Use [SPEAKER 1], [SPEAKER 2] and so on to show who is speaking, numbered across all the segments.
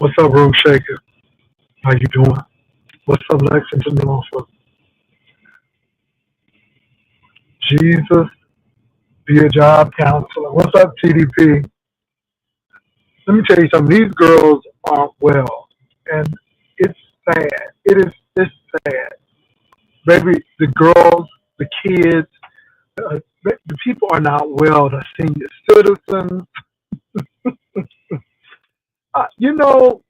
[SPEAKER 1] What's up, Room Shaker? How you doing? What's up, Lexington Norfolk? Jesus, be a job counselor. What's up, TDP? Let me tell you something. These girls aren't well, and it's sad. It's sad. Baby, the girls, the kids, the people are not well. The senior citizens. You know,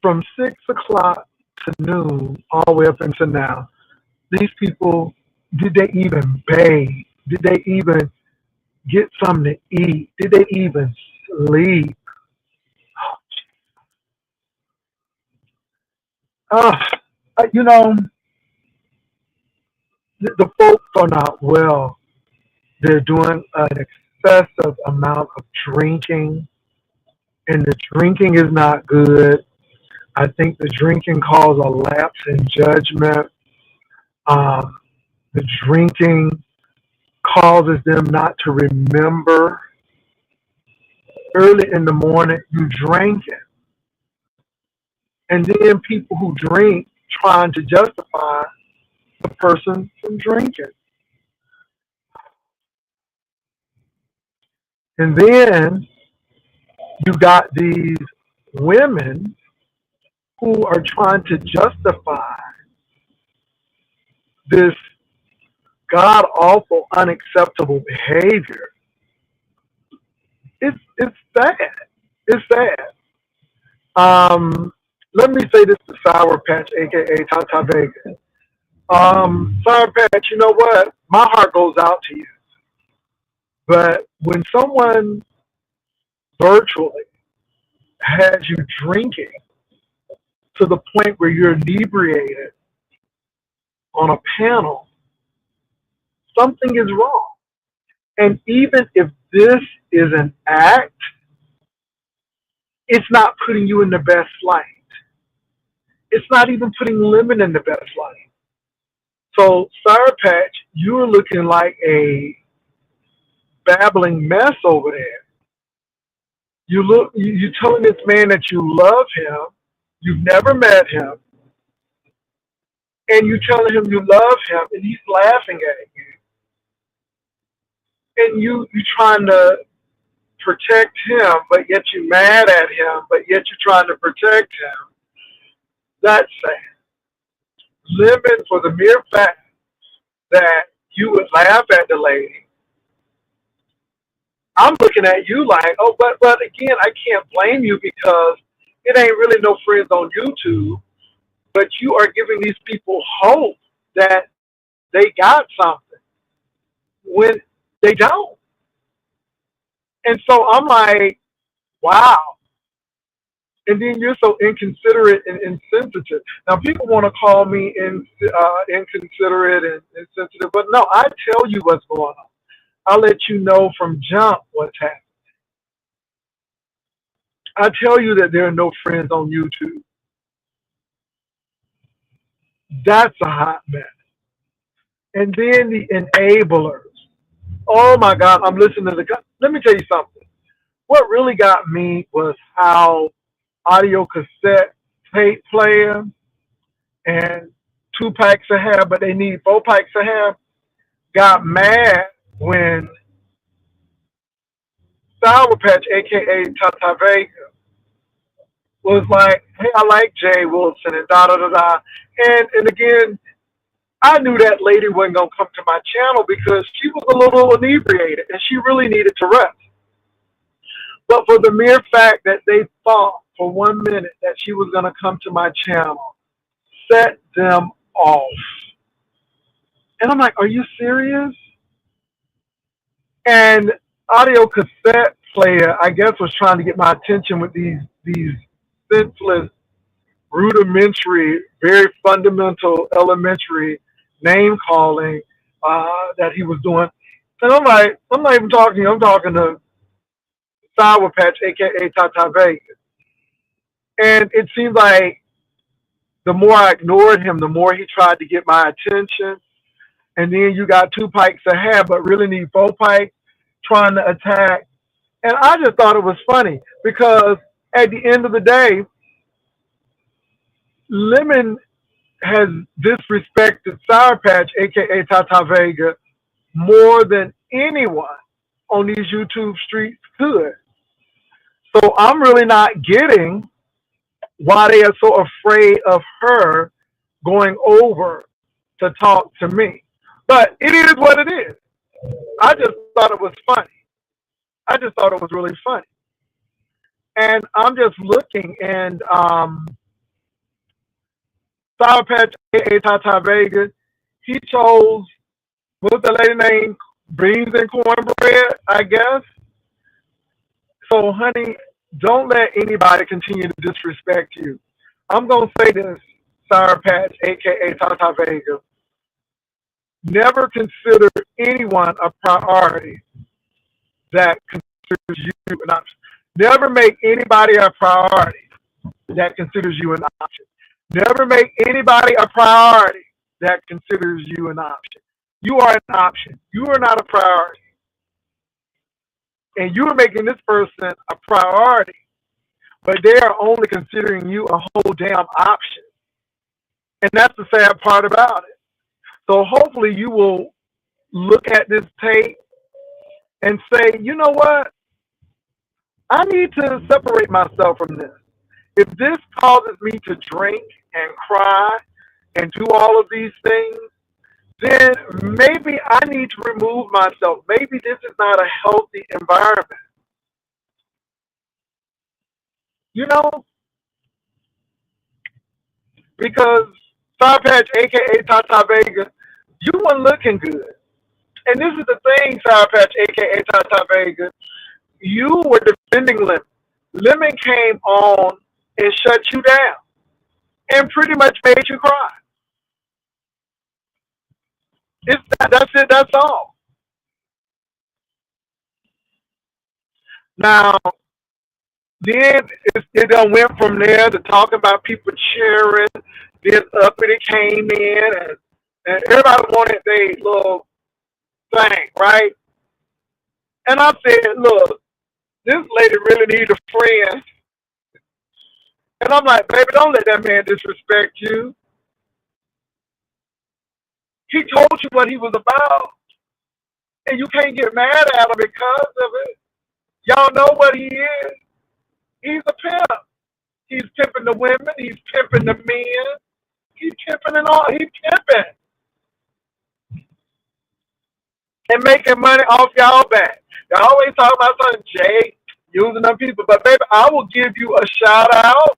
[SPEAKER 1] from 6 o'clock to noon, all the way up until now, these people, did they even bathe? Did they even get something to eat? Did they even sleep? Uh, you know, the folks are not well. They're doing an excessive amount of drinking, and the drinking is not good. I think the drinking causes a lapse in judgment. Um, the drinking causes them not to remember. Early in the morning, you drink it. And then people who drink trying to justify the person from drinking. And then you got these women who are trying to justify this god awful, unacceptable behavior. It's sad. It's sad. Let me say this to Sour Patch, aka Tata Vega. Sour Patch, you know what? My heart goes out to you. But when someone virtually has you drinking to the point where you're inebriated on a panel, something is wrong. And even if this is an act, it's not putting you in the best light. It's not even putting Lemon in the best light. So, Sour Patch, you're looking like a babbling mess over there. You're telling this man that you love him, you've never met him, and you're telling him you love him, and he's laughing at you. And you're trying to protect him, but yet you're mad at him, but yet you're trying to protect him. That's sad. Living for the mere fact that you would laugh at the lady. I'm looking at you like, oh, but again, I can't blame you because it ain't really no friends on YouTube, but you are giving these people hope that they got something when they don't. And so I'm like, wow. And then you're so inconsiderate and insensitive. Now, people want to call me inconsiderate and insensitive, but no, I tell you what's going on. I'll let you know from jump what's happening. I tell you that there are no friends on YouTube. That's a hot mess. And then the enablers. Oh my God, I'm listening to let me tell you something. What really got me was how audio cassette tape player and 2 packs of hair, but they need 4 packs of hair, got mad when Sour Patch, aka Tata Vega, was like, hey, I like Jay Wilson and da da da da. And again, I knew that lady wasn't gonna come to my channel because she was a little inebriated and she really needed to rest. But for the mere fact that they thought for 1 minute that she was gonna come to my channel, set them off. And I'm like, are you serious? And audio cassette player, I guess, was trying to get my attention with these senseless, rudimentary, very fundamental, elementary name calling that he was doing. And I'm like, I'm not even talking to you. I'm talking to Sour Patch, aka Tata Vegas. And it seems like the more I ignored him, the more he tried to get my attention. And then you got 2 packs of hair, but really need 4 packs, trying to attack And I just thought it was funny because at the end of the day, Lemon has disrespected Sour Patch, aka Tata Vega, more than anyone on these YouTube streets could. So I'm really not getting why they are so afraid of her going over to talk to me. But it is what it is. I just thought it was funny. I just thought it was really funny. And I'm just looking, and Sour Patch, aka Tata Vegas, he chose, what's the lady name? Beans and cornbread, I guess. So, honey, don't let anybody continue to disrespect you. I'm going to say this, Sour Patch, aka Tata Vegas. Never consider anyone a priority that considers you an option. Never make anybody a priority that considers you an option. Never make anybody a priority that considers you an option. You are an option. You are not a priority. And you are making this person a priority, but they are only considering you a whole damn option. And that's the sad part about it. So hopefully you will look at this tape and say, you know what? I need to separate myself from this. If this causes me to drink and cry and do all of these things, then maybe I need to remove myself. Maybe this is not a healthy environment. You know, because Sour Patch, aka Tata Vega, you weren't looking good. And this is the thing, Sour Patch, aka Tata Vega. You were defending Lemon. Lemon came on and shut you down and pretty much made you cry. That's it. That's all. Now, then it done went from there to talking about people cheering. Then Uppity came in, and everybody wanted their little thing, right? And I said, look, this lady really needs a friend. And I'm like, baby, don't let that man disrespect you. He told you what he was about, and you can't get mad at him because of it. Y'all know what he is. He's a pimp. He's pimping the women. He's pimping the men. He's pimping and all. He's pimping and making money off y'all back. Y'all always talk about something, Jay, using them people. But baby, I will give you a shout out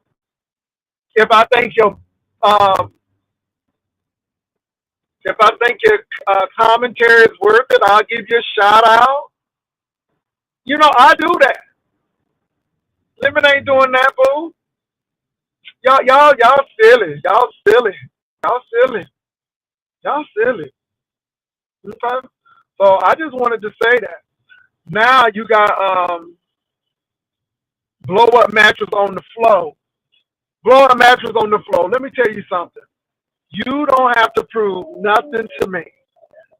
[SPEAKER 1] if I think your um if I think your commentary is worth it. I'll give you a shout out. You know, I do that. Lemon ain't doing that, boo. Y'all silly. Y'all silly. Y'all silly. Y'all silly. Okay? So I just wanted to say that. Now you got blow up mattress on the floor. Blow up mattress on the floor. Let me tell you something. You don't have to prove nothing to me.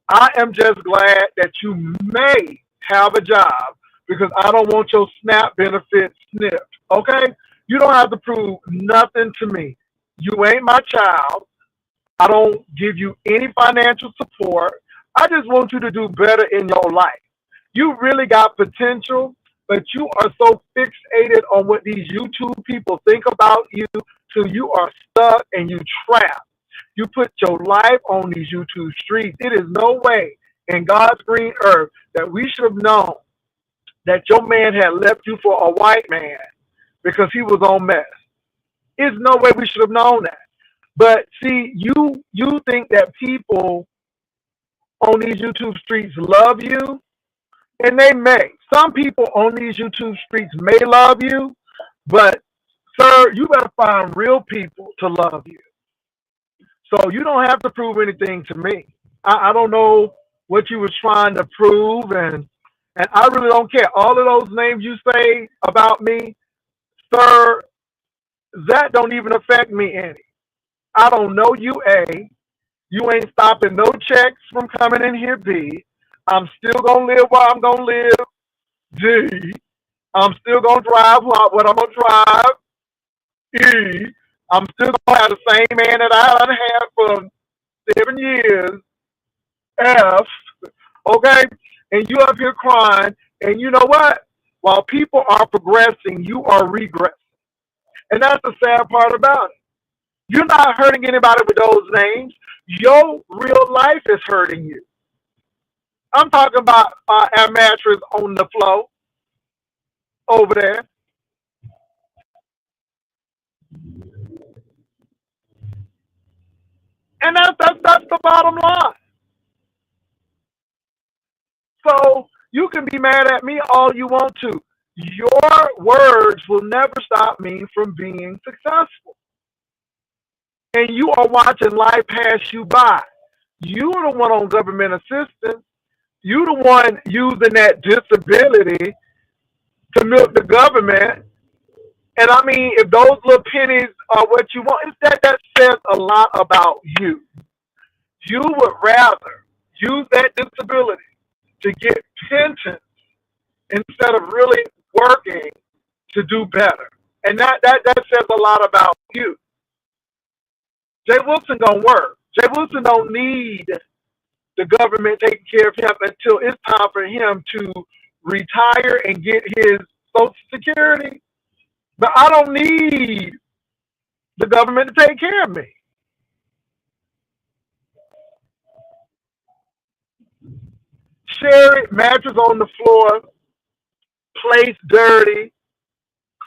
[SPEAKER 1] I am just glad that you may have a job because I don't want your SNAP benefits snipped. Okay? You don't have to prove nothing to me. You ain't my child. I don't give you any financial support. I just want you to do better in your life. You really got potential, but you are so fixated on what these YouTube people think about you till you are stuck and you trapped. You put your life on these YouTube streets. It is no way in God's green earth that we should have known that your man had left you for a white man because he was on meth. There's no way we should have known that. But see, you think that people on these YouTube streets love you, and they may. Some people on these YouTube streets may love you, but sir, you better find real people to love you. So you don't have to prove anything to me. I don't know what you was trying to prove, and I really don't care. All of those names you say about me, sir, that don't even affect me any. I don't know you, A. You ain't stopping no checks from coming in here, B. I'm still gonna live where I'm gonna live, D. I'm still gonna drive what I'm gonna drive. E. I'm still gonna have the same man that I done had for 7 years. F. Okay, and you up here crying, and you know what? While people are progressing, you are regressing, and that's the sad part about it. You're not hurting anybody with those names. Your real life is hurting you. I'm talking about our mattress on the floor over there, and that's the bottom line. So you can be mad at me all you want to. Your words will never stop me from being successful. And you are watching life pass you by. You're the one on government assistance. You're the one using that disability to milk the government. And I mean, if those little pennies are what you want, it's that says a lot about you. You would rather use that disability to get pension instead of really working to do better. And that says a lot about you. Jay Wilson don't work. Jay Wilson don't need the government taking care of him until it's time for him to retire and get his Social Security. But I don't need the government to take care of me. Sherry, mattress on the floor, place dirty,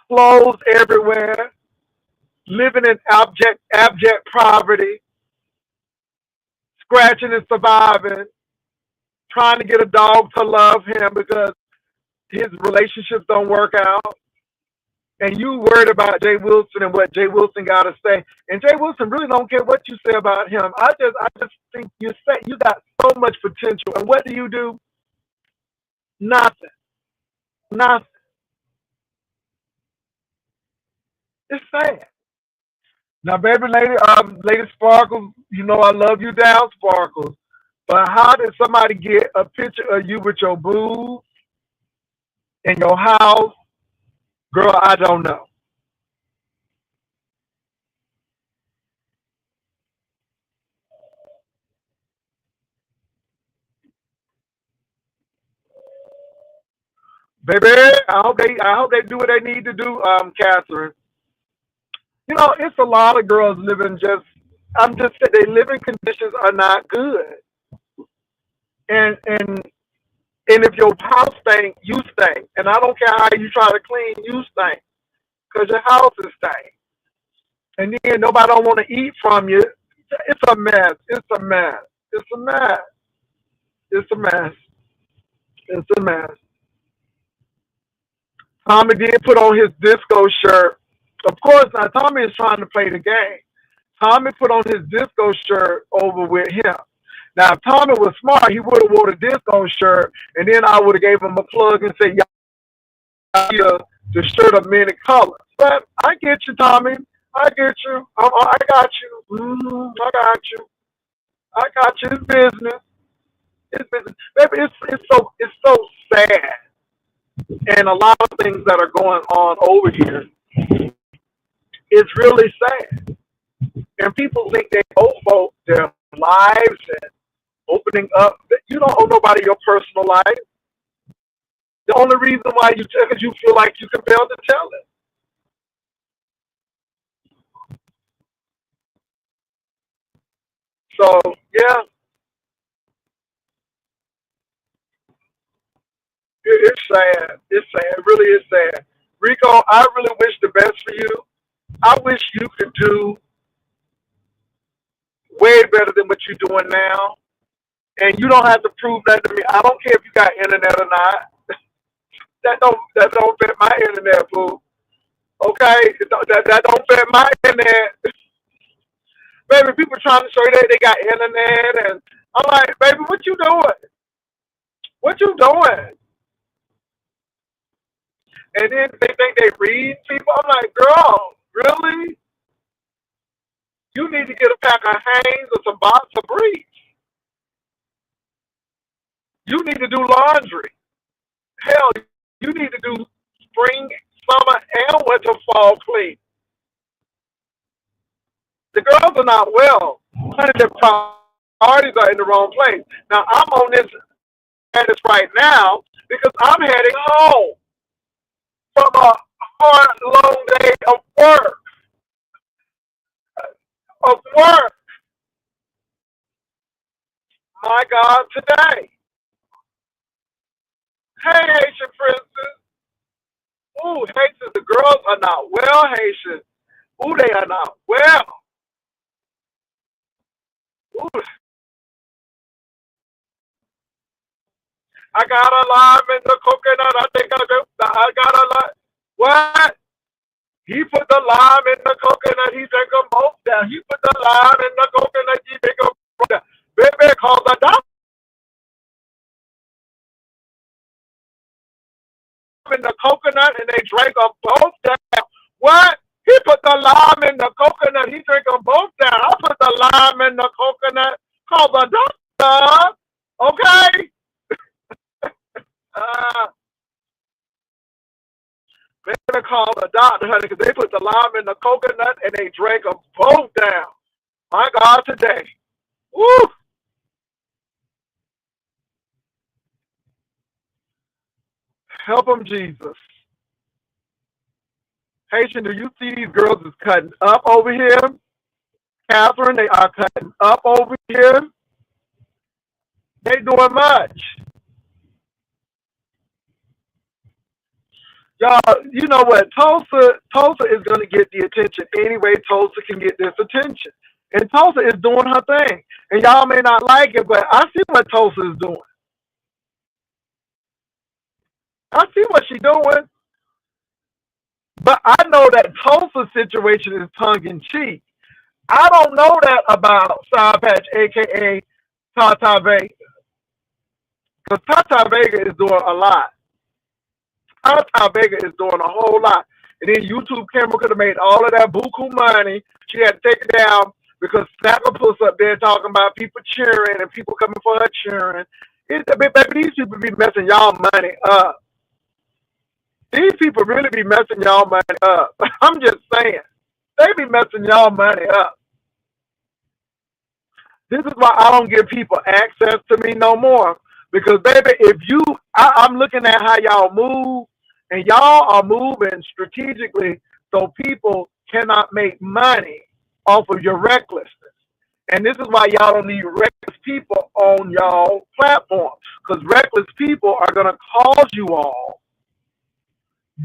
[SPEAKER 1] clothes everywhere, living in abject poverty, scratching and surviving, trying to get a dog to love him because his relationships don't work out. And you worried about Jay Wilson and what Jay Wilson got to say. And Jay Wilson really don't care what you say about him. I just think you got so much potential. And what do? Nothing. Nothing. It's sad. Now, baby lady, Lady Sparkles, you know I love you down, Sparkles. But how did somebody get a picture of you with your boobs in your house? Girl, I don't know. Baby, I hope they do what they need to do, Catherine. You know, it's a lot of girls living just I'm just saying their living conditions are not good. And if your house stink, you stink. And I don't care how you try to clean, you stink. Because your house is stank. And then nobody don't want to eat from you. It's a mess. It's a mess. It's a mess. It's a mess. It's a mess. Tommy did put on his disco shirt. Of course, now Tommy is trying to play the game. Tommy put on his disco shirt over with him. Now, if Tommy was smart, he would have wore the disco shirt, and then I would have gave him a plug and said, "Yeah, the shirt of many colors." But I get you, Tommy. I get you. I got you. I got you. I got you. It's business. It's business. Baby, it's so sad, and a lot of things that are going on over here. It's really sad, and people think they owe their lives and opening up. You don't owe nobody your personal life. The only reason why you tell is you feel like you compelled to tell it. So yeah, it's sad. It's sad. It really is sad. Rico, I really wish the best for you. I wish you could do way better than what you're doing now. And you don't have to prove that to me. I don't care if you got internet or not. That don't fit my internet, boo. Okay, that don't fit my internet. Baby, people trying to show you that they got internet, and I'm like, baby, what you doing? What you doing? And then they think they read people. I'm like, girl, really? You need to get a pack of Hanes or some box of briefs. You need to do laundry. Hell, you need to do. spring, summer, and winter, fall clean. The girls are not well. Honey, their priorities are in the wrong place. Now, I'm on this status right now because I'm heading home from a hard, long day of work. Of work. My God, today. Hey, Haitian princess. Ooh, Haitians, the girls are not well, Haitians. Ooh, they are not well. Ooh, I got a lime in the coconut. I got a lime. What? He put the lime in the coconut. He drank them both down. He put the lime in the coconut. He drank them both down. Baby called the doctor in the coconut and they drank them both down. What? He put the lime in the coconut. He drank them both down. I put the lime in the coconut. Call the doctor. Okay? Uh, they better call the doctor, honey, because they put the lime in the coconut and they drank them both down. My God, today. Woo! Help them, Jesus. Haitian, do you see these girls is cutting up over here? Catherine, they are cutting up over here. They doing much. Y'all, you know what? Tulsa is going to get the attention anyway. Tulsa can get this attention. And Tulsa is doing her thing. And y'all may not like it, but I see what Tulsa is doing. I see what she's doing. But I know that Tulsa's situation is tongue in cheek. I don't know that about Sour Patch, aka Tata Vega. Because Tata Vega is doing a lot. Tata Vega is doing a whole lot. And then YouTube camera could have made all of that buku money. She had to take it down because Snapper puts up there talking about people cheering and people coming for her cheering. Baby, these people be messing y'all money up. These people really be messing y'all money up. I'm just saying. They be messing y'all money up. This is why I don't give people access to me no more. Because, baby, I'm looking at how y'all move, and y'all are moving strategically so people cannot make money off of your recklessness. And this is why y'all don't need reckless people on y'all platform. Because reckless people are going to cause you all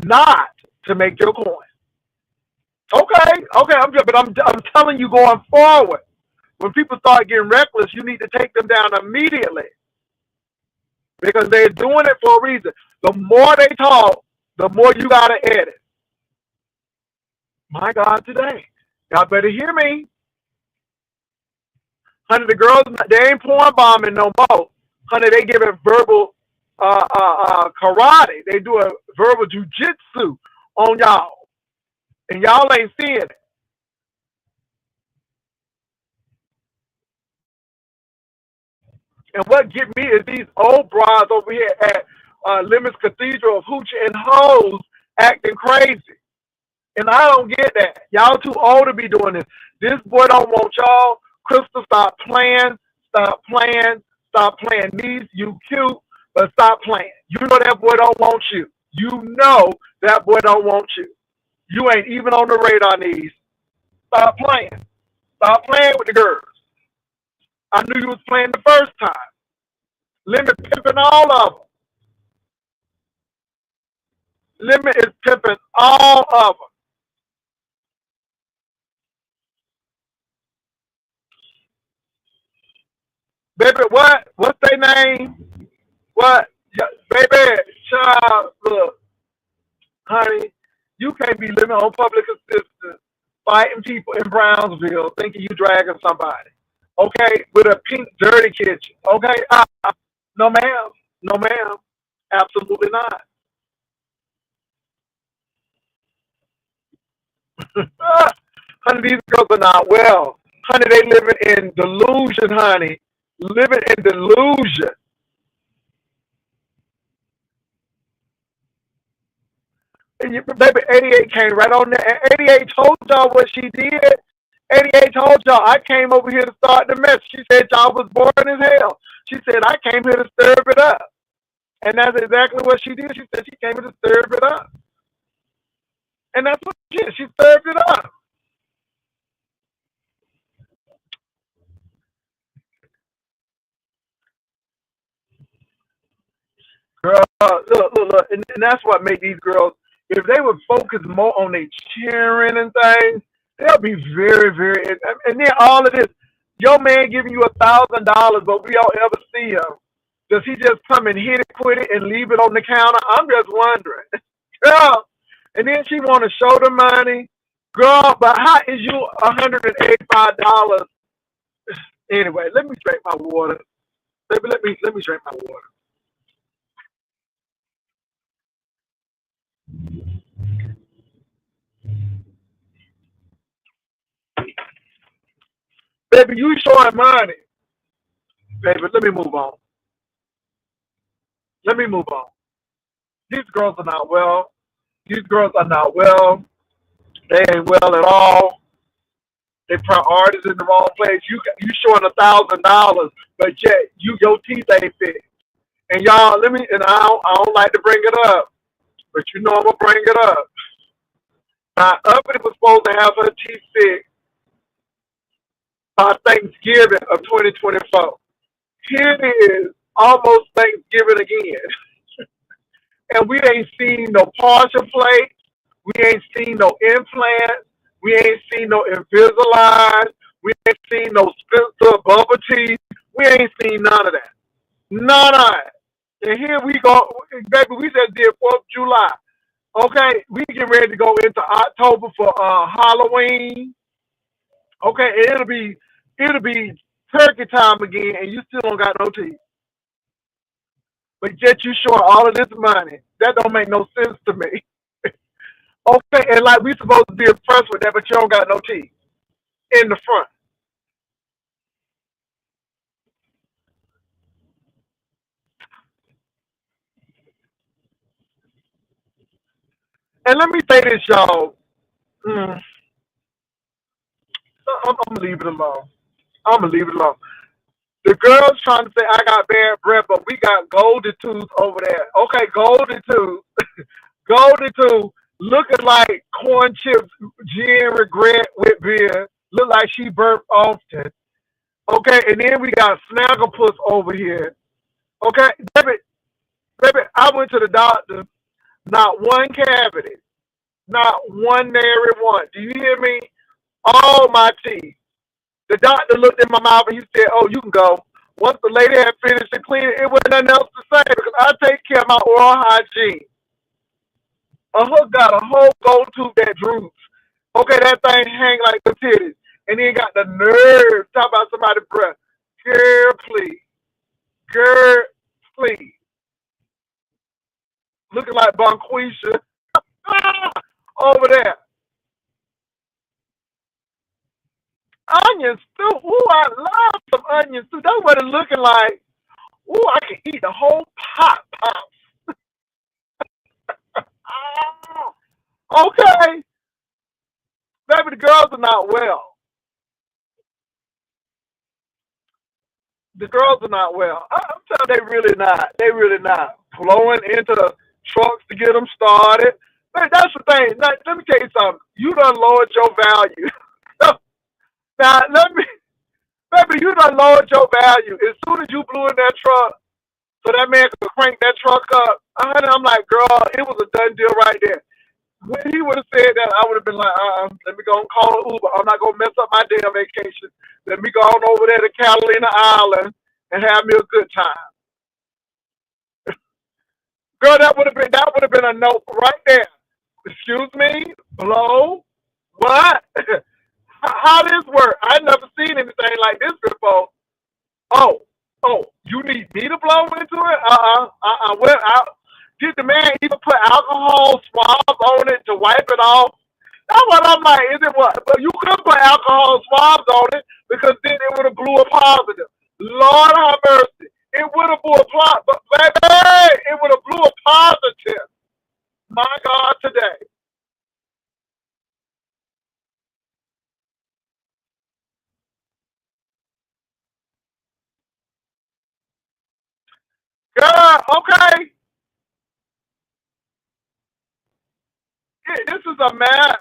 [SPEAKER 1] not to make your coin. Okay, but I'm telling you going forward. When people start getting reckless, you need to take them down immediately. Because they're doing it for a reason. The more they talk, the more you got to edit. My God, today. Y'all better hear me. Honey, the girls, they ain't porn bombing no more. Honey, they giving verbal karate. They do a verbal jujitsu on y'all. And y'all ain't seeing it. And what get me is these old bras over here at Lemons Cathedral of Hoochie and Hoes acting crazy. And I don't get that. Y'all too old to be doing this. This boy don't want y'all. Crystal, stop playing. Stop playing. Stop playing. Niece, you cute, but stop playing. You know that boy don't want you. You know that boy don't want you. You ain't even on the radar, niece. Stop playing. Stop playing with the girls. I knew you was playing the first time. Lemon pimping all of them. Lemon is pimping all of them. Baby, what? What's their name? What? Yeah, baby, child, look, honey, you can't be living on public assistance, fighting people in Brownsville, thinking you dragging somebody. Okay, with a pink dirty kitchen. Okay, no ma'am, no ma'am, absolutely not. Honey, these girls are not well. Honey, they living in delusion, honey. Living in delusion. Baby, 88 came right on there. And 88 told y'all what she did. 88 told y'all, I came over here to start the mess. She said y'all was boring as hell. She said, I came here to stir it up. And that's exactly what she did. She said she came here to stir it up. And that's what she did. She stirred it up. Girl, look. And that's what made these girls, if they would focus more on their cheering and things, they'll be very, very, and then all of this, your man giving you $1,000, but we don't ever see him. Does he just come and hit it, quit it, and leave it on the counter? I'm just wondering. Girl, and then she want to show the money. Girl, but how is you $185? Anyway, let me drink my water. Let me drink my water. Baby, you showing money. Baby, let me move on. Let me move on. These girls are not well. These girls are not well. They ain't well at all. They priorities in the wrong place. You showing $1,000, but yet your teeth ain't fixed. And y'all, I don't like to bring it up, but you know I'm gonna bring it up. Now, Uppity was supposed to have her teeth fixed by Thanksgiving of 2024. Here it is, almost Thanksgiving again. And we ain't seen no partial plate. We ain't seen no implants. We ain't seen no Invisalign. We ain't seen no Spencer bubble teeth. We ain't seen none of that. None of it. And here we go, baby. We just did 4th of July. Okay, we get ready to go into October for Halloween. Okay, and it'll be turkey time again, and you still don't got no teeth. But yet you short all of this money. That don't make no sense to me. Okay, and like we supposed to be impressed with that, but you don't got no teeth in the front. And let me say this, y'all. Mm, I'm gonna leave it alone. I'm gonna leave it alone. The girls trying to say I got bad breath, but we got golden tooth over there. Okay, golden tooth, golden tooth, looking like corn chips, gin regret with beer. Look like she burped often. Okay, and then we got Snagglepuss over here. Okay, baby, I went to the doctor. Not one cavity, not one nary one. Do you hear me? All my teeth. The doctor looked in my mouth and he said, "Oh, you can go." Once the lady had finished and cleaning, it wasn't nothing else to say because I take care of my oral hygiene. A hook got a whole gold tooth that droops. Okay, that thing hang like the titties. And then got the nerve to talk about somebody's breath. Girl, please. Girl, please. Looking like Bonquisha. Over there. Onion stew. Ooh, I love some onion stew. That's what it's looking like. Ooh, I can eat the whole pot. Ah, okay. Baby, the girls are not well. The girls are not well. I'm telling you, they really not. They really not. Flowing into the trucks to get them started. Hey, that's the thing. Now, let me tell you something. You done lowered your value. Now, baby, you done lowered your value. As soon as you blew in that truck, so that man could crank that truck up, I'm like, girl, it was a done deal right there. When he would have said that, I would have been like, let me go and call an Uber. I'm not going to mess up my damn vacation. Let me go on over there to Catalina Island and have me a good time. Girl, that would have been a note right there. Excuse me, blow, what? How this work? I never seen anything like this before. Oh, you need me to blow into it? Well, did the man even put alcohol swabs on it to wipe it off? That's what I'm like. Is it what? But you could put alcohol swabs on it because then it would have blew a positive. Lord have mercy. It would have blew a plot, but baby, it would have blew a positive. My God, today. God, okay. This is a mess.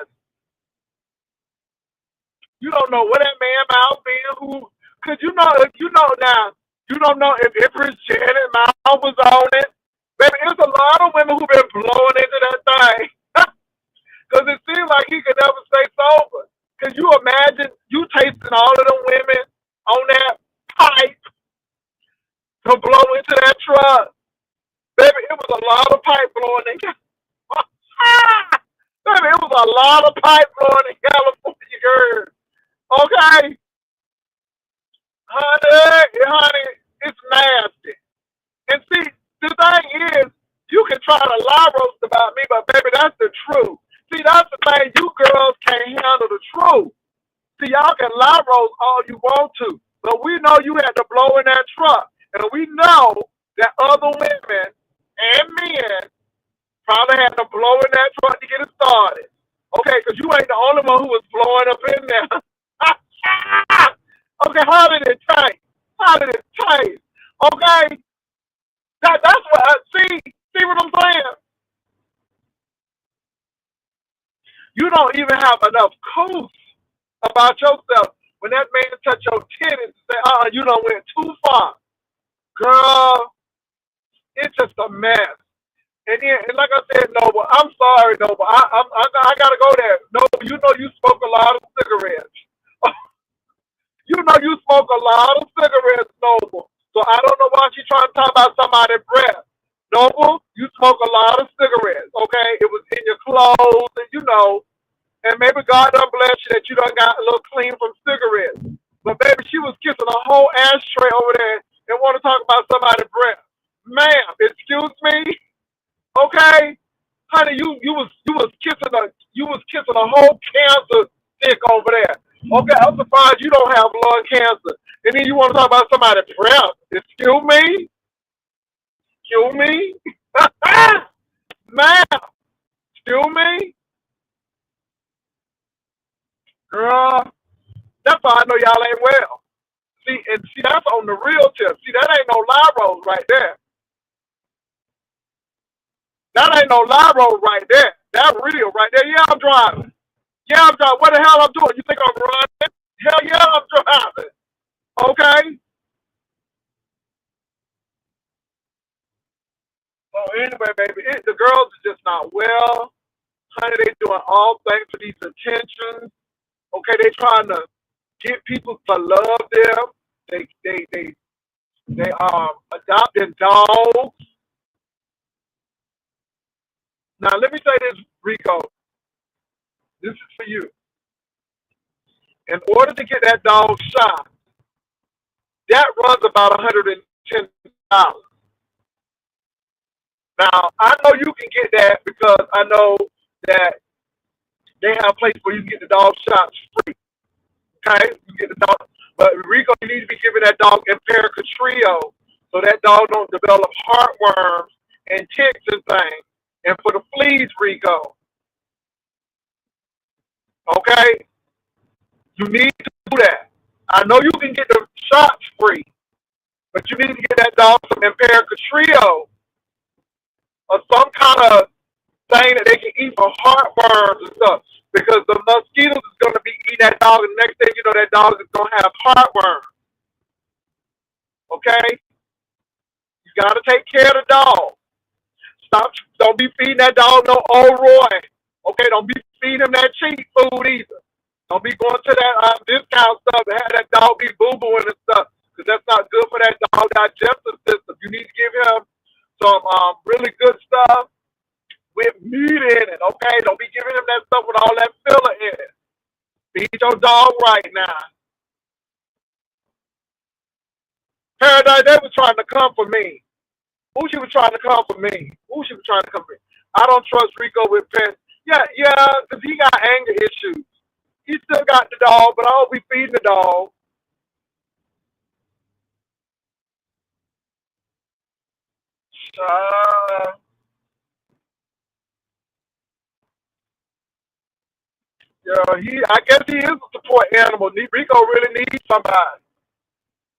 [SPEAKER 1] You don't know what that man mouth been. Who? Cause you know, if you know now, you don't know if his Janet mouth was on it. Baby, there's a lot of women who been blowing into that thing. Cause it seems like he could never stay sober. Cause you imagine you tasting all of them women on that pipe to blow into that truck. Baby, it was a lot of pipe blowing in Baby, it was a lot of pipe blowing in California, girl. Okay? Honey, it's nasty. And see, the thing is, you can try to lie roast about me, but baby, that's the truth. See, that's the thing. You girls can't handle the truth. See, y'all can lie roast all you want to, but we know you had to blow in that truck. And we know that other women and men probably had to blow in that truck to get it started. Okay, because you ain't the only one who was blowing up in there. Okay, how did it taste? How did it taste? Okay, that's what see what I'm saying? You don't even have enough coos about yourself when that man touch your titties and say, you don't went too far. Girl, it's just a mess. And like I said, Noble, I'm sorry, Noble. I gotta go there. Noble, you know you smoke a lot of cigarettes. You know you smoke a lot of cigarettes, Noble. So I don't know why she's trying to talk about somebody's breath. Noble, you smoke a lot of cigarettes, okay? It was in your clothes, and you know, and maybe God done bless you that you done got a little clean from cigarettes. But baby, she was kissing a whole ashtray over there and want to talk about somebody's breath. Ma'am, excuse me, okay? Honey, you was kissing a whole cancer stick over there. Okay, I'm surprised you don't have lung cancer. And then you want to talk about somebody's breath. Excuse me? Excuse me? Ma'am, excuse me? Girl, that's why I know y'all ain't well. See, that's on the real tip. See, that ain't no lie rose right there. That ain't no lie rose right there. That real right there. Yeah, I'm driving. Yeah, I'm driving. What the hell I'm doing? You think I'm running? Hell yeah, I'm driving. Okay? So anyway, baby, the girls are just not well. Honey, they doing all things for these attentions. Okay, they trying to get people to love them. They adopting dogs. Now let me say this, Rico. This is for you. In order to get that dog shot, that runs about $110. Now I know you can get that because I know that they have places where you can get the dog shots free. Okay, you get the dog, but Rico, you need to be giving that dog Trio so that dog don't develop heartworms and ticks and things. And for the fleas, Rico, okay, you need to do that. I know you can get the shots free, but you need to get that dog some Trio or some kind of thing that they can eat for heartburns and stuff. Because the mosquitoes is going to be eating that dog, and the next thing you know, that dog is going to have heartburn. Okay? You got to take care of the dog. Stop. Don't be feeding that dog no old Roy. Okay? Don't be feeding him that cheap food either. Don't be going to that discount stuff and have that dog be boo-booing and stuff. Because that's not good for that dog digestive system. You need to give him some really good stuff with meat in it, okay? Don't be giving him that stuff with all that filler in it. Feed your dog right now. Paradise, they was trying to come for me. Who she was trying to come for me? Who she was trying to come for me? I don't trust Rico with pets. Yeah, because he got anger issues. He still got the dog, but I hope we feeding the dog. Uh, I guess he is a support animal. Rico really needs somebody,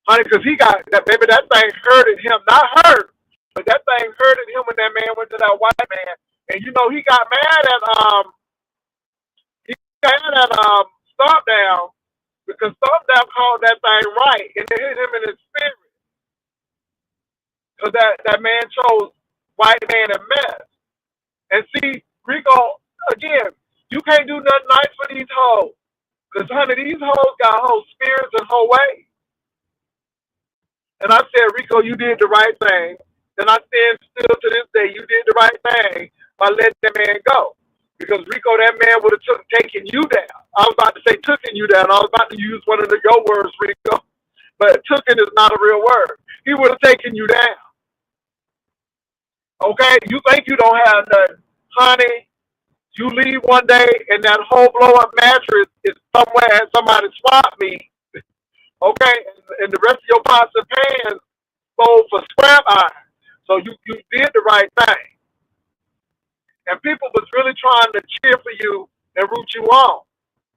[SPEAKER 1] honey, because he got that baby. That thing hurted him, not hurt, but that thing hurted him when that man went to that white man. And you know he got mad at Stomp Down because Stomp Down called that thing right, and it hit him in his spirit because that man chose white man and mess. And see, Rico, again, you can't do nothing nice for these hoes. Because, honey, these hoes got whole spirits and whole ways. And I said, Rico, you did the right thing. And I stand still to this day, you did the right thing by letting that man go. Because, Rico, that man would have taken you down. I was about to say taken you down. I was about to use one of your words, Rico. But taken is not a real word. He would have taken you down. Okay? You think you don't have nothing. Honey, you leave one day and that whole blow-up mattress is somewhere and somebody swap me. Okay? And the rest of your pots and pans sold for scrap iron. So you did the right thing. And people was really trying to cheer for you and root you on.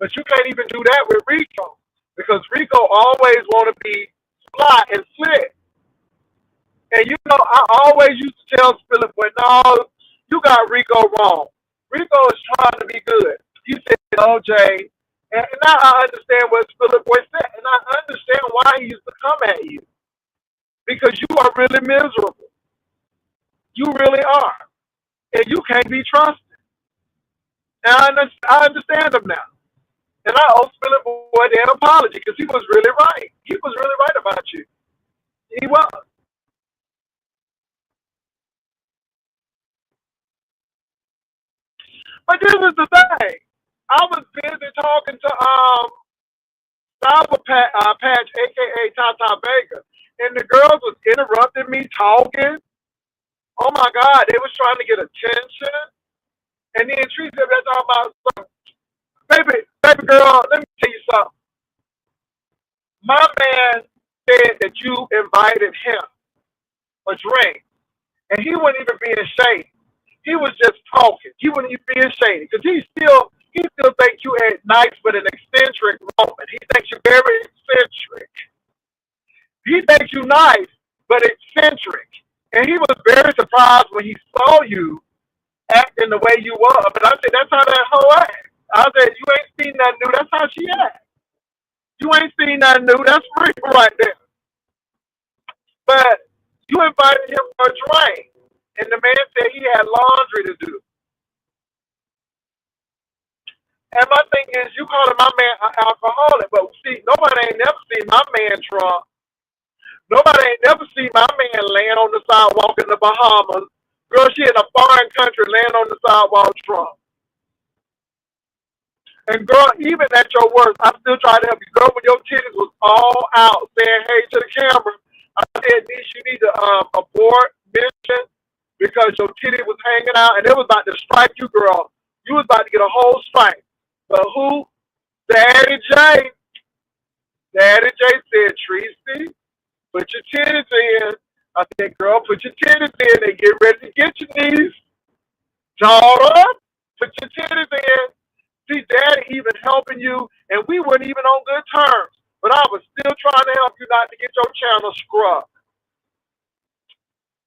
[SPEAKER 1] But you can't even do that with Rico. Because Rico always want to be fly and slick. And you know, I always used to tell Philip, but no, you got Rico wrong. Rico is trying to be good. You said, "Oh, Jay," and now I understand what Philip Boy said, and I understand why he used to come at you. Because you are really miserable. You really are. And you can't be trusted. And I understand him now. And I owe Philip Boy an apology because he was really right. He was really right about you. He was. But this is the thing. I was busy talking to Patch, aka Tata Vega, and the girls was interrupting me talking. Oh my God, they was trying to get attention. And then Teresa was talking about something. Baby girl, let me tell you something. My man said that you invited him a drink, and he wasn't even being shady. He was just talking. He wasn't even being shady because he still thinks you ain't nice but an eccentric woman. He thinks you're very eccentric. He thinks you nice but eccentric. And he was very surprised when he saw you acting the way you were. But I said, that's how that hoe acts. I said, you ain't seen nothing new. That's how she acts. You ain't seen nothing new. That's real right there. But you invited him for a drink. And the man said he had laundry to do. And my thing is, you calling my man an alcoholic. But see, nobody ain't never seen my man drunk. Nobody ain't never seen my man laying on the sidewalk in the Bahamas. Girl, she in a foreign country laying on the sidewalk drunk. And girl, even at your worst, I still try to help you. Girl, when your titties was all out saying hey to the camera, I said, niece, you need to abort mission because your titty was hanging out and it was about to strike you, girl. You was about to get a whole strike. But who? Daddy J. Daddy J said, Tracy, put your titties in. I said, girl, put your titties in. They get ready to get your knees. Daughter, put your titties in. See, Daddy even helping you, and we weren't even on good terms. But I was still trying to help you not to get your channel scrubbed.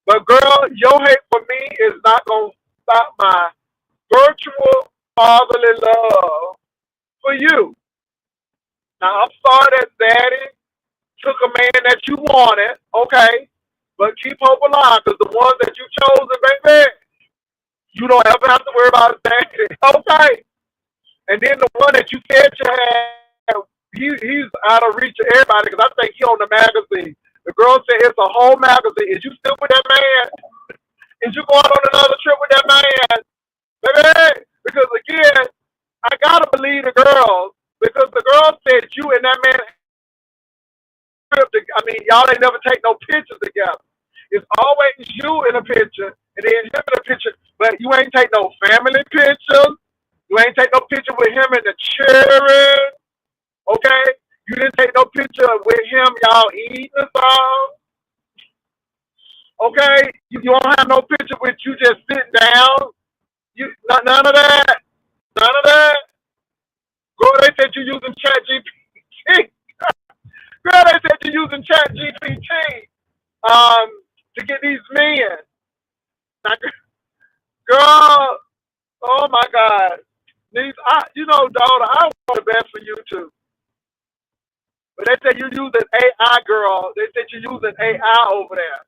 [SPEAKER 1] But girl, your hate for me is not going to stop my virtual fatherly love for you. Now, I'm sorry that Daddy took a man that you wanted, okay? But keep hope alive, because the ones that you chosen, baby, you don't ever have to worry about Daddy, okay? And then the one that you said you had, he's out of reach of everybody because I think he on the magazine. The girl said it's a whole magazine. Is you still with that man? Is you going on another trip with that man? Baby, because again, I gotta believe the girls because the girl said you and that man. I mean, y'all ain't never take no pictures together. It's always you in a picture and then him in a picture, but you ain't take no family pictures. You ain't take no picture with him and the children, okay? You didn't take no picture with him, y'all eating or something, okay? You don't have no picture with you just sitting down. None of that. None of that. you're using Chat GPT. Girl, they said you're using Chat GPT to get these men. Now, girl, oh my God. Daughter, I want the best for you too. But they said you're using AI, girl. They said you're using AI over there.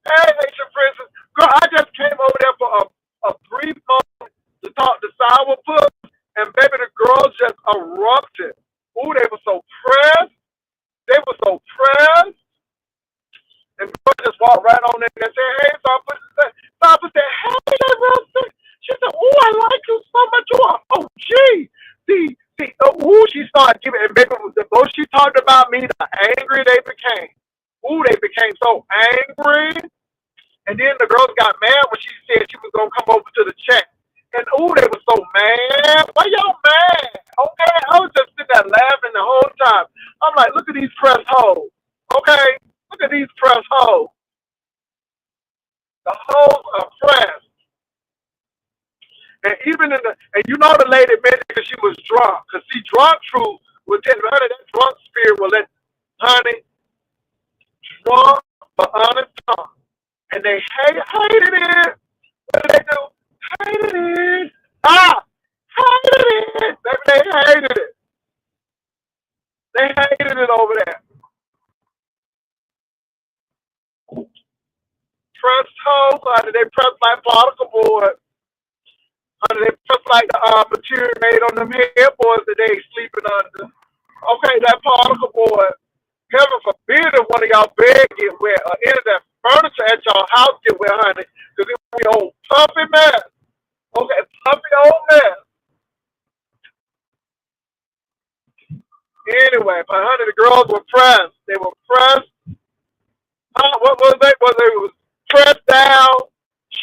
[SPEAKER 1] Hey, Asian princess. Girl, I just came over there for a brief moment to talk to Sourpuss, and baby, the girls just erupted. Ooh, they were so pressed. They were so pressed. And girl just walked right on in and said, hey, Sourpuss. Sourpuss said, hey, Wilson. She said, ooh, I like you so much. Oh, gee. She started giving, and baby, the more she talked about me, the angry they became. Ooh, they became so angry. And then the girls got mad when she said she was gonna come over to the chat. And ooh, they were so mad. Why y'all mad? Okay, I was just sitting there laughing the whole time. I'm like, look at these press hoes. Okay, look at these press hoes. The hoes are pressed. And even and you know the lady made it because she was drunk. Cause see, drunk truth will tell her that drunk spirit will let honey drunk but honest tongue. And they hated it. What did they do? Hated it. Hated it. They hated it. They hated it over there. Press toes, honey. They pressed like particle board. Honey, they pressed like the material made on them headboards that they sleeping under. Okay, that particle board. Heaven forbid if one of y'all bed get wet or any of that furniture at y'all house get wet, honey. Because it will be old puppy mess. Okay, puppy old mess. Anyway, but honey, the girls were pressed. They were pressed. What was they? It was pressed down,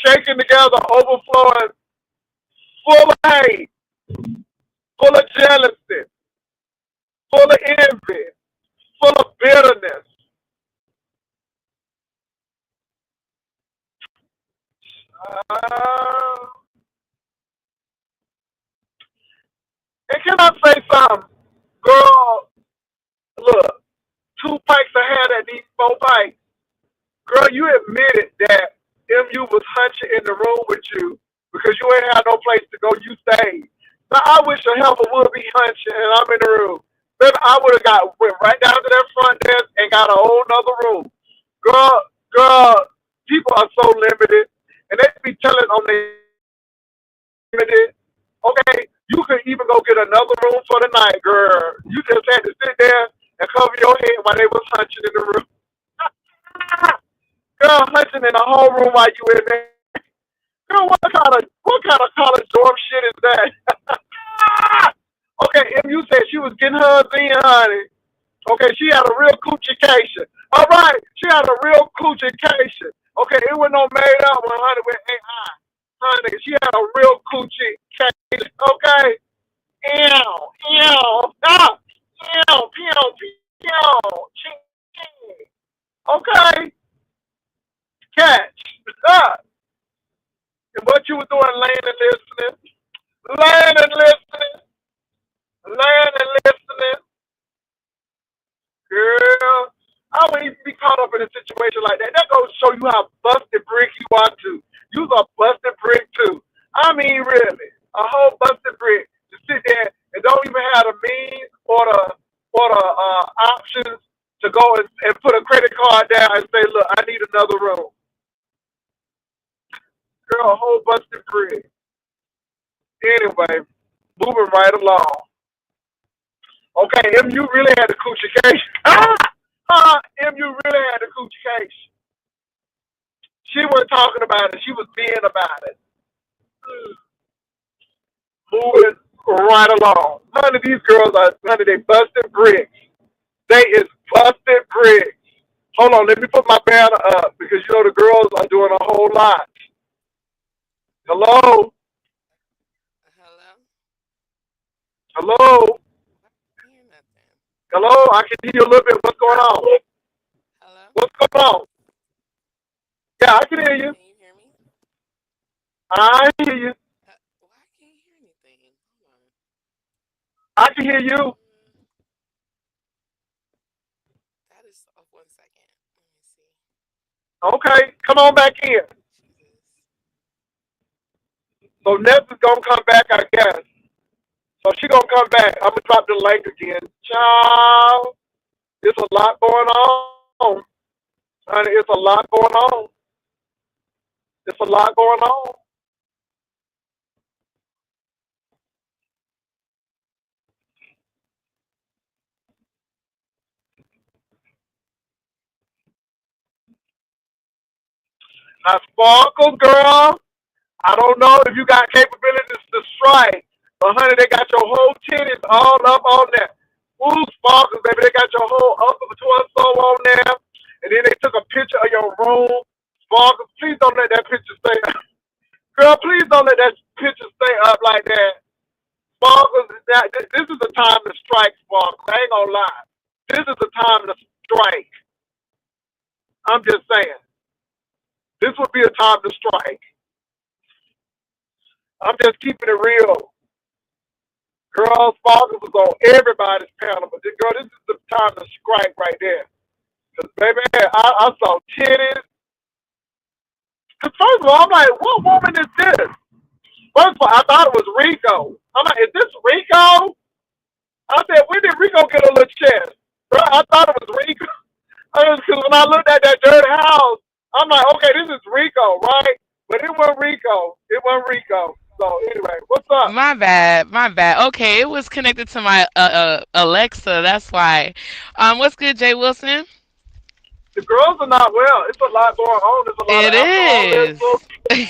[SPEAKER 1] shaking together, overflowing, full of hate, full of jealousy, full of envy, full of bitterness. Uh, and can I say something? Girl, look, 2 pikes ahead at these 4 pikes. Girl, you admitted that MU was hunching in the room with you because you ain't had no place to go. You stayed. Now, I wish a helper would be hunching and I'm in the room. Baby, I would have went right down to that front desk and got a whole nother room. Girl, people are so limited. And they be telling on their limited. Okay, you could even go get another room for the night, girl. You just had to sit there and cover your head while they was hunching in the room. Girl, hunching in the whole room while you in there. Girl, what kind of college dorm shit is that? Okay, MU said she was getting hers in, honey. Okay, she had a real coochie-cation. All right, she had a real coochie-cation. Okay, it was no made up when honey went AI. Honey, she had a real coochie-cation. Okay? Ew. Ah! Pew. Ching, ching. Okay? Catch. Ah. And what you were doing, laying and listening. Laying and listening. Laying and listening. Girl, I wouldn't even be caught up in a situation like that. That goes to show you how busted brick you are too. You's a busted brick too. I mean, really, a whole busted brick to sit there and don't even have the means or the options to go and put a credit card down and say, look, I need another room. Girl, a whole busted brick. Anyway, moving right along. Okay, MU really had the coochie case. MU really had the coochie case. She wasn't talking about it. She was being about it. Moving right along. None of these girls they busted bricks. They is busted bricks. Hold on, let me put my banner up because you know the girls are doing a whole lot. Hello?
[SPEAKER 2] Hello?
[SPEAKER 1] Hello?
[SPEAKER 2] I can't hear nothing.
[SPEAKER 1] Hello? I can hear you a little bit. What's going on?
[SPEAKER 2] Hello?
[SPEAKER 1] What's going on? Yeah, I can hear you.
[SPEAKER 2] Can you hear me?
[SPEAKER 1] I hear you.
[SPEAKER 2] Well, I can't hear anything. Hold
[SPEAKER 1] I can hear you.
[SPEAKER 2] on. That is. Oh, 1 second. Let me see.
[SPEAKER 1] Okay, come on back in.
[SPEAKER 2] Jesus.
[SPEAKER 1] So Ness is gonna come back, I guess. So she gonna come back. I'm gonna drop the link again. Child, there's a lot going on. Honey, it's a lot going on. It's a lot going on. Now, Sparkle, girl, I don't know if you got capabilities to strike, but honey, they got your whole titties all up on that. Ooh, Sparkle, baby, they got your whole upper torso on there. And then they took a picture of your room. Sparkle, please don't let that picture stay up. Girl, please don't let that picture stay up like that. Sparkle, this is the time to strike, Sparkle. I ain't gonna lie. This is the time to strike. I'm just saying. This would be a time to strike. I'm just keeping it real. Girls, fathers was on everybody's panel, but girl, this is the time to strike right there. Cause baby, I saw titties. Cause first of all, I'm like, what woman is this? First of all, I thought it was Rico. I'm like, is this Rico? I said, when did Rico get a little chest? Bro, I thought it was Rico. Cause when I looked at that dirty house, I'm like, okay, this is Rico, right? But it wasn't Rico. It wasn't Rico. So anyway, what's up?
[SPEAKER 3] My bad, my bad. Okay, it was connected to my Alexa. That's why. What's good, Jay Wilson?
[SPEAKER 1] The girls are not well. It's a lot going on. There's a lot of
[SPEAKER 3] It is.
[SPEAKER 1] alcoholism.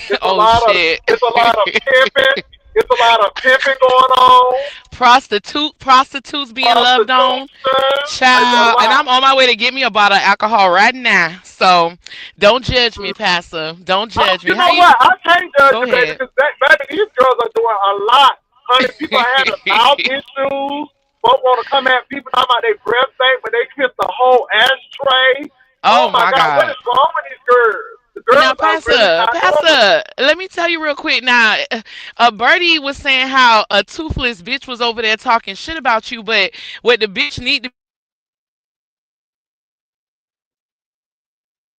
[SPEAKER 1] It's a
[SPEAKER 3] Oh
[SPEAKER 1] lot of
[SPEAKER 3] shit.
[SPEAKER 1] it's a lot of pimping. It's a lot of pimping going on.
[SPEAKER 3] Prostitutes being loved on.
[SPEAKER 1] Prostitution. It's a
[SPEAKER 3] Child, and
[SPEAKER 1] lot.
[SPEAKER 3] I'm on my way to get me a bottle of alcohol right now. So don't judge me, Pastor. Don't judge me.
[SPEAKER 1] You
[SPEAKER 3] How
[SPEAKER 1] know
[SPEAKER 3] you?
[SPEAKER 1] what? I can't judge
[SPEAKER 3] Go
[SPEAKER 1] you, baby,
[SPEAKER 3] ahead.
[SPEAKER 1] because baby, these girls are doing a lot. Honey, people are having mouth issues. Folks want to come at people talking about their breath stink, but they kiss the whole ashtray. Oh
[SPEAKER 3] Oh
[SPEAKER 1] my
[SPEAKER 3] my
[SPEAKER 1] God, what
[SPEAKER 3] God.
[SPEAKER 1] is wrong with these girls? The
[SPEAKER 3] Now,
[SPEAKER 1] girls are really
[SPEAKER 3] Pastor,
[SPEAKER 1] not normal.
[SPEAKER 3] Pastor, let me tell you real quick. Now, Birdie was saying how a toothless bitch was over there talking shit about you, but what the bitch need to be doing is actually establishing her own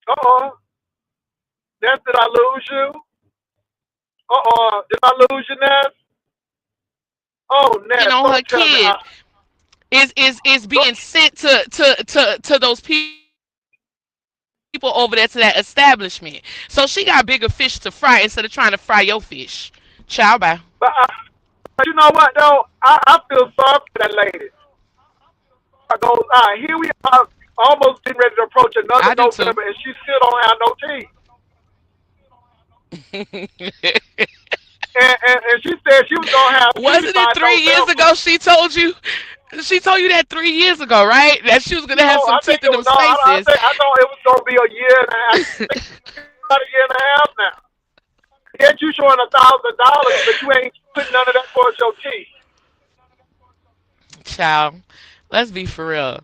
[SPEAKER 1] Uh-uh. Ness, did I lose you? Did I lose you, Ness? Oh, Ness,
[SPEAKER 3] on her
[SPEAKER 1] don't tell me.
[SPEAKER 3] kid is
[SPEAKER 1] Don't,
[SPEAKER 3] being sent to those people over there to that establishment. So she got bigger fish to fry instead of trying to fry your fish. Ciao, bye.
[SPEAKER 1] but, but you know what, though? I feel sorry for that lady. I goes, here we are, almost getting ready to approach another
[SPEAKER 3] I do too.
[SPEAKER 1] November, and she still don't have no teeth. And she said she was gonna have teeth
[SPEAKER 3] Wasn't
[SPEAKER 1] by
[SPEAKER 3] it 3 years
[SPEAKER 1] November.
[SPEAKER 3] ago she told you? She told you that 3 years ago, right? That she was gonna
[SPEAKER 1] No,
[SPEAKER 3] have some
[SPEAKER 1] I think
[SPEAKER 3] teeth
[SPEAKER 1] it
[SPEAKER 3] in
[SPEAKER 1] was
[SPEAKER 3] them
[SPEAKER 1] no. I
[SPEAKER 3] spaces.
[SPEAKER 1] think I thought it was gonna be a year and a half. I think it's about a year and a half now. Yet you showing $1,000, but you ain't putting none of that towards your teeth.
[SPEAKER 3] Child, let's be for real.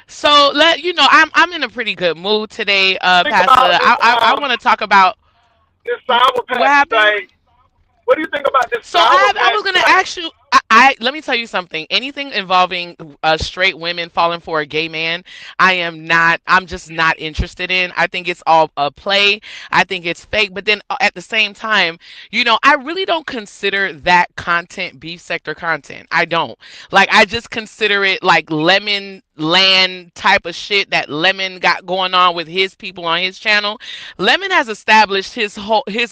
[SPEAKER 3] So I'm in a pretty good mood today,
[SPEAKER 1] Think
[SPEAKER 3] Pastor.
[SPEAKER 1] about
[SPEAKER 3] I want to talk about
[SPEAKER 1] this sour
[SPEAKER 3] what
[SPEAKER 1] patch
[SPEAKER 3] happened.
[SPEAKER 1] thing. What do you think about this
[SPEAKER 3] So
[SPEAKER 1] sour
[SPEAKER 3] I
[SPEAKER 1] patch
[SPEAKER 3] was gonna
[SPEAKER 1] thing?
[SPEAKER 3] ask you. I let me tell you something. Anything involving straight women falling for a gay man, I am not. I'm just not interested in. I think it's all a play. I think it's fake. But then at the same time, I really don't consider that content beef sector content. I don't. Like I just consider it like lemon land type of shit that Lemon got going on with his people on his channel. Lemon has established his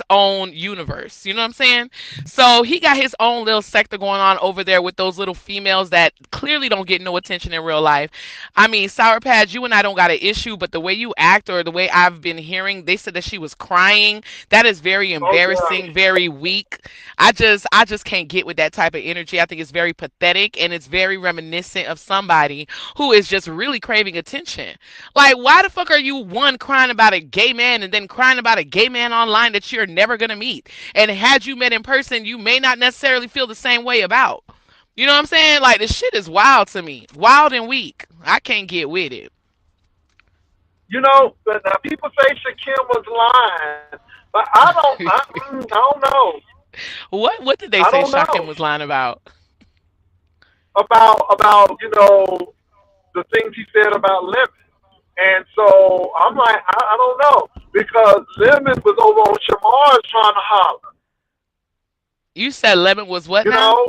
[SPEAKER 3] own universe. You know what I'm saying? So he got his own little sector going on over there with those little females that clearly don't get no attention in real life. I mean, Sour Patch, you and I don't got an issue, but the way you act or the way I've been hearing, they said that she was crying. That is very
[SPEAKER 1] Oh yeah.
[SPEAKER 3] embarrassing, very weak. I just can't get with that type of energy. I think it's very pathetic and it's very reminiscent of somebody who is just really craving attention. Like, why the fuck are you one crying about a gay man and then crying about a gay man online that you're never gonna meet? And had you met in person, you may not necessarily feel the same way about. You know what I'm saying? Like, this shit is wild to me. Wild and weak. I can't get with it.
[SPEAKER 1] But now people say Shakim was lying, but I don't know.
[SPEAKER 3] What did they
[SPEAKER 1] I
[SPEAKER 3] say
[SPEAKER 1] don't know
[SPEAKER 3] Shakim was lying about?
[SPEAKER 1] about the things he said about Lemon. And so I'm like, I don't know because Lemon was over on Shamar's trying to holler,
[SPEAKER 3] You said Lemon was what
[SPEAKER 1] you
[SPEAKER 3] now?
[SPEAKER 1] know,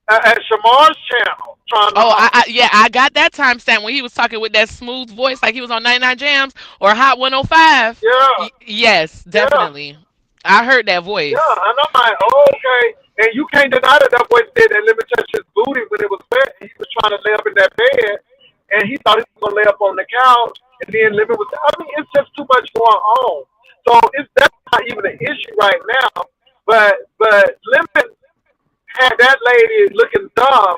[SPEAKER 1] at Shamar's channel trying to
[SPEAKER 3] Oh,
[SPEAKER 1] holler.
[SPEAKER 3] yeah, I got that timestamp when he was talking with that smooth voice like he was on 99 Jams or Hot 105.
[SPEAKER 1] Yeah,
[SPEAKER 3] Yes,
[SPEAKER 1] yeah.
[SPEAKER 3] definitely. I heard that
[SPEAKER 1] Yeah,
[SPEAKER 3] voice.
[SPEAKER 1] and I'm like, oh, okay. And you can't deny that that boy said that Lemon touched his booty when it was wet. And he was trying to lay up in that bed, and he thought he was gonna lay up on the couch, and then Lemon was. I mean, it's just too much going on. So it's that's not even an issue right now. But Lemon had that lady looking dumb.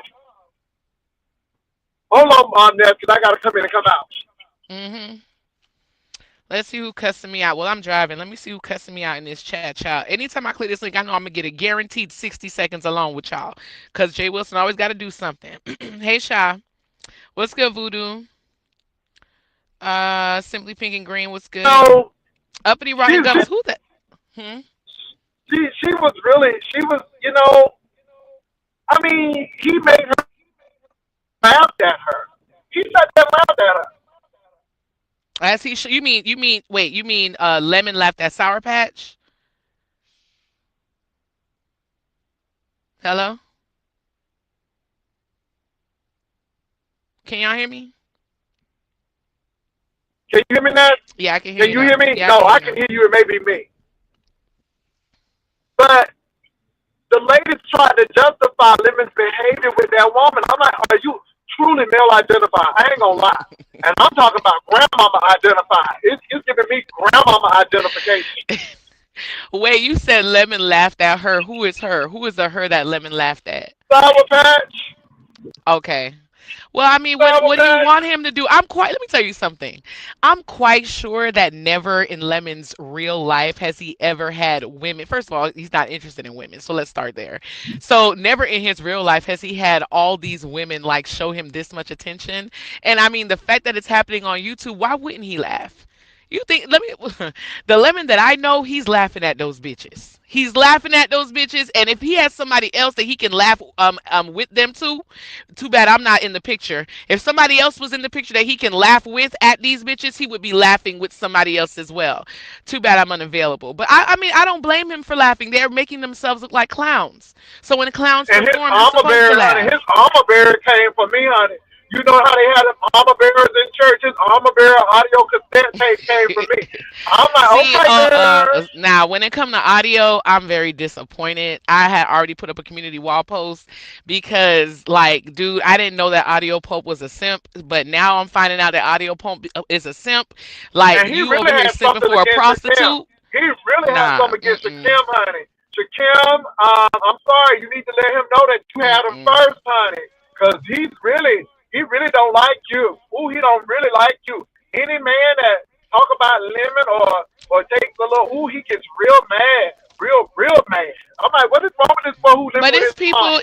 [SPEAKER 1] Hold on there, because I gotta come in and come out.
[SPEAKER 3] Hmm. Let's see who cussing me out. Well, I'm driving. Let me see who cussing me out in this chat, child. Anytime I click this link, I know I'm gonna get a guaranteed 60 seconds along with y'all. Cause Jay Wilson always got to do something. Hey, Sha. What's good, Voodoo? Simply Pink and Green. What's good?
[SPEAKER 1] So
[SPEAKER 3] Uppity
[SPEAKER 1] she
[SPEAKER 3] Rotten Gums. Who that? Hmm.
[SPEAKER 1] she was really she was I mean he made her laughed at her. He sat there and laughed at her.
[SPEAKER 3] As he you mean wait, you mean Lemon left at Sour Patch? Hello? Can y'all hear me?
[SPEAKER 1] Can you hear me now?
[SPEAKER 3] Yeah, I can hear
[SPEAKER 1] Can
[SPEAKER 3] you
[SPEAKER 1] you hear
[SPEAKER 3] now.
[SPEAKER 1] me?
[SPEAKER 3] Yeah, I
[SPEAKER 1] No,
[SPEAKER 3] can hear
[SPEAKER 1] I
[SPEAKER 3] you
[SPEAKER 1] can
[SPEAKER 3] now.
[SPEAKER 1] hear you. It may be me. But the ladies tried to justify Lemon's behavior with that woman. I'm like, are you truly male identified? I ain't gonna lie. And I'm talking about grandmama identified. It's giving me grandmama identification.
[SPEAKER 3] Wait, you said Lemon laughed at her. Who is her? Who is the her that Lemon laughed at?
[SPEAKER 1] Sour Patch,
[SPEAKER 3] Okay. Well, I mean,
[SPEAKER 1] Sour
[SPEAKER 3] what do you
[SPEAKER 1] Patch.
[SPEAKER 3] want him to do? Let me tell you something. I'm quite sure that never in Lemon's real life has he ever had women. First of all, he's not interested in women. So let's start there. So never in his real life has he had all these women like show him this much attention. And I mean, the fact that it's happening on YouTube, why wouldn't he laugh? You think let me the Lemon that I know, he's laughing at those bitches. He's laughing at those bitches, and if he has somebody else that he can laugh with them too bad I'm not in the picture. If somebody else was in the picture that he can laugh with at these bitches, he would be laughing with somebody else as well. Too bad I'm unavailable. But I mean, I don't blame him for laughing. They're making themselves look like clowns. So when clowns
[SPEAKER 1] And his
[SPEAKER 3] perform, you're
[SPEAKER 1] armor
[SPEAKER 3] supposed to
[SPEAKER 1] bearer, honey, his
[SPEAKER 3] laugh.
[SPEAKER 1] armor bearer came for me, honey. You know how they had armor bearers in church? His armor bearer audio cassette tape came for me. I'm like,
[SPEAKER 3] See,
[SPEAKER 1] okay, girl.
[SPEAKER 3] now when it comes to audio, I'm very disappointed. I had already put up a community wall post because, like, dude, I didn't know that Audio Pope was a simp, but now I'm finding out that Audio Pope is a simp. Like,
[SPEAKER 1] And he
[SPEAKER 3] you over
[SPEAKER 1] really
[SPEAKER 3] here
[SPEAKER 1] had
[SPEAKER 3] simping
[SPEAKER 1] something
[SPEAKER 3] for a
[SPEAKER 1] against Shakim.
[SPEAKER 3] prostitute?
[SPEAKER 1] He really had
[SPEAKER 3] Nah,
[SPEAKER 1] something against
[SPEAKER 3] mm-mm,
[SPEAKER 1] Shakim, honey. Shakim, I'm sorry. You need to let him know that you had him
[SPEAKER 3] mm-mm.
[SPEAKER 1] first, honey. Because he really don't like you. Ooh, he don't really like you. Any man that talk about Lemon or takes a little, ooh, he gets real mad. Real mad. I'm like, what is wrong with this boy who living
[SPEAKER 3] But
[SPEAKER 1] with his mama?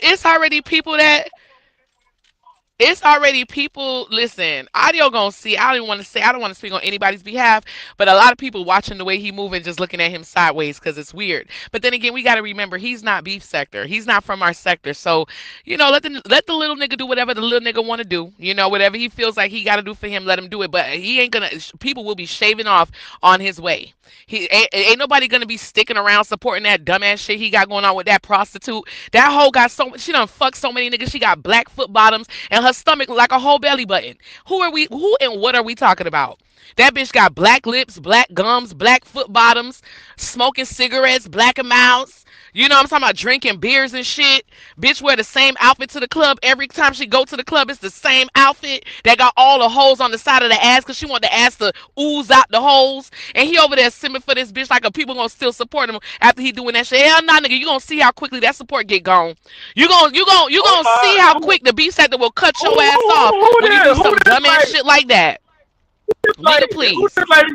[SPEAKER 3] it's already people. Listen, Audio gonna see. I don't even want to say. I don't want to speak on anybody's behalf, but a lot of people watching the way he moving, just looking at him sideways because it's weird. But then again, we got to remember he's not beef sector. He's not from our sector. So let the little nigga do whatever the little nigga want to do. Whatever he feels like he got to do for him, let him do it. But he ain't gonna. People will be shaving off on his way. Ain't nobody gonna be sticking around supporting that dumbass shit he got going on with that prostitute. That hoe got she done fucked so many niggas. She got black foot bottoms and her stomach like a whole belly button. Who and what are we talking about? That bitch got black lips, black gums, black foot bottoms, smoking cigarettes, black mouths. You know what I'm talking about? Drinking beers and shit. Bitch wear the same outfit to the club. Every time she go to the club, it's the same outfit that got all the holes on the side of the ass because she want the ass to ooze out the holes. And he over there simming for this bitch like a people gonna still support him after he doing that shit. Hell nah, nigga. You gonna see how quickly that support get gone. You gonna
[SPEAKER 1] Oh
[SPEAKER 3] see
[SPEAKER 1] my,
[SPEAKER 3] how quick the B sector will cut your ass off
[SPEAKER 1] who
[SPEAKER 3] when you
[SPEAKER 1] this?
[SPEAKER 3] do
[SPEAKER 1] Who
[SPEAKER 3] some
[SPEAKER 1] this
[SPEAKER 3] dumbass
[SPEAKER 1] lady?
[SPEAKER 3] shit like that.
[SPEAKER 1] This
[SPEAKER 3] Nigga,
[SPEAKER 1] lady? Who
[SPEAKER 3] please.
[SPEAKER 1] this lady?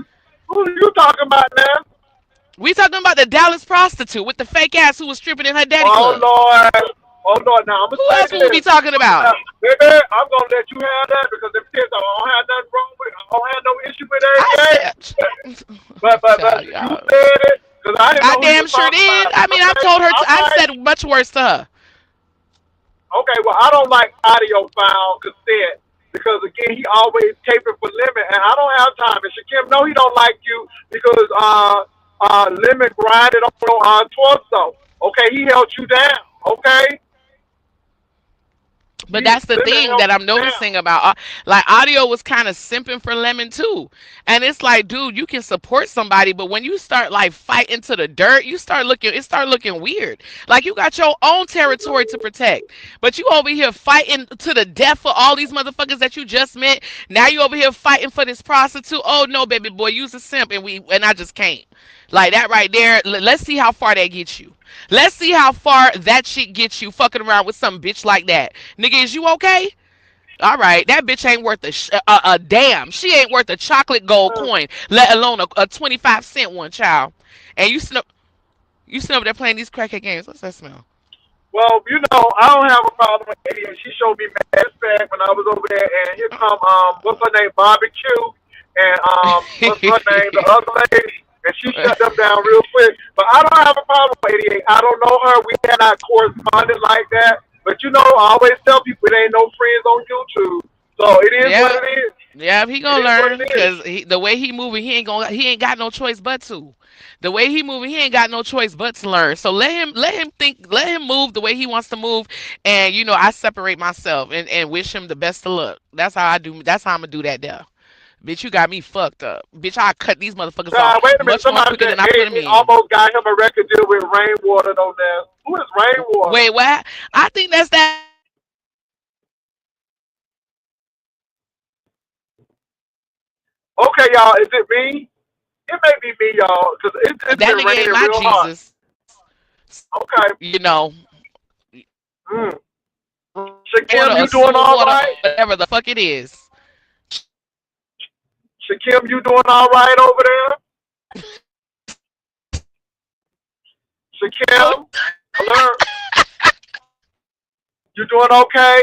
[SPEAKER 1] Who you talking about now?
[SPEAKER 3] We talking about the Dallas prostitute with the fake ass who was stripping in her daddy
[SPEAKER 1] Oh
[SPEAKER 3] club.
[SPEAKER 1] Lord. Oh no, now I'm
[SPEAKER 3] Who
[SPEAKER 1] gonna say
[SPEAKER 3] else will we be
[SPEAKER 1] this.
[SPEAKER 3] talking about?
[SPEAKER 1] Baby, I'm gonna let you have that because them kids I don't have nothing wrong with. I don't have no issue with
[SPEAKER 3] I
[SPEAKER 1] 88.
[SPEAKER 3] said,
[SPEAKER 1] But
[SPEAKER 3] child,
[SPEAKER 1] you
[SPEAKER 3] y'all.
[SPEAKER 1] said it because I didn't
[SPEAKER 3] I
[SPEAKER 1] know who you
[SPEAKER 3] damn
[SPEAKER 1] was
[SPEAKER 3] sure
[SPEAKER 1] talking
[SPEAKER 3] did.
[SPEAKER 1] about.
[SPEAKER 3] I mean, I
[SPEAKER 1] Okay,
[SPEAKER 3] told her.
[SPEAKER 1] all
[SPEAKER 3] I
[SPEAKER 1] right.
[SPEAKER 3] said much worse to her.
[SPEAKER 1] Okay, well I don't like audio file consent because again he always caping for Lemon and I don't have time. And Shakim, no, he don't like you because Lemon grinded on your torso. Okay, he held you down. Okay,
[SPEAKER 3] But that's the
[SPEAKER 1] Lemon
[SPEAKER 3] thing
[SPEAKER 1] held
[SPEAKER 3] that I'm
[SPEAKER 1] you down.
[SPEAKER 3] noticing about like audio was kind of simping for Lemon too, and it's like, dude, you can support somebody, but when you start like fighting to the dirt, it start looking weird. Like you got your own territory to protect, but you over here fighting to the death for all these motherfuckers that you just met. Now you over here fighting for this prostitute. Oh no, baby boy, use a simp, and I just can't. Like that right there. Let's see how far that gets you. Let's see how far that shit gets you fucking around with some bitch like that. Nigga, is you okay? All right, that bitch ain't worth a damn. She ain't worth a chocolate gold
[SPEAKER 1] Uh,
[SPEAKER 3] coin, let alone a 25-cent one, child. And you sit up there playing these crackhead games. What's that smell?
[SPEAKER 1] Well, I don't have a problem with Eddie, and she showed me mad respect when I was over there. And here come what's her name, Barbecue, and what's her name, the other lady, and she shut them down real quick. But I don't have a problem with 88. I don't know her. We cannot corresponded like that. But I always tell people it ain't no friends on YouTube. So it is what
[SPEAKER 3] Yeah,
[SPEAKER 1] it is.
[SPEAKER 3] yeah, he
[SPEAKER 1] It
[SPEAKER 3] gonna
[SPEAKER 1] is what
[SPEAKER 3] learn
[SPEAKER 1] it is.
[SPEAKER 3] because the way he moving, he ain't got no choice but to. The way he moving, he ain't got no choice but to learn. So let him move the way he wants to move, and I separate myself and wish him the best of luck. That's how I do. That's how I'm gonna do that there. Bitch, you got me fucked up. Bitch, I cut these motherfuckers off
[SPEAKER 1] Wait a minute.
[SPEAKER 3] much more
[SPEAKER 1] Somebody
[SPEAKER 3] quicker
[SPEAKER 1] said
[SPEAKER 3] than I put them
[SPEAKER 1] 88
[SPEAKER 3] in.
[SPEAKER 1] almost got him a record deal with Rainwater on there. Who is Rainwater?
[SPEAKER 3] Wait, what? I think that's that nigga named my Jesus.
[SPEAKER 1] Okay, y'all. Is it me? It may be me, y'all, because it's
[SPEAKER 3] That
[SPEAKER 1] been
[SPEAKER 3] nigga ain't
[SPEAKER 1] raining
[SPEAKER 3] my
[SPEAKER 1] real hard.
[SPEAKER 3] Jesus.
[SPEAKER 1] Okay. Mm. Shakim,
[SPEAKER 3] Water or
[SPEAKER 1] you doing
[SPEAKER 3] sewer
[SPEAKER 1] all
[SPEAKER 3] water or
[SPEAKER 1] right?
[SPEAKER 3] whatever the fuck it is.
[SPEAKER 1] Shakim, you doing all right over there?
[SPEAKER 3] Oh,
[SPEAKER 1] Shakim, alert. You doing okay?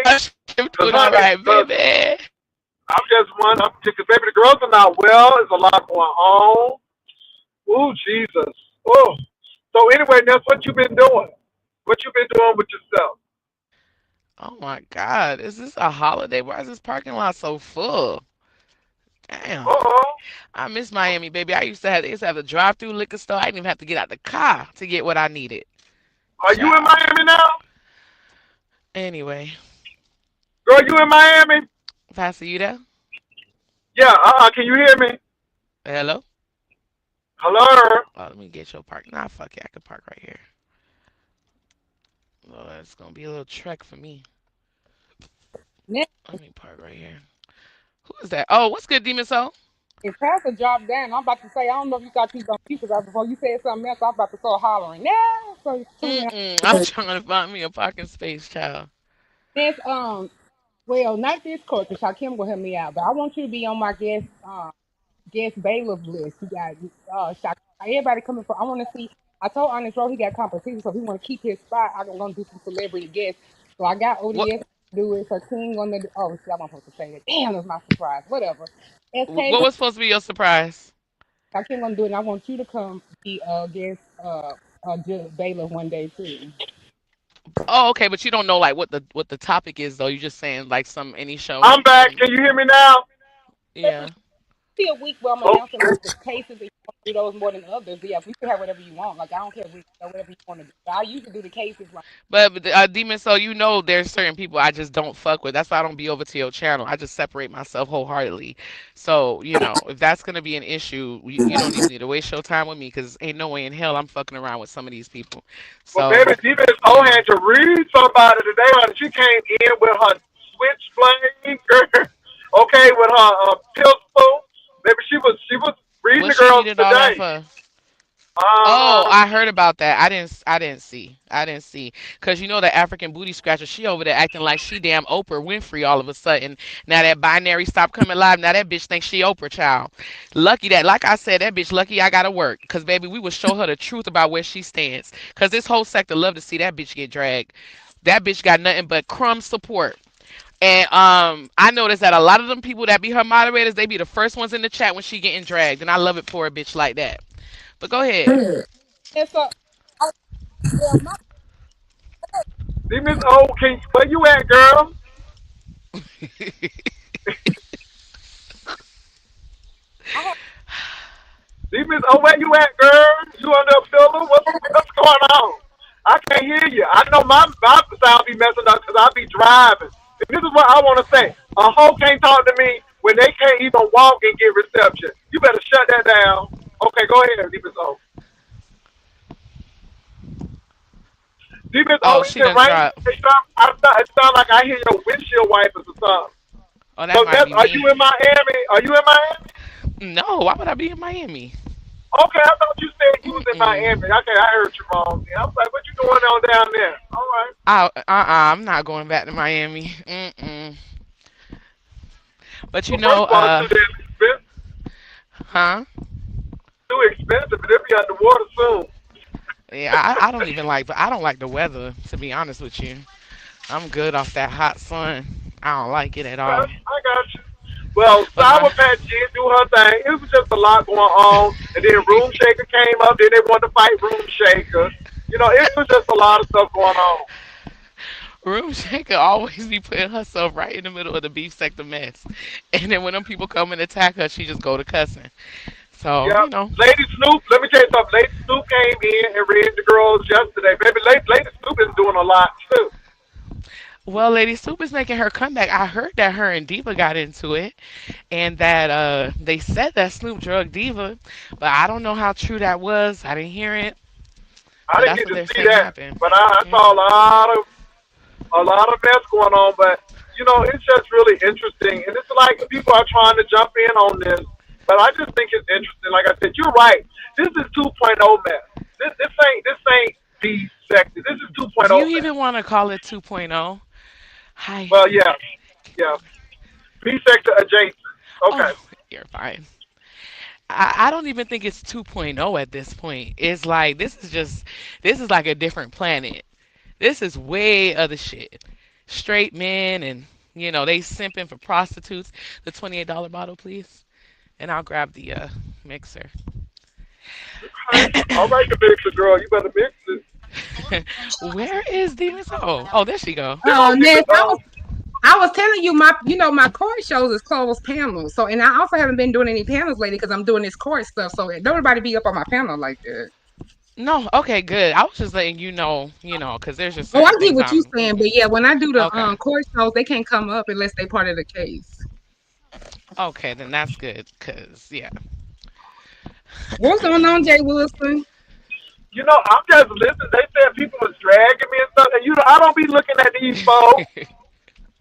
[SPEAKER 3] I'm
[SPEAKER 1] Cause
[SPEAKER 3] doing all
[SPEAKER 1] honey,
[SPEAKER 3] right,
[SPEAKER 1] cause
[SPEAKER 3] baby.
[SPEAKER 1] I'm just one. Because baby, the girls are not well. There's a lot going on. Ooh, Jesus. Oh. So anyway, that's what you been doing. What you been doing with yourself?
[SPEAKER 3] Oh my God, is this a holiday? Why is this parking lot so full? Damn.
[SPEAKER 1] Uh-oh.
[SPEAKER 3] I miss Miami, baby. They used to have a drive-through liquor store. I didn't even have to get out the car to get what I needed.
[SPEAKER 1] Are you in
[SPEAKER 3] Ciao.
[SPEAKER 1] Miami now?
[SPEAKER 3] Anyway,
[SPEAKER 1] Girl, you in Miami?
[SPEAKER 3] Pastor, you there?
[SPEAKER 1] Yeah. Can you hear me?
[SPEAKER 3] Hello?
[SPEAKER 1] Hello.
[SPEAKER 3] Oh, let me get your park. Nah, fuck it. I can park right here. Oh, it's gonna be a little trek for me.
[SPEAKER 4] Now,
[SPEAKER 3] Let me park right here. Who is that? Oh, what's good, Demon Soul?
[SPEAKER 4] if Pastor dropped down, I'm about to say, I don't know if you thought you was on mute because before you said something else, I was about to start hollering. Now, so tune me out.
[SPEAKER 3] Mm-mm. I'm trying to find me a parking space, child.
[SPEAKER 4] This, well, not this court because Shakim will help me out, but I want you to be on my guest bailiff list. You got everybody coming for. I want to see. I told Honest Road he got competition, so if he want to keep his spot, I'm gonna do some celebrity guests. So I got
[SPEAKER 3] What?
[SPEAKER 4] ODS to do it. So King on the. Oh, see, I'm not supposed to say that. Damn, that's my surprise. Whatever.
[SPEAKER 3] What
[SPEAKER 4] SK
[SPEAKER 3] was supposed to be your surprise?
[SPEAKER 4] I can't gonna do it. And I want you to come be guest bailiff one day too.
[SPEAKER 3] Oh, okay, but you don't know like what the topic is though. You're just saying like any show,
[SPEAKER 1] I'm back.
[SPEAKER 3] some
[SPEAKER 1] Can you hear me now?
[SPEAKER 3] yeah.
[SPEAKER 4] See a week where I'm
[SPEAKER 1] Oh,
[SPEAKER 4] announcing like the cases and you want to do those more than others. Yeah, we can have whatever you want. Like I don't care if we whatever you want to do. But I usually do the cases like
[SPEAKER 3] But Demon, so there's certain people I just don't fuck with. That's why I don't be over to your channel. I just separate myself wholeheartedly. So if that's gonna be an issue, you don't even need to waste your time with me because ain't no way in hell I'm fucking around with some of these people.
[SPEAKER 1] well,
[SPEAKER 3] So
[SPEAKER 1] baby, Diva is
[SPEAKER 3] you
[SPEAKER 1] so
[SPEAKER 3] know,
[SPEAKER 1] had to read somebody today. She came in with her switchblade, okay, with her pistol. Maybe she was reading
[SPEAKER 3] what
[SPEAKER 1] the
[SPEAKER 3] she
[SPEAKER 1] girls
[SPEAKER 3] needed all that
[SPEAKER 1] today.
[SPEAKER 3] for? Oh,
[SPEAKER 1] Uh,
[SPEAKER 3] I heard about that. I didn't see. I didn't see. Cause the African booty scratcher, she over there acting like she damn Oprah Winfrey all of a sudden. Now that binary stopped coming live. Now that bitch thinks she Oprah, child. Lucky that, like I said, that bitch lucky I gotta work. Cause baby, we will show her the truth about where she stands. Cause this whole sector love to see that bitch get dragged. That bitch got nothing but crumb support. And I noticed that a lot of them people that be her moderators, they be the first ones in the chat when she getting dragged, and I love it for a bitch like that. But go ahead.
[SPEAKER 4] And so, I, well, my,
[SPEAKER 1] See, Miss O, where you at, girl?
[SPEAKER 4] I have,
[SPEAKER 1] See, Miss O, where you at, girl? You under a pillow? What's going on? I can't hear you. I know my sound be messing up because I be driving. And this is what I want to say. A hoe can't talk to me when they can't even walk and get reception. You better shut that down. Okay, go ahead, Miss O. See, Miss O,
[SPEAKER 3] Oh,
[SPEAKER 1] is
[SPEAKER 3] she
[SPEAKER 1] it
[SPEAKER 3] done
[SPEAKER 1] right?
[SPEAKER 3] tried.
[SPEAKER 1] It sound like I hear your windshield wipers or something.
[SPEAKER 3] Oh, that
[SPEAKER 1] So
[SPEAKER 3] might be
[SPEAKER 1] are you
[SPEAKER 3] me.
[SPEAKER 1] in Miami? Are you in Miami?
[SPEAKER 3] No, why would I be in Miami?
[SPEAKER 1] Okay, I thought you said you was in Miami.
[SPEAKER 3] Mm-mm.
[SPEAKER 1] Okay, I heard you wrong. Yeah, I was like, what you doing on down there? All right.
[SPEAKER 3] I'm not going back to Miami. Mm-mm. But you
[SPEAKER 1] Well, first
[SPEAKER 3] know,
[SPEAKER 1] of all, it's too damn expensive.
[SPEAKER 3] huh?
[SPEAKER 1] Too expensive, but it'll be underwater soon.
[SPEAKER 3] Yeah, I don't even like, but I don't like the weather, to be honest with you. I'm good off that hot sun. I don't like it at all.
[SPEAKER 1] I got you. Well,
[SPEAKER 3] But my
[SPEAKER 1] Sour Patch did do her thing. It was just a lot going on. And then Room Shaker came up. Then they wanted to fight Room Shaker. You know, it was just a lot of stuff going on.
[SPEAKER 3] room shaker always be putting herself right in the middle of the beef sector mess. And then when them people come and attack her, she just go to cussing. So,
[SPEAKER 1] Yep. Lady Snoop, let me tell you something. Lady Snoop came in and read the girls yesterday. Baby, Lady Snoop is doing a lot, too.
[SPEAKER 3] well, Lady Soup is making her comeback. I heard that her and Diva got into it, and that they said that Snoop drugged Diva, but I don't know how true that was. I didn't hear it,
[SPEAKER 1] I
[SPEAKER 3] but
[SPEAKER 1] didn't
[SPEAKER 3] that's
[SPEAKER 1] get
[SPEAKER 3] what
[SPEAKER 1] to
[SPEAKER 3] they're
[SPEAKER 1] see
[SPEAKER 3] saying
[SPEAKER 1] that.
[SPEAKER 3] happened.
[SPEAKER 1] But I saw
[SPEAKER 3] Hmm.
[SPEAKER 1] a lot of mess going on. But, you know, it's just really interesting. And it's like people are trying to jump in on this. But I just think it's interesting. Like I said, you're right. This is 2.0 mess. This ain't B sector. This is
[SPEAKER 3] Do you
[SPEAKER 1] 2.0 mess.
[SPEAKER 3] even want to call it 2.0? Hi.
[SPEAKER 1] Well, yeah, yeah. B sector adjacent. Okay.
[SPEAKER 3] Oh, you're fine. I don't even think it's 2.0 at this point. It's like this is like a different planet. This is way other shit. Straight men and they simping for prostitutes. The $28 bottle, please, and I'll grab the mixer.
[SPEAKER 1] Okay. All right, the mixer girl. You better mix it.
[SPEAKER 3] Where is Demon Soul? Oh, there she go.
[SPEAKER 1] There go
[SPEAKER 4] Ness,
[SPEAKER 1] Demon Soul.
[SPEAKER 4] I was telling you my court shows is closed panels. So, and I also haven't been doing any panels lately because I'm doing this court stuff. So don't everybody be up on my panel like that.
[SPEAKER 3] No, okay, good. I was just letting because there's just
[SPEAKER 4] Oh, I
[SPEAKER 3] certain
[SPEAKER 4] get
[SPEAKER 3] things
[SPEAKER 4] what you're
[SPEAKER 3] I'm.
[SPEAKER 4] saying, but yeah, when I do the
[SPEAKER 3] Okay,
[SPEAKER 4] court shows, they can't come up unless they part of the case.
[SPEAKER 3] okay, then that's good. Cause yeah.
[SPEAKER 4] What's going on, Jay Wilson?
[SPEAKER 1] You know, I'm just listening. They said people was dragging me and stuff. And, you know, I don't be looking at these folks.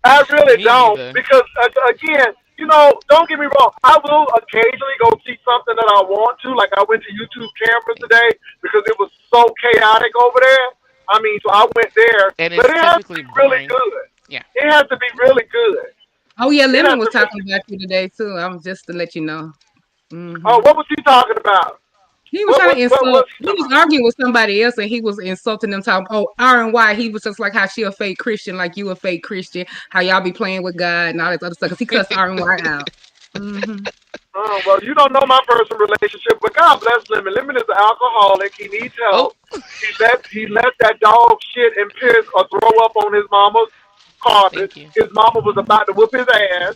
[SPEAKER 1] I really
[SPEAKER 3] Me
[SPEAKER 1] don't.
[SPEAKER 3] either.
[SPEAKER 1] Because, again, you know, don't get me wrong. I will occasionally go see something that I want to. Like I went to YouTube Cameras today because it was so chaotic over there. I mean, so I went there.
[SPEAKER 3] And
[SPEAKER 1] But
[SPEAKER 3] it's
[SPEAKER 1] it has to
[SPEAKER 3] typically
[SPEAKER 1] be really
[SPEAKER 3] boring.
[SPEAKER 1] good.
[SPEAKER 3] Yeah.
[SPEAKER 1] It has to be really good.
[SPEAKER 4] Oh yeah,
[SPEAKER 1] It
[SPEAKER 4] Lemon
[SPEAKER 1] has
[SPEAKER 4] was
[SPEAKER 1] to
[SPEAKER 4] talking
[SPEAKER 1] really.
[SPEAKER 4] about you today too. I'm just to let you know.
[SPEAKER 1] Oh,
[SPEAKER 4] Hmm.
[SPEAKER 1] what was he talking about?
[SPEAKER 4] He was
[SPEAKER 1] What
[SPEAKER 4] trying
[SPEAKER 1] was
[SPEAKER 4] to
[SPEAKER 1] what
[SPEAKER 4] insult.
[SPEAKER 1] was he
[SPEAKER 4] He
[SPEAKER 1] talking
[SPEAKER 4] was
[SPEAKER 1] about?
[SPEAKER 4] arguing with somebody else, and he was insulting them. Talking, oh, R and Y. He was just like how she a fake Christian, like you a fake Christian. How y'all be playing with God and all this other stuff. Because he cussed R and Y out. Hmm.
[SPEAKER 1] Oh, well, you don't know my personal relationship, but God bless Lemon. Lemon is an alcoholic. He needs
[SPEAKER 3] Oh,
[SPEAKER 1] help. He let that dog shit and piss or throw up on his mama's carpet.
[SPEAKER 3] thank you.
[SPEAKER 1] His mama was about to whip his ass,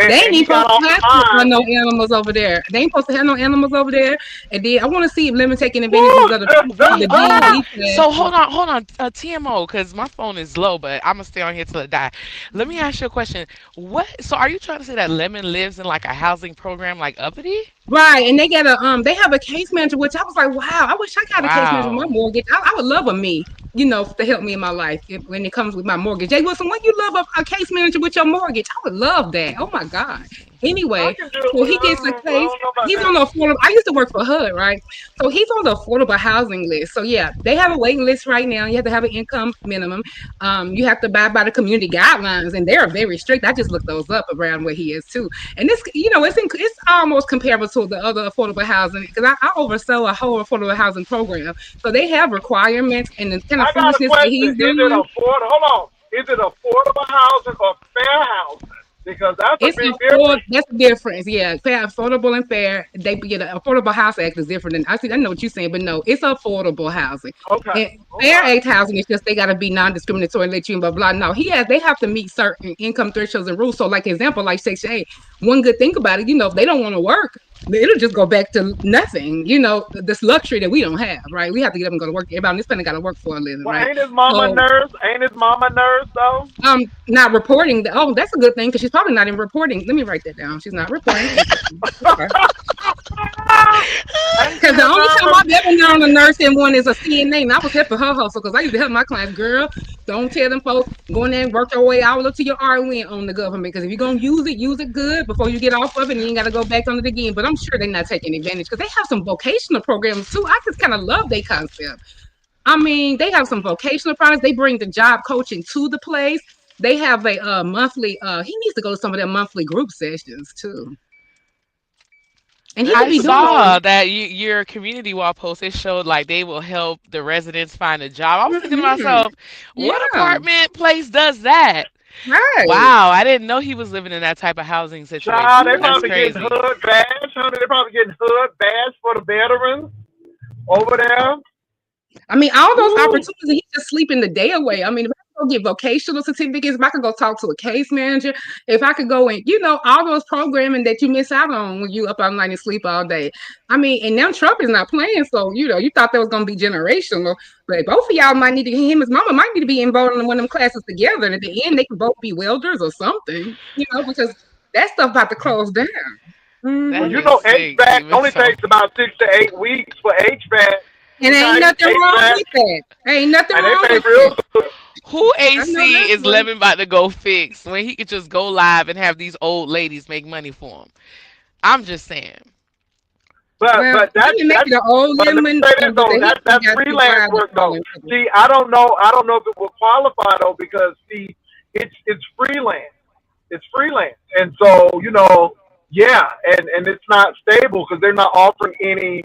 [SPEAKER 4] They ain't
[SPEAKER 1] and he
[SPEAKER 4] even
[SPEAKER 1] got
[SPEAKER 4] supposed
[SPEAKER 1] off
[SPEAKER 4] to
[SPEAKER 1] the
[SPEAKER 4] have
[SPEAKER 1] line.
[SPEAKER 4] no animals over there. They ain't supposed to have no animals over there. And then I want to see if Lemon taking advantages of
[SPEAKER 3] Wait,
[SPEAKER 4] the
[SPEAKER 3] oh,
[SPEAKER 4] DMV
[SPEAKER 3] so
[SPEAKER 4] test.
[SPEAKER 3] hold on, TMO, because my phone is low, but I'm gonna stay on here till it die. Let me ask you a question. What? So, are you trying to say that Lemon lives in like a housing program like Uppity?
[SPEAKER 4] Right, and they got a they have a case manager, which I was like, wow, I wish I got a case manager with my
[SPEAKER 3] Wow.
[SPEAKER 4] mortgage. I would love a me, to help me in my life when it comes with my mortgage. Jay Wilson, when you love a case manager with your mortgage, I would love that. Oh my
[SPEAKER 3] Let
[SPEAKER 4] God.
[SPEAKER 3] me see.
[SPEAKER 1] I
[SPEAKER 4] Anyway,
[SPEAKER 1] can do it.
[SPEAKER 4] so
[SPEAKER 1] Well,
[SPEAKER 4] he gets a
[SPEAKER 1] I
[SPEAKER 4] case.
[SPEAKER 1] don't know about
[SPEAKER 4] He's on
[SPEAKER 1] that.
[SPEAKER 4] the affordable. I used to work for HUD, right? So he's on the affordable housing list. So yeah, they have a waiting list right now. You have to have an income minimum. You have to abide by the community guidelines, and they are very strict. I just looked those up around where he is too. And this, it's almost comparable to the other affordable housing because I oversaw a whole affordable housing program. So they have requirements and the kind of
[SPEAKER 1] I got a
[SPEAKER 4] foolishness that
[SPEAKER 1] question.
[SPEAKER 4] he's
[SPEAKER 1] Is it
[SPEAKER 4] doing.
[SPEAKER 1] affordable? Hold on. Is it affordable housing or fair housing? Because that's a
[SPEAKER 4] It's
[SPEAKER 1] big difference.
[SPEAKER 4] that's the difference. Yeah, fair, affordable and fair. They get an affordable house act is different than I know what you're saying, but no, it's affordable housing.
[SPEAKER 1] Okay.
[SPEAKER 4] And fair
[SPEAKER 1] Okay.
[SPEAKER 4] act housing is just they gotta be non-discriminatory and let you in, blah blah. No, they have to meet certain income thresholds and rules. So like example, like Section 8, one good thing about it, if they don't want to work, it'll just go back to nothing. This luxury that we don't have, right? We have to get up and go to work. Everybody on this planet gotta work for a living,
[SPEAKER 1] Well,
[SPEAKER 4] right?
[SPEAKER 1] ain't his mama a
[SPEAKER 4] So
[SPEAKER 1] nurse? Ain't his mama a nurse though?
[SPEAKER 4] not reporting. Oh, that's a good thing because she's probably not in reporting. Let me write that down. She's not reporting. Interesting. Okay.
[SPEAKER 1] Ain't she
[SPEAKER 4] Because the
[SPEAKER 1] a
[SPEAKER 4] only time
[SPEAKER 1] nurse?
[SPEAKER 4] I've ever known a nursing one is a CNA, and I was helping her hustle because I used to help my clients. Girl, don't tell them folks go in there and work your way all up to your RON on the government. Because if you're gonna use it good before you get off of it, and you ain't got to go back on it again. But I'm sure they're not taking advantage because they have some vocational programs too. I just kind of love their concept. I mean, they have some vocational products. They bring the job coaching to the place. They have a monthly. He needs to go to some of their monthly group sessions too, and he
[SPEAKER 1] There
[SPEAKER 4] could
[SPEAKER 3] I
[SPEAKER 1] you
[SPEAKER 4] be doing
[SPEAKER 1] go.
[SPEAKER 3] saw that your community wall post. It showed like they will help the residents find a job. I was thinking to
[SPEAKER 4] Mhm.
[SPEAKER 3] myself, what
[SPEAKER 4] Yeah,
[SPEAKER 3] apartment place does that?
[SPEAKER 4] right.
[SPEAKER 3] Wow, I didn't know he was living in that type of housing
[SPEAKER 1] Child, they
[SPEAKER 3] situation. That's
[SPEAKER 4] Mhm.
[SPEAKER 1] probably getting
[SPEAKER 3] crazy.
[SPEAKER 1] hood bash, honey. They probably getting hood bash for the veterans over there.
[SPEAKER 4] I mean, all those
[SPEAKER 1] Woo.
[SPEAKER 4] opportunities, he's just sleeping the day away. I mean, if I could go get vocational certificates, if I could go talk to a case manager, if I could go and, all those programming that you miss out on when you up all night and sleep all day. I mean, and now Trump is not playing. So, you thought that was going to be generational, but both of y'all might need to, him and his mama might need to be involved in one of them classes together. And at the end, they can both be welders or something, because that stuff about to close down.
[SPEAKER 1] Well,
[SPEAKER 3] That
[SPEAKER 4] Hmm.
[SPEAKER 1] you
[SPEAKER 3] is
[SPEAKER 1] know,
[SPEAKER 3] sick.
[SPEAKER 1] HVAC
[SPEAKER 3] Even
[SPEAKER 1] only
[SPEAKER 3] so,
[SPEAKER 1] takes about 6 to 8 weeks for HVAC.
[SPEAKER 4] And ain't
[SPEAKER 1] Okay,
[SPEAKER 4] nothing wrong
[SPEAKER 1] HVAC,
[SPEAKER 4] with that. Ain't nothing
[SPEAKER 1] and they
[SPEAKER 4] wrong
[SPEAKER 1] pay
[SPEAKER 4] with
[SPEAKER 1] real
[SPEAKER 4] that.
[SPEAKER 1] good.
[SPEAKER 3] who
[SPEAKER 4] I know
[SPEAKER 3] AC
[SPEAKER 4] that's
[SPEAKER 3] is
[SPEAKER 4] right.
[SPEAKER 3] Levin about to go fix when he could just go live and have these old ladies make money for him? I'm just saying.
[SPEAKER 1] But
[SPEAKER 4] Well,
[SPEAKER 1] but
[SPEAKER 4] they
[SPEAKER 1] that
[SPEAKER 4] can make
[SPEAKER 1] that
[SPEAKER 4] it an old
[SPEAKER 1] but let me
[SPEAKER 4] lemon,
[SPEAKER 1] say this
[SPEAKER 4] but
[SPEAKER 1] though,
[SPEAKER 4] he still
[SPEAKER 1] that's
[SPEAKER 4] got to
[SPEAKER 1] freelance
[SPEAKER 4] drive the
[SPEAKER 1] work though.
[SPEAKER 4] falling trouble.
[SPEAKER 1] See, I don't know if it will qualify though because see, it's freelance. It's freelance, and so yeah, and it's not stable because they're not offering any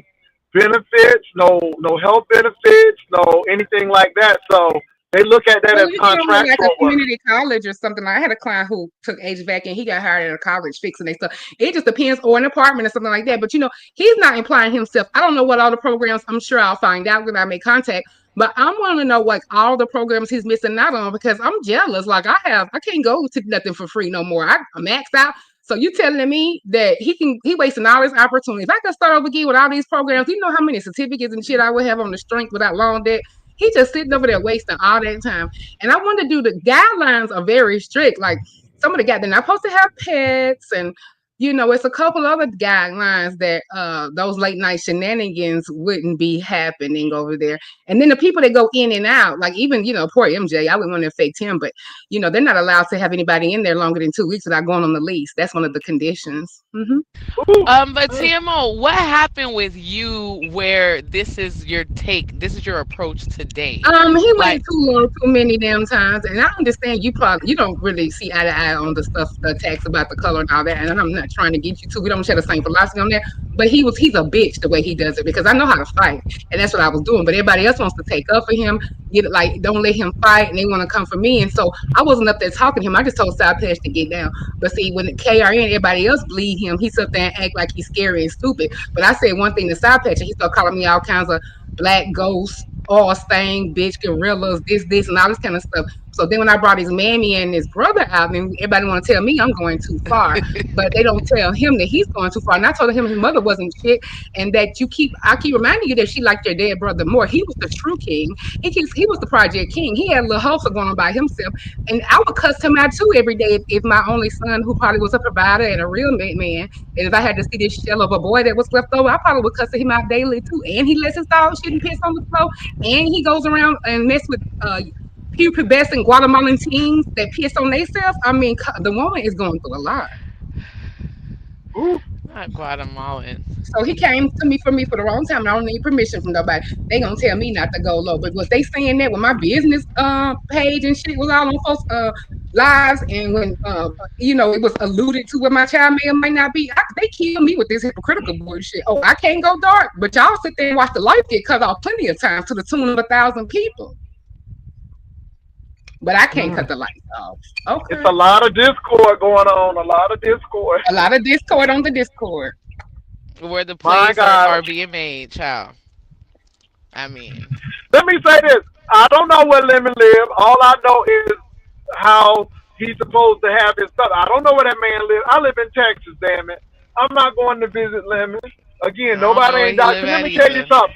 [SPEAKER 1] benefits, no health benefits, no anything like that. So they look at that
[SPEAKER 4] Well,
[SPEAKER 1] as
[SPEAKER 4] you get them in like a
[SPEAKER 1] contractual work.
[SPEAKER 4] community college or something. I had a client who took HVAC and he got hired at a college fixing their stuff. It just depends, or an apartment or something like that. But he's not implying himself. I don't know what all the programs. I'm sure I'll find out when I make contact. But I want to know like all the programs he's missing out on because I'm jealous. Like I can't go to nothing for free no more. I'm maxed out. So you telling me that he wasting all his opportunities. If I could start over again with all these programs, you know how many certificates and shit I would have on the strength without long debt. He's just sitting over there wasting all that time. And I want to do the guidelines are very strict. Like some of the guys, they're not supposed to have pets, and it's a couple other guidelines that those late night shenanigans wouldn't be happening over there. And then the people that go in and out, like even poor MJ, I wouldn't want to affect him, but they're not allowed to have anybody in there longer than 2 weeks without going on the lease. That's one of the conditions. Hmm.
[SPEAKER 1] Ooh,
[SPEAKER 3] But TMO, what happened with you where this is your approach today?
[SPEAKER 4] He went
[SPEAKER 3] Like,
[SPEAKER 4] too long, too many damn times, and I understand you don't really see eye to eye on the stuff, the attacks about the color and all that. And I'm not trying to get you to. We don't share the same philosophy on that. But he's a bitch the way he does it because I know how to fight, and that's what I was doing. But everybody else wants to take up for him, get it like don't let him fight, and they want to come for me. And so I wasn't up there talking to him. I just told Side Patch to get down. But see, when the KRN, everybody else bleed him, he sit there and act like he's scary and stupid. But I said one thing to Side Patch, and he started calling me all kinds of black ghosts all stain, bitch, gorillas, this, and all this kind of stuff. So then when I brought his mammy and his brother out, and everybody want to tell me I'm going too far, but they don't tell him that he's going too far. And I told him his mother wasn't shit, and that I keep reminding you that she liked your dead brother more. He was the true king. He was the project king. He had a little hustle going on by himself, and I would cuss him out too every day if my only son, who probably was a provider and a real man, and if I had to see this shell of a boy that was left over, I probably would cuss him out daily too. And he lets his dog shit and piss on the floor, and he goes around and mess with pubescent Guatemalan teens that piss on themselves. I mean, the woman is going through a lot.
[SPEAKER 1] Ooh.
[SPEAKER 3] Not Guatemalan.
[SPEAKER 4] So he came to me for the wrong time. And I don't need permission from nobody. They gonna tell me not to go low. But was they saying that when my business page and shit was all on folks lives, and when it was alluded to what my child may or might not be, they kill me with this hypocritical bullshit. Oh, I can't go dark, but y'all sit there and watch the light get cut off plenty of times to the tune of 1,000 people. But I can't cut
[SPEAKER 1] Mm.
[SPEAKER 4] the lights off.
[SPEAKER 1] It's
[SPEAKER 4] Okay.
[SPEAKER 1] a lot of discord going on. A lot of discord.
[SPEAKER 4] A lot of discord on the Discord.
[SPEAKER 3] Where the
[SPEAKER 1] My
[SPEAKER 3] plays are,
[SPEAKER 1] God.
[SPEAKER 3] are being made, child. I mean,
[SPEAKER 1] Let me say this. I don't know where Lemon live. All I know is how he's supposed to have his stuff. I don't know where that man lives. I live in Texas, damn it. I'm not going to visit Lemon. Again,
[SPEAKER 3] I don't
[SPEAKER 1] nobody
[SPEAKER 3] know where
[SPEAKER 1] ain't
[SPEAKER 3] he live
[SPEAKER 1] doctor. Let
[SPEAKER 3] at
[SPEAKER 1] me tell you
[SPEAKER 3] either.
[SPEAKER 1] something.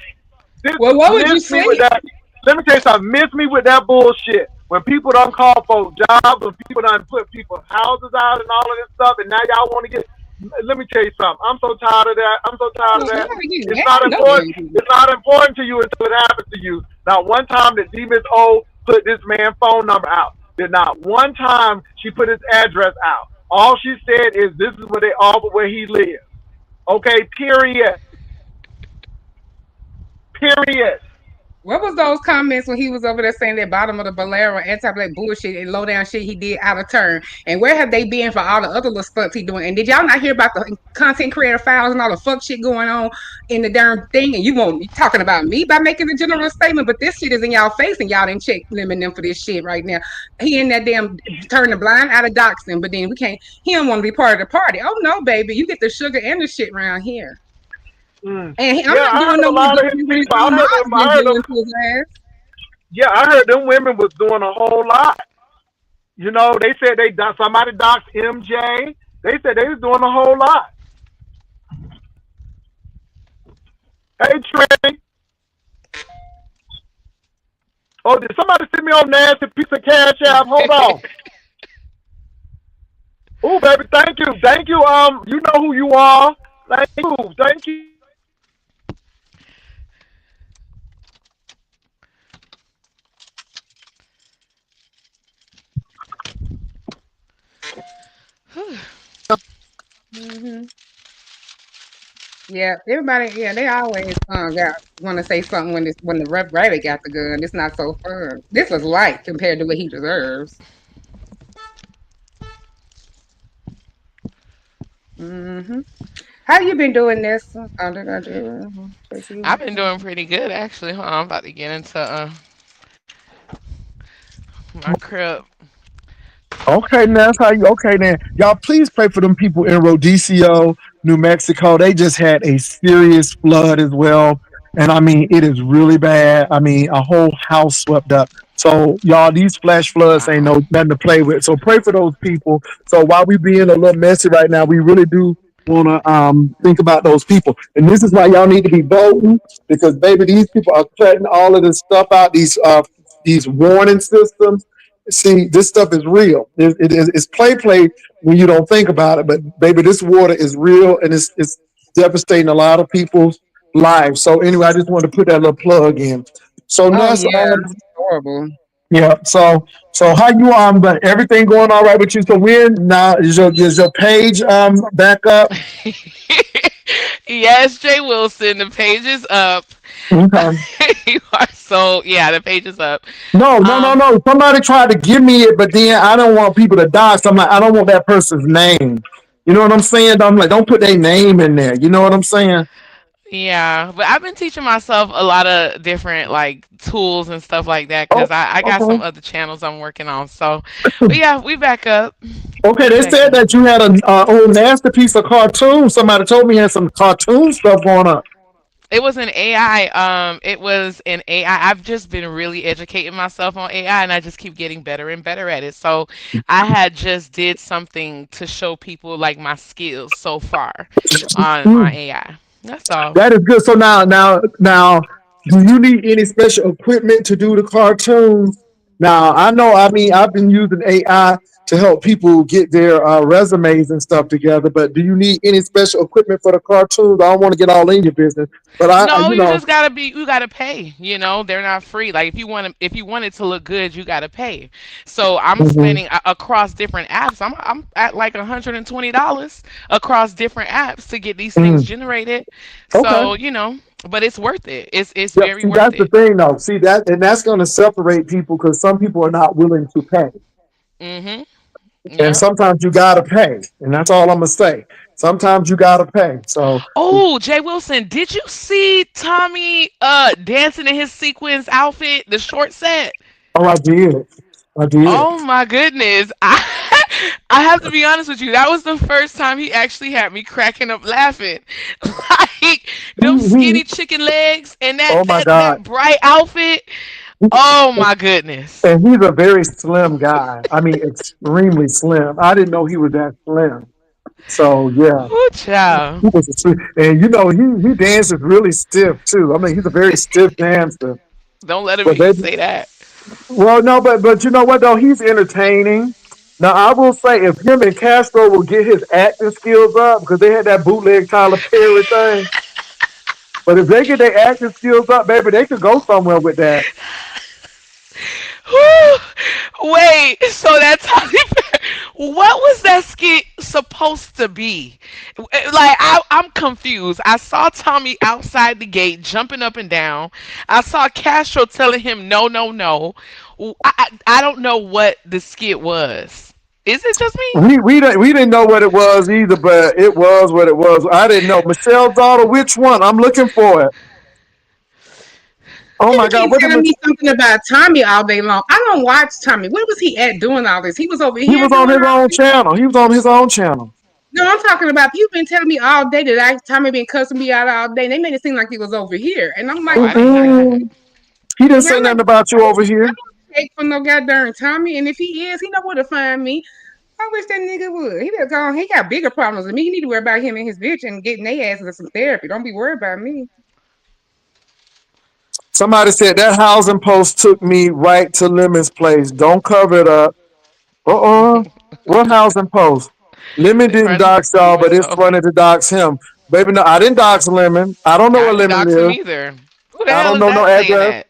[SPEAKER 1] This
[SPEAKER 4] Well, what would
[SPEAKER 1] miss
[SPEAKER 4] you
[SPEAKER 1] me with
[SPEAKER 4] sleep?
[SPEAKER 1] that. Let me tell you something. Miss me with that bullshit. When people don't call for jobs, when people done put people's houses out and all of this stuff, and now y'all want to get. Let me tell you something. I'm so tired of that. I'm so tired
[SPEAKER 4] Well,
[SPEAKER 1] of that.
[SPEAKER 4] yeah, you,
[SPEAKER 1] It's
[SPEAKER 4] yeah,
[SPEAKER 1] not
[SPEAKER 4] I know
[SPEAKER 1] important.
[SPEAKER 4] you.
[SPEAKER 1] It's not important to you until it happens to you. Not one time did D Miss O put this man's phone number out. Did not one time she put his address out. All she said is this is where they offer where he lives. Okay, period. Period.
[SPEAKER 4] What was those comments when he was over there saying that bottom of the Bolero anti-black bullshit and low down shit he did out of turn? And where have they been for all the other little stunts he doing? And did y'all not hear about the content creator files and all the fuck shit going on in the darn thing? And you won't be talking about me by making a general statement, but this shit is in y'all face and y'all didn't check them and them for this shit right now. He in that damn turn the blind out of doxing, but then we can't. He don't want to be part of the party. Oh no, baby, you get the sugar and the shit around here.
[SPEAKER 1] Mm.
[SPEAKER 4] And I'm
[SPEAKER 1] Yeah,
[SPEAKER 4] not
[SPEAKER 1] I
[SPEAKER 4] doing
[SPEAKER 1] heard
[SPEAKER 4] no
[SPEAKER 1] a
[SPEAKER 4] more
[SPEAKER 1] lot of his
[SPEAKER 4] doing what his
[SPEAKER 1] people. I
[SPEAKER 4] own
[SPEAKER 1] heard
[SPEAKER 4] mom's
[SPEAKER 1] them. I
[SPEAKER 4] been
[SPEAKER 1] heard them.
[SPEAKER 4] doing to his ass.
[SPEAKER 1] Yeah, I heard them women was doing a whole lot. You know, they said somebody doxed MJ. They said they was doing a whole lot. Hey Trey, oh did somebody send me on nasty piece of cash app? Hold on. Oh baby, thank you, thank you. You know who you are. Thank you, thank you.
[SPEAKER 4] Hmm. Yeah, everybody. Yeah, they always got want to say something when the rabbit got the gun. It's not so fun. This was light compared to what he deserves. Hmm. How you been doing this? Did I do? Tracy?
[SPEAKER 3] I've been doing pretty good actually. Hold on, I'm about to get into my crib.
[SPEAKER 5] Okay, now that's how you. Okay, then y'all, please pray for them people in Rodicio, New Mexico. They just had a serious flood as well, and I mean it is really bad. I mean a whole house swept up. So y'all, these flash floods ain't
[SPEAKER 3] Wow.
[SPEAKER 5] no nothing to play with. So pray for those people. So while we being a little messy right now, we really do want to think about those people. And this is why y'all need to be voting because baby, these people are cutting all of this stuff out. These warning systems. See, this stuff is real. It's play when you don't think about it. But baby, this water is real and it's devastating a lot of people's lives. So anyway, I just wanted to put that little plug in. So
[SPEAKER 4] Oh
[SPEAKER 5] Ness,
[SPEAKER 4] yeah, horrible.
[SPEAKER 5] yeah. So how you but everything going all right with you? So when now is your page back up?
[SPEAKER 3] Yes, Jay Wilson, the page is up.
[SPEAKER 5] Okay.
[SPEAKER 3] You are so yeah, the page is up.
[SPEAKER 5] No, no, no,
[SPEAKER 3] Um,
[SPEAKER 5] no. Somebody tried to give me it, but then I don't want people to die. So I'm like, I don't want that person's name. You know what I'm saying? I'm like, don't put their name in there. You know what I'm saying?
[SPEAKER 3] yeah, but I've been teaching myself a lot of different like tools and stuff like that
[SPEAKER 5] Oh,
[SPEAKER 3] because I got some
[SPEAKER 5] okay.
[SPEAKER 3] other channels I'm working on. So, but yeah, we back up.
[SPEAKER 5] Okay,
[SPEAKER 3] We
[SPEAKER 5] they
[SPEAKER 3] back
[SPEAKER 5] said
[SPEAKER 3] up.
[SPEAKER 5] that you had a old nasty piece of cartoon. Somebody told me you had some cartoon stuff going on.
[SPEAKER 3] It was an AI. It was an AI. I've just been really educating myself on AI, and I just keep getting better and better at it. So, I had just did something to show people like my skills so far on
[SPEAKER 5] Mm,
[SPEAKER 3] AI. That's all.
[SPEAKER 5] that is good. So now, do you need any special equipment to do the cartoons? Now I know. I mean, I've been using AI to help people get their resumes and stuff together. But do you need any special equipment for the cartoons? I don't want to get all in your business, but
[SPEAKER 3] No,
[SPEAKER 5] you
[SPEAKER 3] you
[SPEAKER 5] know,
[SPEAKER 3] just gotta be. You gotta pay. You know, they're not free. Like if you want it to look good, you gotta pay. So I'm
[SPEAKER 5] hmm
[SPEAKER 3] spending across different apps. I'm at like $120 across different apps to get these things
[SPEAKER 5] mm,
[SPEAKER 3] generated.
[SPEAKER 5] okay.
[SPEAKER 3] So you know, but it's worth it. It's
[SPEAKER 5] Yep.
[SPEAKER 3] very
[SPEAKER 5] See,
[SPEAKER 3] worth
[SPEAKER 5] that's the
[SPEAKER 3] it.
[SPEAKER 5] thing, though. See that, and that's going to separate people because some people are not willing to pay,
[SPEAKER 3] Mhm.
[SPEAKER 5] and
[SPEAKER 3] Yep.
[SPEAKER 5] sometimes you got to pay, and that's all I'm gonna say. Sometimes you got to pay. So,
[SPEAKER 3] Oh, Jay Wilson, did you see Tommy dancing in his sequins outfit, the short set?
[SPEAKER 5] oh, I did. I did.
[SPEAKER 3] Oh my goodness. I have to be honest with you. That was the first time he actually had me cracking up laughing. Like them
[SPEAKER 5] He,
[SPEAKER 3] skinny chicken legs and
[SPEAKER 5] oh my God.
[SPEAKER 3] that bright outfit. Oh my goodness.
[SPEAKER 5] And he's a very slim guy. I mean, extremely slim. I didn't know he was that slim. So yeah,
[SPEAKER 3] Ooh, child.
[SPEAKER 5] he was and he dances really stiff too. I mean, he's a very stiff dancer.
[SPEAKER 3] Don't let him
[SPEAKER 5] But
[SPEAKER 3] hear you
[SPEAKER 5] baby,
[SPEAKER 3] say that.
[SPEAKER 5] well, no, but you know what though? He's entertaining. Now I will say, if him and Castro will get his acting skills up, because they had that bootleg Tyler Perry thing. But if they get their acting skills up, baby, they could go somewhere with that.
[SPEAKER 3] Whew. Wait, so that's how what was that skit supposed to be? Like I'm confused. I saw Tommy outside the gate jumping up and down. I saw Castro telling him no, no, no. I don't know what the skit was. Is it just me?
[SPEAKER 5] We didn't know what it was either, but it was what it was. I didn't know. Michelle's daughter, which one? I'm looking for it. Oh
[SPEAKER 4] People
[SPEAKER 5] my God,
[SPEAKER 4] keep
[SPEAKER 5] what
[SPEAKER 4] telling me something about Tommy all day long. I don't watch Tommy. Where was he at doing all this? He was over
[SPEAKER 5] he
[SPEAKER 4] here
[SPEAKER 5] was on
[SPEAKER 4] doing
[SPEAKER 5] his
[SPEAKER 4] all
[SPEAKER 5] own
[SPEAKER 4] this.
[SPEAKER 5] channel. He was on his own channel.
[SPEAKER 4] No, I'm talking about you've been telling me all day that Tommy been cussing me out all day. And they made it seem like he was over here, and I'm
[SPEAKER 3] Oh,
[SPEAKER 4] like,
[SPEAKER 3] I
[SPEAKER 4] what
[SPEAKER 3] didn't
[SPEAKER 4] the
[SPEAKER 3] hear
[SPEAKER 4] fuck?
[SPEAKER 3] that.
[SPEAKER 5] Mm-mm. He didn't
[SPEAKER 4] Well,
[SPEAKER 5] say
[SPEAKER 4] I'm like,
[SPEAKER 5] nothing about you over
[SPEAKER 4] I
[SPEAKER 5] here.
[SPEAKER 4] don't take for no goddamn Tommy, and if he is, he know where to find me. I wish that nigga would. He better go on. He got bigger problems than me. He need to worry about him and his bitch and getting their asses some therapy. Don't be worried about me.
[SPEAKER 5] Somebody said that housing post took me right to Lemon's place. Don't cover it up. Uh-uh. What housing post? Lemon
[SPEAKER 3] They
[SPEAKER 5] didn't
[SPEAKER 3] probably
[SPEAKER 5] dox
[SPEAKER 3] you
[SPEAKER 5] y'all, but
[SPEAKER 3] went
[SPEAKER 5] it's
[SPEAKER 3] to.
[SPEAKER 5] funny to dox him. Baby, no, I didn't dox Lemon. I don't know
[SPEAKER 3] I
[SPEAKER 5] where
[SPEAKER 3] didn't
[SPEAKER 5] Lemon
[SPEAKER 3] dox him
[SPEAKER 5] lives.
[SPEAKER 3] either. Who the
[SPEAKER 5] I
[SPEAKER 3] hell
[SPEAKER 5] don't
[SPEAKER 3] is
[SPEAKER 5] know no
[SPEAKER 3] that saying
[SPEAKER 5] address.
[SPEAKER 3] that?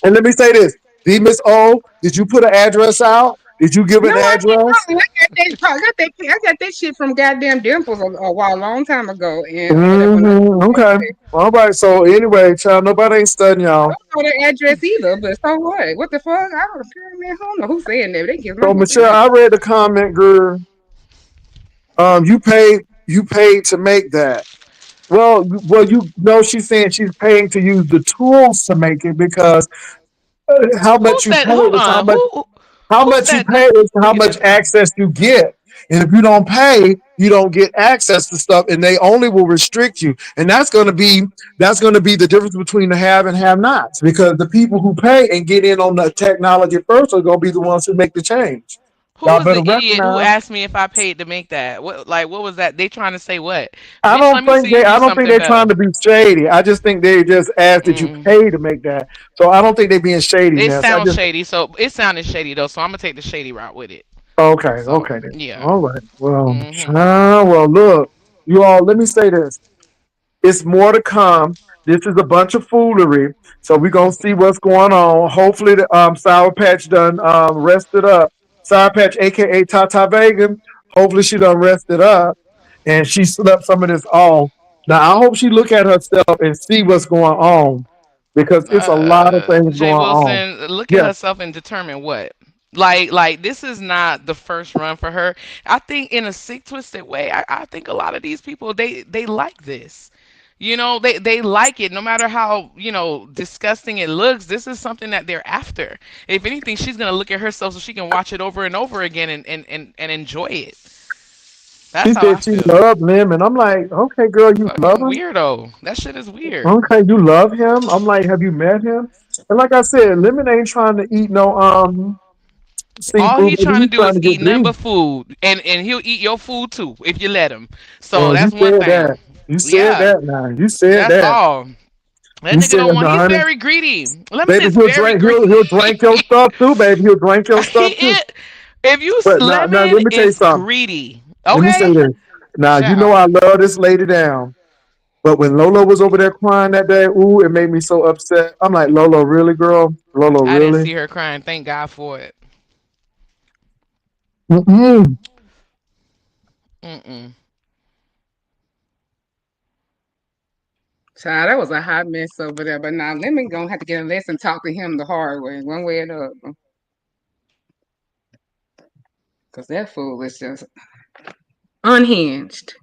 [SPEAKER 5] And let me say this. D Miss O, did you put an address out? Did you give
[SPEAKER 4] No,
[SPEAKER 5] an
[SPEAKER 4] I
[SPEAKER 5] address?
[SPEAKER 4] didn't. I got that shit from goddamn Dimples a while, a long time ago, and whatever. When I
[SPEAKER 5] Okay. All right. So anyway, child, nobody ain't studying y'all.
[SPEAKER 4] don't know the address either, but so what? What the fuck? I don't care, man. I don't know who's saying that. But they kiss my
[SPEAKER 5] So
[SPEAKER 4] pussy
[SPEAKER 5] Michelle,
[SPEAKER 4] now.
[SPEAKER 5] I read the comment, girl. You paid to make that. Well, you know, she's saying she's paying to use the tools to make it because how
[SPEAKER 3] Who
[SPEAKER 5] much you
[SPEAKER 3] said?
[SPEAKER 5] pay
[SPEAKER 3] Hold
[SPEAKER 5] is
[SPEAKER 3] on.
[SPEAKER 5] how
[SPEAKER 3] Who
[SPEAKER 5] much you
[SPEAKER 3] said
[SPEAKER 5] pay
[SPEAKER 3] them?
[SPEAKER 5] is
[SPEAKER 3] Let me
[SPEAKER 5] how
[SPEAKER 3] get
[SPEAKER 5] much
[SPEAKER 3] this right.
[SPEAKER 5] access you get. And if you don't pay, you don't get access to stuff, and they only will restrict you. And that's gonna be the difference between the have and have nots. Because the people who pay and get in on the technology first are gonna be the ones who make the change.
[SPEAKER 3] Who
[SPEAKER 5] Y'all
[SPEAKER 3] was
[SPEAKER 5] better
[SPEAKER 3] the idiot who
[SPEAKER 5] recognize.
[SPEAKER 3] asked me if I paid to make that? What was that? They trying to say what?
[SPEAKER 5] I
[SPEAKER 3] Bitch,
[SPEAKER 5] don't
[SPEAKER 3] let me
[SPEAKER 5] think
[SPEAKER 3] see you
[SPEAKER 5] they.
[SPEAKER 3] do
[SPEAKER 5] I don't think
[SPEAKER 3] something
[SPEAKER 5] they're trying
[SPEAKER 3] better.
[SPEAKER 5] to be shady. I just think they just asked that you
[SPEAKER 3] Mm.
[SPEAKER 5] pay to make that. So I don't think they're being
[SPEAKER 3] It
[SPEAKER 5] shadiness. I
[SPEAKER 3] sounds
[SPEAKER 5] just
[SPEAKER 3] shady, so it sounded shady though. So I'm gonna take the shady route with it.
[SPEAKER 5] okay,
[SPEAKER 3] So
[SPEAKER 5] okay then.
[SPEAKER 3] yeah.
[SPEAKER 5] All right. Well,
[SPEAKER 3] Mhm.
[SPEAKER 5] well, look, you all. Let me say this. It's more to come. This is a bunch of foolery. So we're gonna see what's going on. Hopefully the Sour Patch done rested up. Sour Patch, aka Tata Vega. Hopefully she done rested up and she slept some of this off. Now I hope she look at herself and see what's going on because it's a lot of things
[SPEAKER 3] Jay
[SPEAKER 5] going on.
[SPEAKER 3] Wilson, look at
[SPEAKER 5] Yes,
[SPEAKER 3] herself and determine what. This is not the first run for her. I think in a sick, twisted way, I think a lot of these people they like this. You know, they like it no matter how, disgusting it looks. This is something that they're after. If anything, she's gonna look at herself so she can watch it over and over again and enjoy it.
[SPEAKER 5] she
[SPEAKER 3] That's how
[SPEAKER 5] said
[SPEAKER 3] I
[SPEAKER 5] she
[SPEAKER 3] feel.
[SPEAKER 5] loved him, and I'm like, okay, girl, you love
[SPEAKER 3] Fucking
[SPEAKER 5] him.
[SPEAKER 3] weirdo. That shit is weird.
[SPEAKER 5] Okay, you love him. I'm like, have you met him? And like I said, Lemon ain't trying to eat no
[SPEAKER 3] All
[SPEAKER 5] seafood,
[SPEAKER 3] he's
[SPEAKER 5] baby.
[SPEAKER 3] trying to
[SPEAKER 5] He's
[SPEAKER 3] do
[SPEAKER 5] trying
[SPEAKER 3] is
[SPEAKER 5] to
[SPEAKER 3] eat
[SPEAKER 5] get
[SPEAKER 3] nothing
[SPEAKER 5] me.
[SPEAKER 3] but food, and he'll eat your food too if you let him. So
[SPEAKER 5] Well, you
[SPEAKER 3] that's one
[SPEAKER 5] said
[SPEAKER 3] thing.
[SPEAKER 5] that. You said
[SPEAKER 3] Yeah,
[SPEAKER 5] that now. You said
[SPEAKER 3] that's
[SPEAKER 5] that.
[SPEAKER 3] all. That
[SPEAKER 5] He
[SPEAKER 3] nigga
[SPEAKER 5] said,
[SPEAKER 3] don't want.
[SPEAKER 5] "No,
[SPEAKER 3] He's
[SPEAKER 5] honey,
[SPEAKER 3] very greedy. Let me say,
[SPEAKER 5] baby,
[SPEAKER 3] it's very greedy.
[SPEAKER 5] he'll drink your stuff too, baby. He'll drink your stuff too."
[SPEAKER 3] He is. If you
[SPEAKER 5] But now
[SPEAKER 3] slimming,
[SPEAKER 5] let me tell you
[SPEAKER 3] it's
[SPEAKER 5] something.
[SPEAKER 3] greedy.
[SPEAKER 5] Let me say
[SPEAKER 3] Okay,
[SPEAKER 5] this. Now you know
[SPEAKER 3] child.
[SPEAKER 5] I love this lady down. But when Lolo was over there crying that day, ooh, it made me so upset. I'm like, Lolo, really, girl? Lolo,
[SPEAKER 3] I didn't
[SPEAKER 5] really?
[SPEAKER 3] see her crying. Thank God for it.
[SPEAKER 5] Mm-mm.
[SPEAKER 3] Mm-mm.
[SPEAKER 4] Child, that was a hot mess over there. But now let me go have to get a lesson, talk to him the hard way, one way or the other. Because that fool is just unhinged.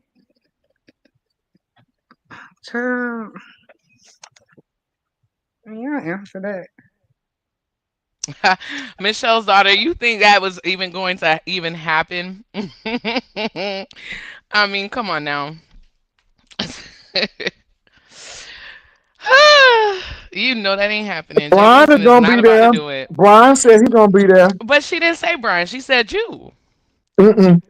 [SPEAKER 4] Child, yeah, answer that.
[SPEAKER 3] Michelle's daughter, you think that was even going to even happen? I mean, come on now. You know that ain't happening. Jay
[SPEAKER 5] Brian is
[SPEAKER 3] Wilson is
[SPEAKER 5] gonna
[SPEAKER 3] not
[SPEAKER 5] be
[SPEAKER 3] about to
[SPEAKER 5] there.
[SPEAKER 3] do it.
[SPEAKER 5] Brian said he's gonna be there.
[SPEAKER 3] But she didn't say Brian. She said you.
[SPEAKER 5] Mm-mm.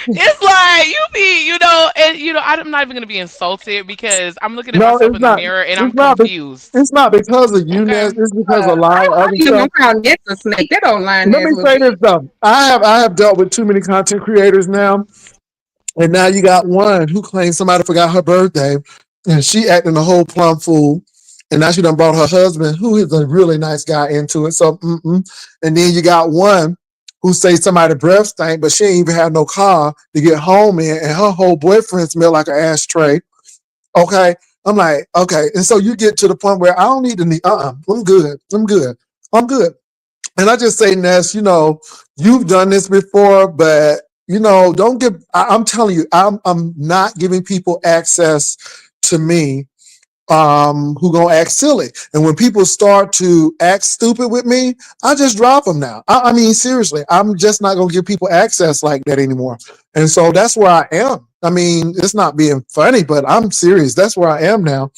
[SPEAKER 3] It's like you be, and I'm not even gonna be insulted because I'm looking at
[SPEAKER 5] No,
[SPEAKER 3] myself in the mirror and I'm
[SPEAKER 5] It's not.
[SPEAKER 3] confused.
[SPEAKER 5] It's not because of you,
[SPEAKER 3] Okay.
[SPEAKER 5] Ness. It's because of a lot of
[SPEAKER 4] How
[SPEAKER 5] other
[SPEAKER 4] you gonna
[SPEAKER 5] stuff.
[SPEAKER 4] call Ness a snake? That don't line
[SPEAKER 5] Let
[SPEAKER 4] ass
[SPEAKER 5] me
[SPEAKER 4] little
[SPEAKER 5] say this
[SPEAKER 4] bitch.
[SPEAKER 5] though. I have dealt with too many content creators now. And now you got one who claims somebody forgot her birthday, and she acting a whole plum fool. And now she done brought her husband, who is a really nice guy, into it. So, and then you got one who say somebody breath stank, but she ain't even have no car to get home in, and her whole boyfriend smell like an ashtray. Okay, I'm like, okay, and so you get to the point where I don't need to need. I'm good. I'm good. I'm good. And I just say, Ness, you've done this before, but don't give. I'm telling you, I'm not giving people access to me who gonna act silly. And when people start to act stupid with me, I just drop them now. I mean, seriously, I'm just not gonna give people access like that anymore. And so that's where I am. I mean, it's not being funny, but I'm serious. That's where I am now.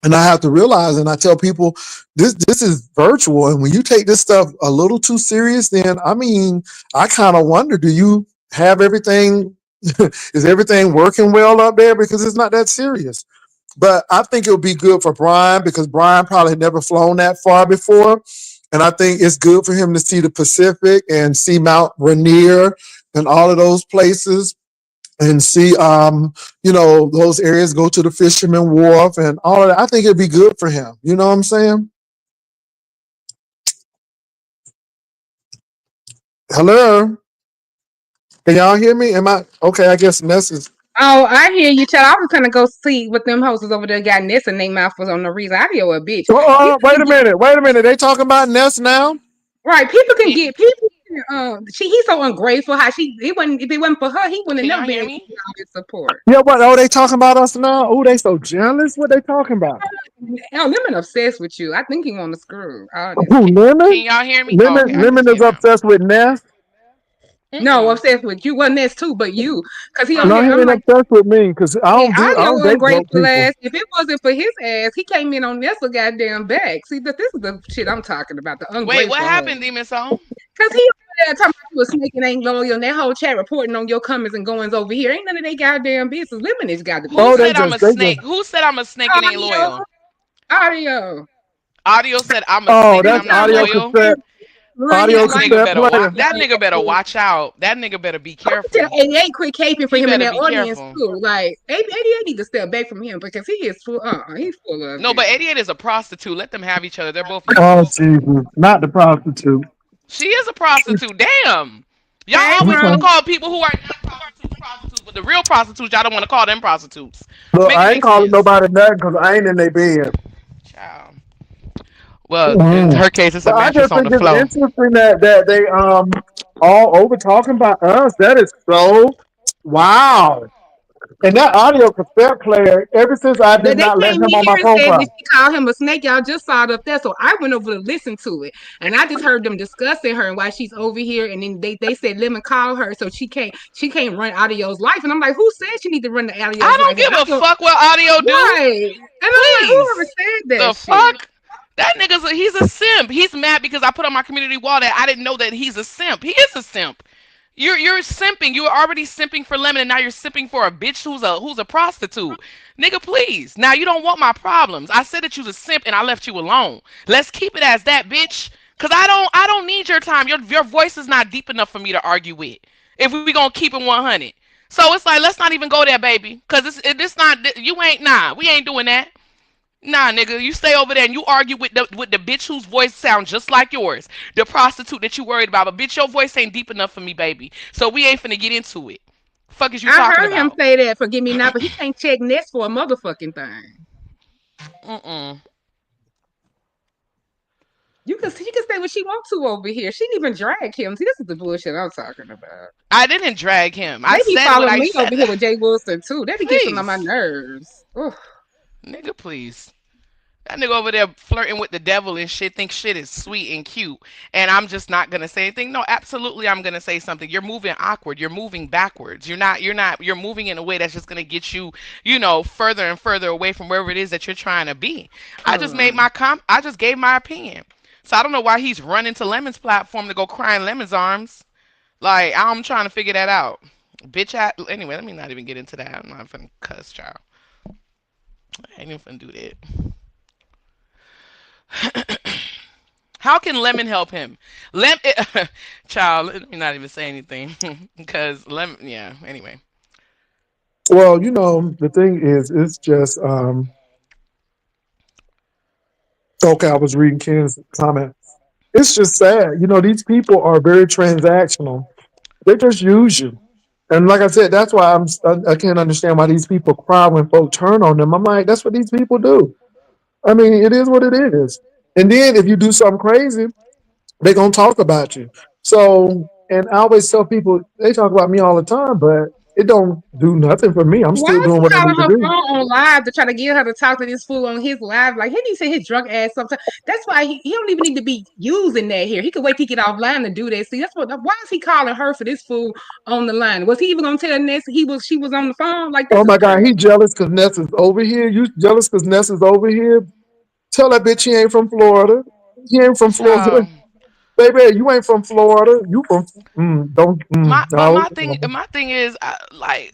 [SPEAKER 5] And I have to realize, and I tell people, this is virtual, and when you take this stuff a little too serious, then I mean, I kind of wonder, do you have everything? Is everything working well up there? Because it's not that serious. But I think it'll be good for Brian because Brian probably never flown that far before, and I think it's good for him to see the Pacific and see Mount Rainier and all of those places and see those areas, go to the fisherman wharf and all of that. I think it'd be good for him. You know what I'm saying? Hello, can y'all hear me? Am I okay? I guess Ness is.
[SPEAKER 4] Oh, I hear you, child. I was gonna go see what them hostess over there got Ness in their mouth for no reason. I feel a bitch. People
[SPEAKER 5] Wait
[SPEAKER 4] can
[SPEAKER 5] a
[SPEAKER 4] get
[SPEAKER 5] minute, wait a minute. They talking about Ness now?
[SPEAKER 4] right. People can
[SPEAKER 3] Can,
[SPEAKER 4] get people. He's so ungrateful. How she he wouldn't if it wasn't for her, he wouldn't have
[SPEAKER 3] can
[SPEAKER 4] never
[SPEAKER 3] y'all
[SPEAKER 4] been
[SPEAKER 3] hear
[SPEAKER 4] able to
[SPEAKER 3] me?
[SPEAKER 4] get all this support.
[SPEAKER 5] Yeah, what? Oh, they talking about us now? Oh, they so jealous. What they talking about?
[SPEAKER 4] Hell, Lemon obsessed with you. I think he want to screw.
[SPEAKER 5] Who,
[SPEAKER 4] Honestly,
[SPEAKER 3] Can
[SPEAKER 5] Lemon?
[SPEAKER 3] y'all hear me? Oh, okay,
[SPEAKER 5] Lemon,
[SPEAKER 3] I can
[SPEAKER 5] Lemon
[SPEAKER 3] see
[SPEAKER 5] is
[SPEAKER 3] it now.
[SPEAKER 5] obsessed with Ness.
[SPEAKER 4] no,
[SPEAKER 3] Mm-mm.
[SPEAKER 4] obsessed with you. Wasn't Ness too, but you, because he on
[SPEAKER 3] Oh,
[SPEAKER 5] No,
[SPEAKER 4] here.
[SPEAKER 5] he
[SPEAKER 4] I'm
[SPEAKER 5] ain't
[SPEAKER 4] like.
[SPEAKER 5] obsessed with me because
[SPEAKER 4] And
[SPEAKER 5] I
[SPEAKER 4] audio
[SPEAKER 5] don't date broke
[SPEAKER 4] ungrateful
[SPEAKER 5] people.
[SPEAKER 4] ass. If it wasn't for his ass, he came in on this a goddamn back. See, that this is the shit I'm talking about, the
[SPEAKER 3] wait, what
[SPEAKER 4] ungrateful hoe.
[SPEAKER 3] happened, Demon Soul?
[SPEAKER 4] Cause he over there talking about you a snake and ain't loyal, and that whole chat reporting on your comings and goings over here. Ain't none of they goddamn business. Women has got to be
[SPEAKER 3] Who
[SPEAKER 5] Oh,
[SPEAKER 3] said
[SPEAKER 4] honest.
[SPEAKER 3] I'm a
[SPEAKER 5] they just.
[SPEAKER 3] snake? Who said I'm a snake and ain't
[SPEAKER 4] Audio,
[SPEAKER 3] loyal?
[SPEAKER 4] audio.
[SPEAKER 3] Audio said I'm a
[SPEAKER 5] Oh,
[SPEAKER 3] snake and
[SPEAKER 4] He
[SPEAKER 3] I'm
[SPEAKER 5] that's
[SPEAKER 3] not
[SPEAKER 4] talking
[SPEAKER 5] audio
[SPEAKER 3] loyal.
[SPEAKER 5] cassette.
[SPEAKER 4] about his
[SPEAKER 5] Audio
[SPEAKER 3] That
[SPEAKER 4] life.
[SPEAKER 3] nigga
[SPEAKER 5] cassette
[SPEAKER 3] better
[SPEAKER 5] player.
[SPEAKER 3] watch. That nigga better watch out. That nigga better be
[SPEAKER 4] I'm gonna
[SPEAKER 3] careful.
[SPEAKER 4] tell 88 quit caping for
[SPEAKER 3] He
[SPEAKER 4] him in
[SPEAKER 3] better
[SPEAKER 4] that
[SPEAKER 3] be
[SPEAKER 4] audience
[SPEAKER 3] careful.
[SPEAKER 4] too. Like 88 need to step back from him because he is full. He's full of
[SPEAKER 3] No,
[SPEAKER 4] it.
[SPEAKER 3] but 88 is a prostitute. Let them have each other. They're both
[SPEAKER 5] Oh,
[SPEAKER 3] useless.
[SPEAKER 5] Jesus. Not the prostitute.
[SPEAKER 3] She is a prostitute. Damn. Y'all
[SPEAKER 4] Hey,
[SPEAKER 3] always
[SPEAKER 4] bro.
[SPEAKER 3] want to
[SPEAKER 5] Okay.
[SPEAKER 3] call people who are not prostitutes prostitutes, but the real prostitutes, y'all don't want to call them prostitutes.
[SPEAKER 5] Look,
[SPEAKER 3] Make it
[SPEAKER 5] I ain't
[SPEAKER 3] make
[SPEAKER 5] calling
[SPEAKER 3] sense.
[SPEAKER 5] nobody nothing because I ain't in their bed.
[SPEAKER 3] Child. Well, in
[SPEAKER 5] Mm.
[SPEAKER 3] her case, it's a
[SPEAKER 5] But I
[SPEAKER 3] mattress
[SPEAKER 5] just
[SPEAKER 3] on
[SPEAKER 5] think
[SPEAKER 3] the
[SPEAKER 5] it's
[SPEAKER 3] floor.
[SPEAKER 5] interesting that they all over talking about us. That is so wow. And that audio cassette player, ever since I did
[SPEAKER 4] They
[SPEAKER 5] not let
[SPEAKER 4] came
[SPEAKER 5] him
[SPEAKER 4] in
[SPEAKER 5] on
[SPEAKER 4] here
[SPEAKER 5] my
[SPEAKER 4] and said that
[SPEAKER 5] profile.
[SPEAKER 4] she called him a snake. Y'all just saw it up there. So I went over to listen to it. And I just heard them discussing her and why she's over here. And then they said Lemon called her so she can't run Audio's life. And I'm like, who said she need to run the
[SPEAKER 3] I
[SPEAKER 4] Audio's life?
[SPEAKER 3] don't
[SPEAKER 4] And
[SPEAKER 3] give a
[SPEAKER 4] Audio,
[SPEAKER 3] fuck what audio do.
[SPEAKER 4] right. And I'm like, whoever
[SPEAKER 3] Please.
[SPEAKER 4] said
[SPEAKER 3] The
[SPEAKER 4] that shit?
[SPEAKER 3] fuck? He's a simp. He's mad because I put on my community wall that I didn't know that he's a simp. He is a simp. You're simping. You were already simping for Lemon, and now you're simping for a bitch who's a prostitute. Nigga, please. Now you don't want my problems. I said that you's a simp, and I left you alone. Let's keep it as that, bitch. Cause I don't need your time. Your voice is not deep enough for me to argue with. If we gonna keep it 100, so it's like let's not even go there, baby. Cause it's not you ain't nah. We ain't doing that. Nah, nigga, you stay over there and you argue with the bitch whose voice sounds just like yours, the prostitute that you worried about. But bitch, your voice ain't deep enough for me, baby. So we ain't finna get into it. Fuck is you
[SPEAKER 4] I
[SPEAKER 3] talking
[SPEAKER 4] heard him
[SPEAKER 3] about?
[SPEAKER 4] say that. Forgive me not, but he can't check Nest for a motherfucking thing.
[SPEAKER 3] Mm-mm.
[SPEAKER 4] She can say what she wants to over here. She didn't even drag him. See, this is the bullshit I'm talking about.
[SPEAKER 3] I didn't drag him. I
[SPEAKER 4] They be
[SPEAKER 3] said what
[SPEAKER 4] following
[SPEAKER 3] I
[SPEAKER 4] me over
[SPEAKER 3] said.
[SPEAKER 4] here with Jay Wilson too. They be getting on my
[SPEAKER 3] Please,
[SPEAKER 4] nerves. Ugh.
[SPEAKER 3] nigga, please. That nigga over there flirting with the devil and shit, thinks shit is sweet and cute. And I'm just not gonna say anything. No, absolutely I'm gonna say something. You're moving awkward. You're moving backwards. You're moving in a way that's just gonna get you, further and further away from wherever it is that you're trying to be. I just gave my opinion. So I don't know why he's running to Lemon's platform to go cry in Lemon's arms. Like I'm trying to figure that out. Anyway, let me not even get into that. I'm not finna cuss, child. I ain't even finna do that. How can Lemon help him? Child, let me not even say anything because Lemon. Yeah. Anyway,
[SPEAKER 5] Well, the thing is, it's just okay. I was reading Ken's comment. It's just sad. These people are very transactional. They just use you. And like I said, that's why I can't understand why these people cry when folk turn on them. I'm like, that's what these people do. I mean, it is what it is. And then if you do something crazy, they're gonna talk about you. So, and I always tell people they talk about me all the time, but it don't do nothing for me. I'm
[SPEAKER 4] Why
[SPEAKER 5] still
[SPEAKER 4] is
[SPEAKER 5] doing
[SPEAKER 4] he
[SPEAKER 5] what I
[SPEAKER 4] calling
[SPEAKER 5] need to
[SPEAKER 4] her
[SPEAKER 5] do.
[SPEAKER 4] phone on live to try to get her to talk to this fool on his live? Like he needs to say his drunk ass sometimes. That's why he don't even need to be using that here. He could wait till he get offline to do that. See, that's what. Why is he calling her for this fool on the line? Was he even gonna tell Ness she was on the phone? Like
[SPEAKER 5] Oh
[SPEAKER 4] this is
[SPEAKER 5] my God, he
[SPEAKER 4] crazy.
[SPEAKER 5] jealous because Ness is over here. You jealous because Ness is over here? Tell that bitch he ain't from Florida. He ain't from Florida.
[SPEAKER 3] child.
[SPEAKER 5] Baby, you ain't from Florida. You from don't
[SPEAKER 3] My
[SPEAKER 5] no.
[SPEAKER 3] my thing is I,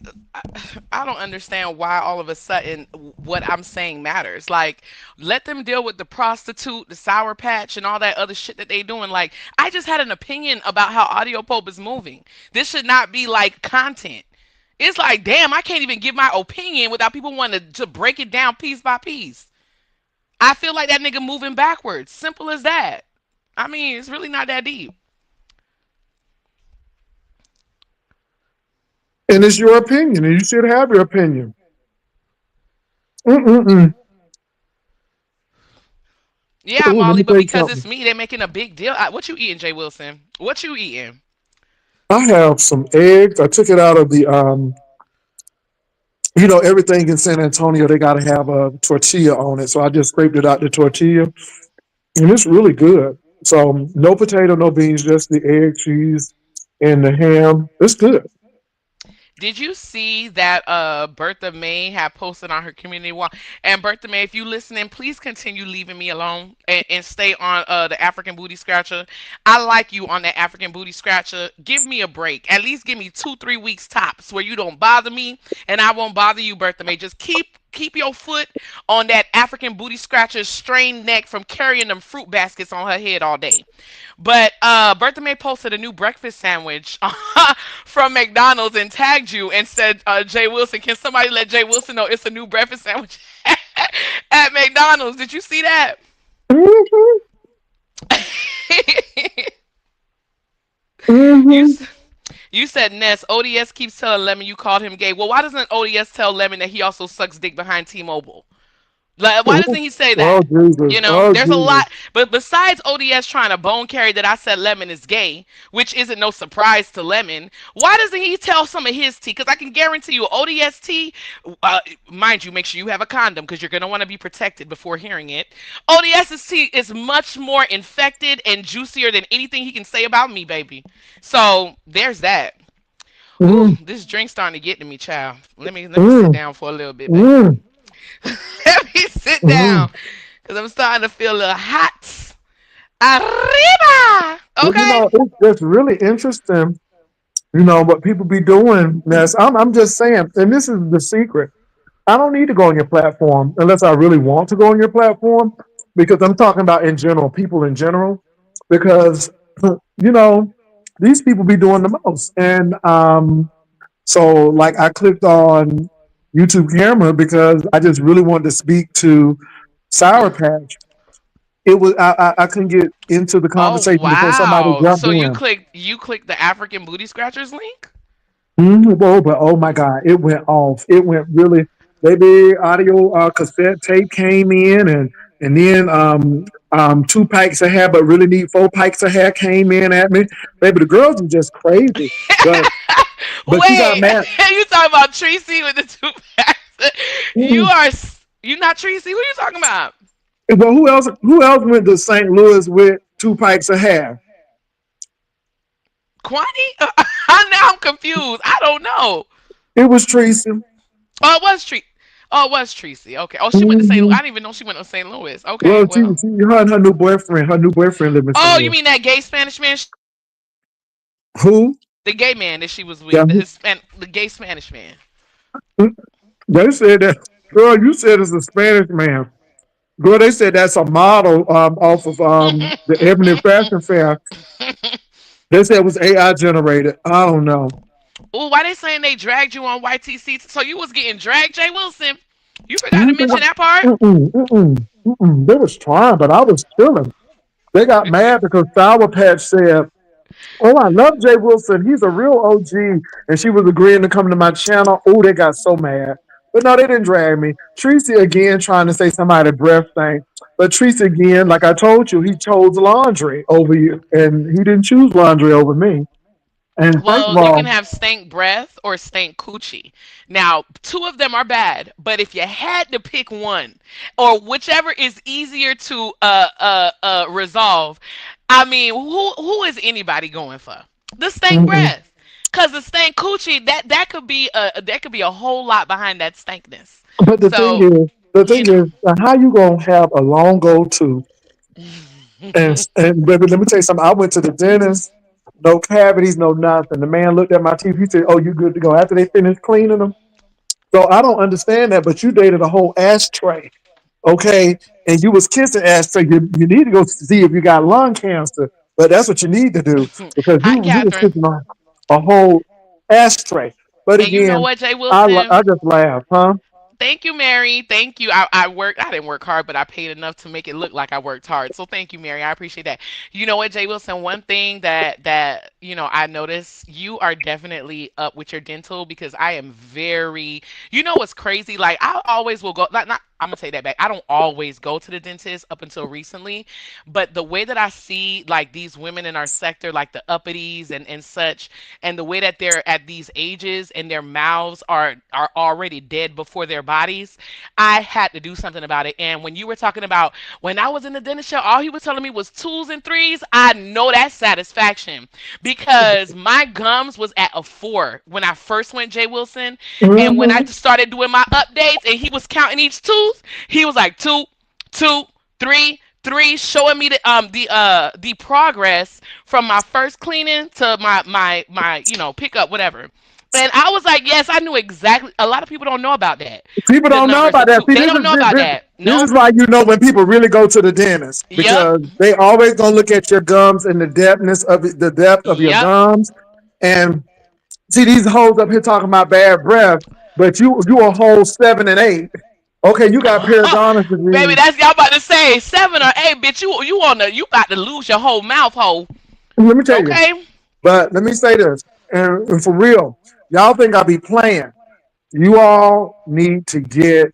[SPEAKER 3] I don't understand why all of a sudden what I'm saying matters. Like, let them deal with the prostitute, the sour patch, and all that other shit that they doing. Like, I just had an opinion about how Audio Pope is moving. This should not be like content. It's like, damn, I can't even give my opinion without people wanting to break it down piece by piece. I feel like that nigga moving backwards. Simple as that. I mean, it's really not that deep.
[SPEAKER 5] And it's your opinion, and you should have your opinion. Mm-mm-mm.
[SPEAKER 3] Yeah,
[SPEAKER 5] Ooh, let
[SPEAKER 3] Molly,
[SPEAKER 5] me
[SPEAKER 3] but
[SPEAKER 5] tell you
[SPEAKER 3] because it's
[SPEAKER 5] something.
[SPEAKER 3] me, they're making a big deal. What you eating, Jay Wilson? What you eating?
[SPEAKER 5] I have some eggs. I took it out of the everything in San Antonio they got to have a tortilla on it. So I just scraped it out the tortilla, and it's really good. So no potato, no beans, just the egg, cheese, and the ham. It's good.
[SPEAKER 3] Did you see that Bertha May had posted on her community wall? And Bertha May, if you listening, please continue leaving me alone and stay on the African Booty Scratcher. I like you on that African Booty Scratcher. Give me a break. At least give me 2-3 weeks tops where you don't bother me and I won't bother you, Bertha May. Just keep your foot on that African Booty Scratcher's strained neck from carrying them fruit baskets on her head all day. But Bertha May posted a new breakfast sandwich from McDonald's and tagged you and said, Jay Wilson, can somebody let Jay Wilson know it's a new breakfast sandwich at McDonald's? Did you see that?
[SPEAKER 5] Hmm.
[SPEAKER 3] you
[SPEAKER 5] Hmm.
[SPEAKER 3] s- you said Ness. ODS keeps telling Lemon you called him gay. Well, why doesn't ODS tell Lemon that he also sucks dick behind T-Mobile? Like, why doesn't he say
[SPEAKER 5] Oh
[SPEAKER 3] that?
[SPEAKER 5] Jesus! Oh
[SPEAKER 3] There's a
[SPEAKER 5] Jesus!
[SPEAKER 3] lot. But besides ODS trying to bone carry that I said Lemon is gay, which isn't no surprise to Lemon, why doesn't he tell some of his tea? Because I can guarantee you, ODST, uh, mind you, make sure you have a condom because you're going to want to be protected before hearing it. ODS's tea is much more infected and juicier than anything he can say about me, baby. So there's that. Whew,
[SPEAKER 5] Mm,
[SPEAKER 3] this drink starting to get to me, child. Let me sit
[SPEAKER 5] mm,
[SPEAKER 3] down for a little bit, baby.
[SPEAKER 5] mm,
[SPEAKER 3] Let me sit
[SPEAKER 5] mm.
[SPEAKER 3] down because I'm starting to feel a little hot. Arriba!
[SPEAKER 5] Well,
[SPEAKER 3] Okay?
[SPEAKER 5] it's just really interesting What people be doing, Ness. I'm just saying, and this is the secret. I don't need to go on your platform unless I really want to go on your platform because I'm talking about in general, people in general, because you know these people be doing the most. And so like I clicked on YouTube camera because I just really wanted to speak to Sour Patch. It was I couldn't get into the
[SPEAKER 3] Oh
[SPEAKER 5] conversation before somebody
[SPEAKER 3] wow!
[SPEAKER 5] jumped
[SPEAKER 3] So you
[SPEAKER 5] in.
[SPEAKER 3] clicked the African booty scratchers link?
[SPEAKER 5] Whoa, but oh my God, it went off. It went really. Baby, audio cassette tape came in, and then two pikes of hair, but really need four pikes of hair came in at me. Baby, the girls are just crazy. But but you got
[SPEAKER 3] Wait,
[SPEAKER 5] mad.
[SPEAKER 3] you talking about Tracy with the two packs? You
[SPEAKER 5] Mm-mm.
[SPEAKER 3] are you not Tracy? Who are you talking about?
[SPEAKER 5] But who else went to St. Louis with two pikes of hair?
[SPEAKER 3] Kwani? Now I'm confused. I don't know.
[SPEAKER 5] It was Teresa.
[SPEAKER 3] Oh, it was Tracy. Oh, it was Tracy. Okay. Oh, she went to St. Louis.
[SPEAKER 5] Hmm.
[SPEAKER 3] I didn't even know she went to St. Louis. Okay.
[SPEAKER 5] Well,
[SPEAKER 3] Well.
[SPEAKER 5] her and her new boyfriend live in St.
[SPEAKER 3] Oh, you
[SPEAKER 5] Louis.
[SPEAKER 3] mean that gay Spanish man?
[SPEAKER 5] Who?
[SPEAKER 3] The gay man that she was
[SPEAKER 5] Yeah,
[SPEAKER 3] with, the gay Spanish man.
[SPEAKER 5] they said that. Girl, you said it's a Spanish man. Girl, they said that's a model off of the Ebony Fashion Fair. They said it was AI generated. I don't know.
[SPEAKER 3] Oh, why they saying they dragged you on YTC? So you was getting dragged, Jay Wilson. You forgot to mention
[SPEAKER 5] Mm-mm,
[SPEAKER 3] that part.
[SPEAKER 5] mm-mm. They was trying, but I was chilling. They got mad because Sour Patch said, "Oh, I love Jay Wilson. He's a real OG." And she was agreeing to come to my channel. Oh, they got so mad. But no, they didn't drag me. Tracy again trying to say somebody breath thing. But Tracy again, like I told you, he chose laundry over you. And he didn't choose laundry over me. And first of
[SPEAKER 3] Well, you can
[SPEAKER 5] all,
[SPEAKER 3] have stank breath or stank coochie. Now, two of them are bad, but if you had to pick one, or whichever is easier to resolve, I mean, who is anybody going for? The stank
[SPEAKER 5] mm-mm.
[SPEAKER 3] breath, because the stank coochie that could be a whole lot behind that stankness.
[SPEAKER 5] But the thing
[SPEAKER 3] So
[SPEAKER 5] is, the
[SPEAKER 3] you
[SPEAKER 5] thing
[SPEAKER 3] know.
[SPEAKER 5] is, how you gonna have a long go to? And baby, let me tell you something. I went to the dentist, no cavities, no nothing. The man looked at my teeth. He said, "Oh, you good to go?" After they finished cleaning them. So I don't understand that. But you dated a whole ashtray, okay? And you was kissing ashtray. You need to go see if you got lung cancer. But that's what you need to do because
[SPEAKER 3] Hi,
[SPEAKER 5] you was
[SPEAKER 3] Catherine.
[SPEAKER 5] kissing on a whole ashtray. But
[SPEAKER 3] And you know
[SPEAKER 5] again,
[SPEAKER 3] what, Jay
[SPEAKER 5] I
[SPEAKER 3] Wilson?
[SPEAKER 5] just laugh, huh?
[SPEAKER 3] Thank you, Mary. Thank you. I worked. I didn't work hard, but I paid enough to make it look like I worked hard. So thank you, Mary. I appreciate that. You know what, Jay Wilson? One thing that I noticed, you are definitely up with your dental because I am very. You know what's crazy? Like I always will go. Not. I'm gonna take that back. I don't always go to the dentist up until recently, but the way that I see like these women in our sector, like the uppities and such, and the way that they're at these ages and their mouths are already dead before their bodies, I had to do something about it. And when you were talking about when I was in the dentist chair, all he was telling me was twos and threes. I know that's satisfaction because my gums was at a 4 when I first went Jay Wilson, and when I
[SPEAKER 5] Hmm.
[SPEAKER 3] just started doing my updates and he was counting each tooth, he was like two, two, three, three, showing me the progress from my first cleaning to my pickup whatever. And I was like, yes, I knew exactly. A lot of people don't know about that.
[SPEAKER 5] People
[SPEAKER 3] The
[SPEAKER 5] don't know
[SPEAKER 3] numbers, the
[SPEAKER 5] about that.
[SPEAKER 3] two,
[SPEAKER 5] See,
[SPEAKER 3] they
[SPEAKER 5] this
[SPEAKER 3] don't
[SPEAKER 5] is
[SPEAKER 3] know
[SPEAKER 5] this,
[SPEAKER 3] about
[SPEAKER 5] this,
[SPEAKER 3] that.
[SPEAKER 5] this
[SPEAKER 3] Nope.
[SPEAKER 5] is why you know when people really go to the dentist
[SPEAKER 3] Yep.
[SPEAKER 5] because they always gonna look at your gums and the depth of your
[SPEAKER 3] Yep.
[SPEAKER 5] gums. And see these hoes up here talking about bad breath, but you a whole 7 and 8. Okay, you got periodontal
[SPEAKER 3] Baby,
[SPEAKER 5] disease.
[SPEAKER 3] that's y'all about to say 7 or 8, bitch. You about to lose your whole mouth hole.
[SPEAKER 5] Let me tell you,
[SPEAKER 3] Okay.
[SPEAKER 5] but let me say this, and for real, y'all think I be playing. You all need to get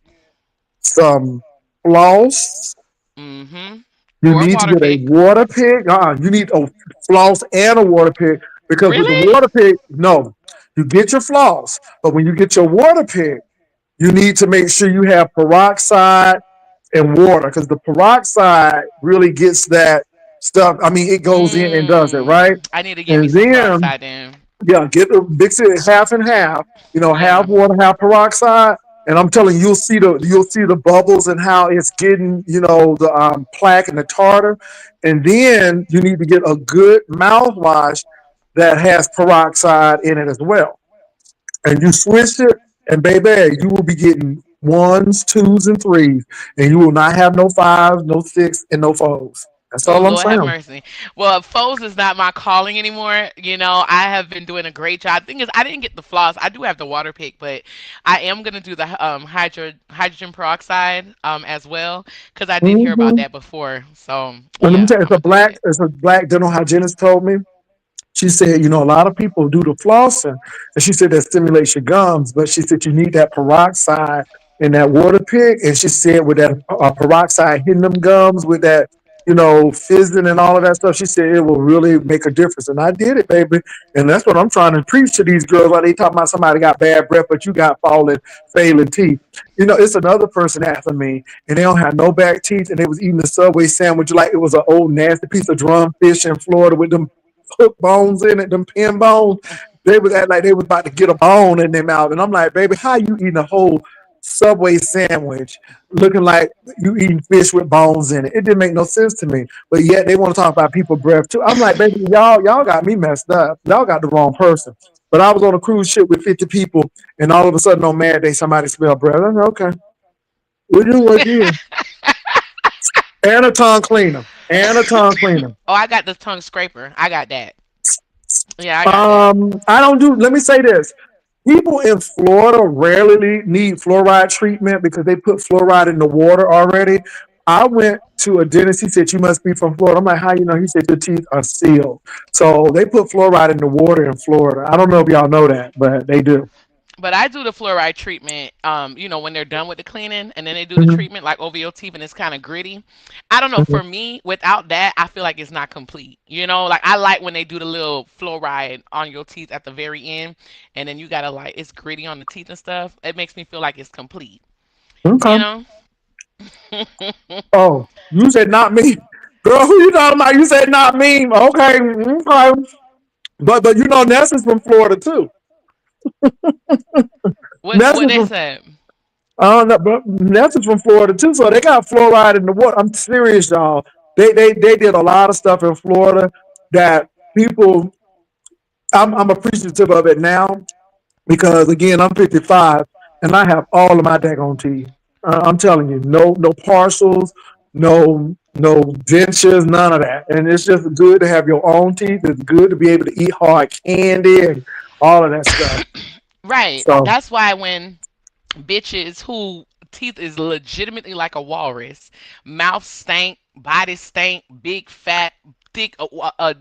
[SPEAKER 5] some floss.
[SPEAKER 3] Mm-hmm.
[SPEAKER 5] You
[SPEAKER 3] Or a
[SPEAKER 5] need to
[SPEAKER 3] water
[SPEAKER 5] get a
[SPEAKER 3] pick.
[SPEAKER 5] water pick. You need a floss and a water pick because with the
[SPEAKER 3] Really?
[SPEAKER 5] water pick, no, you get your floss, but when you get your water pick, you need to make sure you have peroxide and water because the peroxide really gets that stuff. I mean, it goes in and does it right,
[SPEAKER 3] I need to get me
[SPEAKER 5] and
[SPEAKER 3] some
[SPEAKER 5] then
[SPEAKER 3] peroxide then.
[SPEAKER 5] yeah, get the mix it half and half. Half
[SPEAKER 3] Yeah.
[SPEAKER 5] water, half peroxide. And I'm telling you, you'll see the bubbles and how it's getting, the plaque and the tartar. And then you need to get a good mouthwash that has peroxide in it as well. And you switch it, and baby, you will be getting ones, twos, and threes, and you will not have no fives, no six, and no fours. That's
[SPEAKER 3] Oh
[SPEAKER 5] all I'm
[SPEAKER 3] Lord have
[SPEAKER 5] saying.
[SPEAKER 3] mercy. Well, Foes is not my calling anymore. I have been doing a great job. Thing is, I didn't get the floss. I do have the water pick, but I am gonna do the hydrogen peroxide as well because I did hear about
[SPEAKER 5] Hmm.
[SPEAKER 3] that before. So
[SPEAKER 5] And let me
[SPEAKER 3] yeah,
[SPEAKER 5] tell you,
[SPEAKER 3] I'm gonna do that.
[SPEAKER 5] it's a black dental hygienist told me. She said, a lot of people do the flossing, and she said that stimulates your gums, but she said you need that peroxide in that water pick, and she said with that peroxide hitting them gums with that, fizzing and all of that stuff, she said it will really make a difference. And I did it, baby, and that's what I'm trying to preach to these girls. Like they talking about somebody got bad breath, but you got failing teeth. It's another person after me, and they don't have no back teeth, and they was eating the Subway sandwich like it was an old nasty piece of drum fish in Florida with them hook bones in it, them pin bones. They was act like they was about to get a bone in their mouth. And I'm like, baby, how you eating a whole Subway sandwich looking like you eating fish with bones in it? It didn't make no sense to me. But yet they want to talk about people breath too. I'm like, baby, y'all got me messed up. Y'all got the wrong person. But I was on a cruise ship with 50 people, and all of a sudden on Mad Day, somebody smelled breath. I said, okay, we do what it is. And a tongue cleaner. And a tongue cleaner.
[SPEAKER 3] Oh, I got the tongue scraper. I got that. Yeah, I got that.
[SPEAKER 5] I don't do. Let me say this: people in Florida rarely need fluoride treatment because they put fluoride in the water already. I went to a dentist. He said, "You must be from Florida." I'm like, "How you know?" He said, "Your teeth are sealed." So they put fluoride in the water in Florida. I don't know if y'all know that, but they do.
[SPEAKER 3] But I do the fluoride treatment, when they're done with the cleaning and then they do the
[SPEAKER 5] Hmm.
[SPEAKER 3] treatment like over your teeth and it's kind of gritty. I don't know.
[SPEAKER 5] Hmm.
[SPEAKER 3] For me, without that, I feel like it's not complete. Like I like when they do the little fluoride on your teeth at the very end and then you gotta like, it's gritty on the teeth and stuff. It makes me feel like it's complete,
[SPEAKER 5] Okay.
[SPEAKER 3] you know?
[SPEAKER 5] Oh, you said not me, girl. Who you talking about? You said not me. Okay. Okay. But Nelson's from Florida too.
[SPEAKER 3] What
[SPEAKER 5] Nelson's
[SPEAKER 3] they
[SPEAKER 5] from
[SPEAKER 3] said.
[SPEAKER 5] I don't know, but Nelson's from Florida too, so they got fluoride in the water. I'm serious, y'all. They did a lot of stuff in Florida that people. I'm appreciative of it now because again, I'm 55 and I have all of my daggone teeth. I'm telling you, no partials, no dentures, none of that. And it's just good to have your own teeth. It's good to be able to eat hard candy and all of that stuff.
[SPEAKER 3] Right.
[SPEAKER 5] So.
[SPEAKER 3] That's why when bitches who teeth is legitimately like a walrus, mouth stank, body stank, big fat, thick,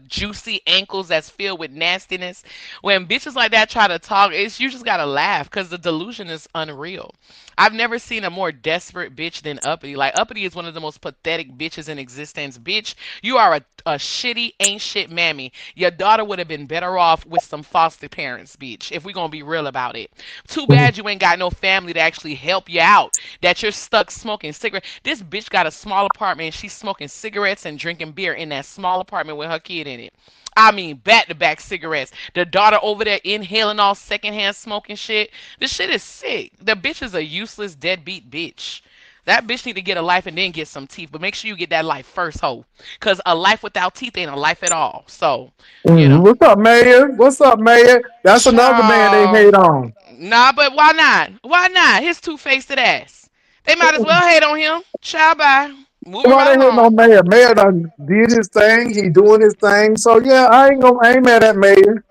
[SPEAKER 3] juicy ankles that's filled with nastiness. When bitches like that try to talk, you just gotta laugh because the delusion is unreal. I've never seen a more desperate bitch than Uppity. Like Uppity is one of the most pathetic bitches in existence. Bitch, you are a shitty, ain't shit mammy. Your daughter would have been better off with some foster parents, bitch, if we gonna be real about it. Too
[SPEAKER 5] Mhm.
[SPEAKER 3] bad you ain't got no family to actually help you out. That you're stuck smoking cigarettes. This bitch got a small apartment and she's smoking cigarettes and drinking beer in that small apartment with her kid in it. I mean, back to back cigarettes. The daughter over there inhaling all secondhand smoking shit. This shit is sick. The bitch is a useless, deadbeat bitch. That bitch need to get a life and then get some teeth. But make sure you get that life first, hoe. Because a life without teeth ain't a life at all. So, you know.
[SPEAKER 5] What's up, Mayor? What's up, Mayor? That's another man they
[SPEAKER 3] Child.
[SPEAKER 5] hate on.
[SPEAKER 3] Nah, but why not? Why not? His two-faced ass. They might as well hate on him. Child, bye. Moving
[SPEAKER 5] Why
[SPEAKER 3] right
[SPEAKER 5] they hating
[SPEAKER 3] along.
[SPEAKER 5] on Mayor? Mayor done did his thing. He doing his thing. So yeah, I ain't mad at Mayor.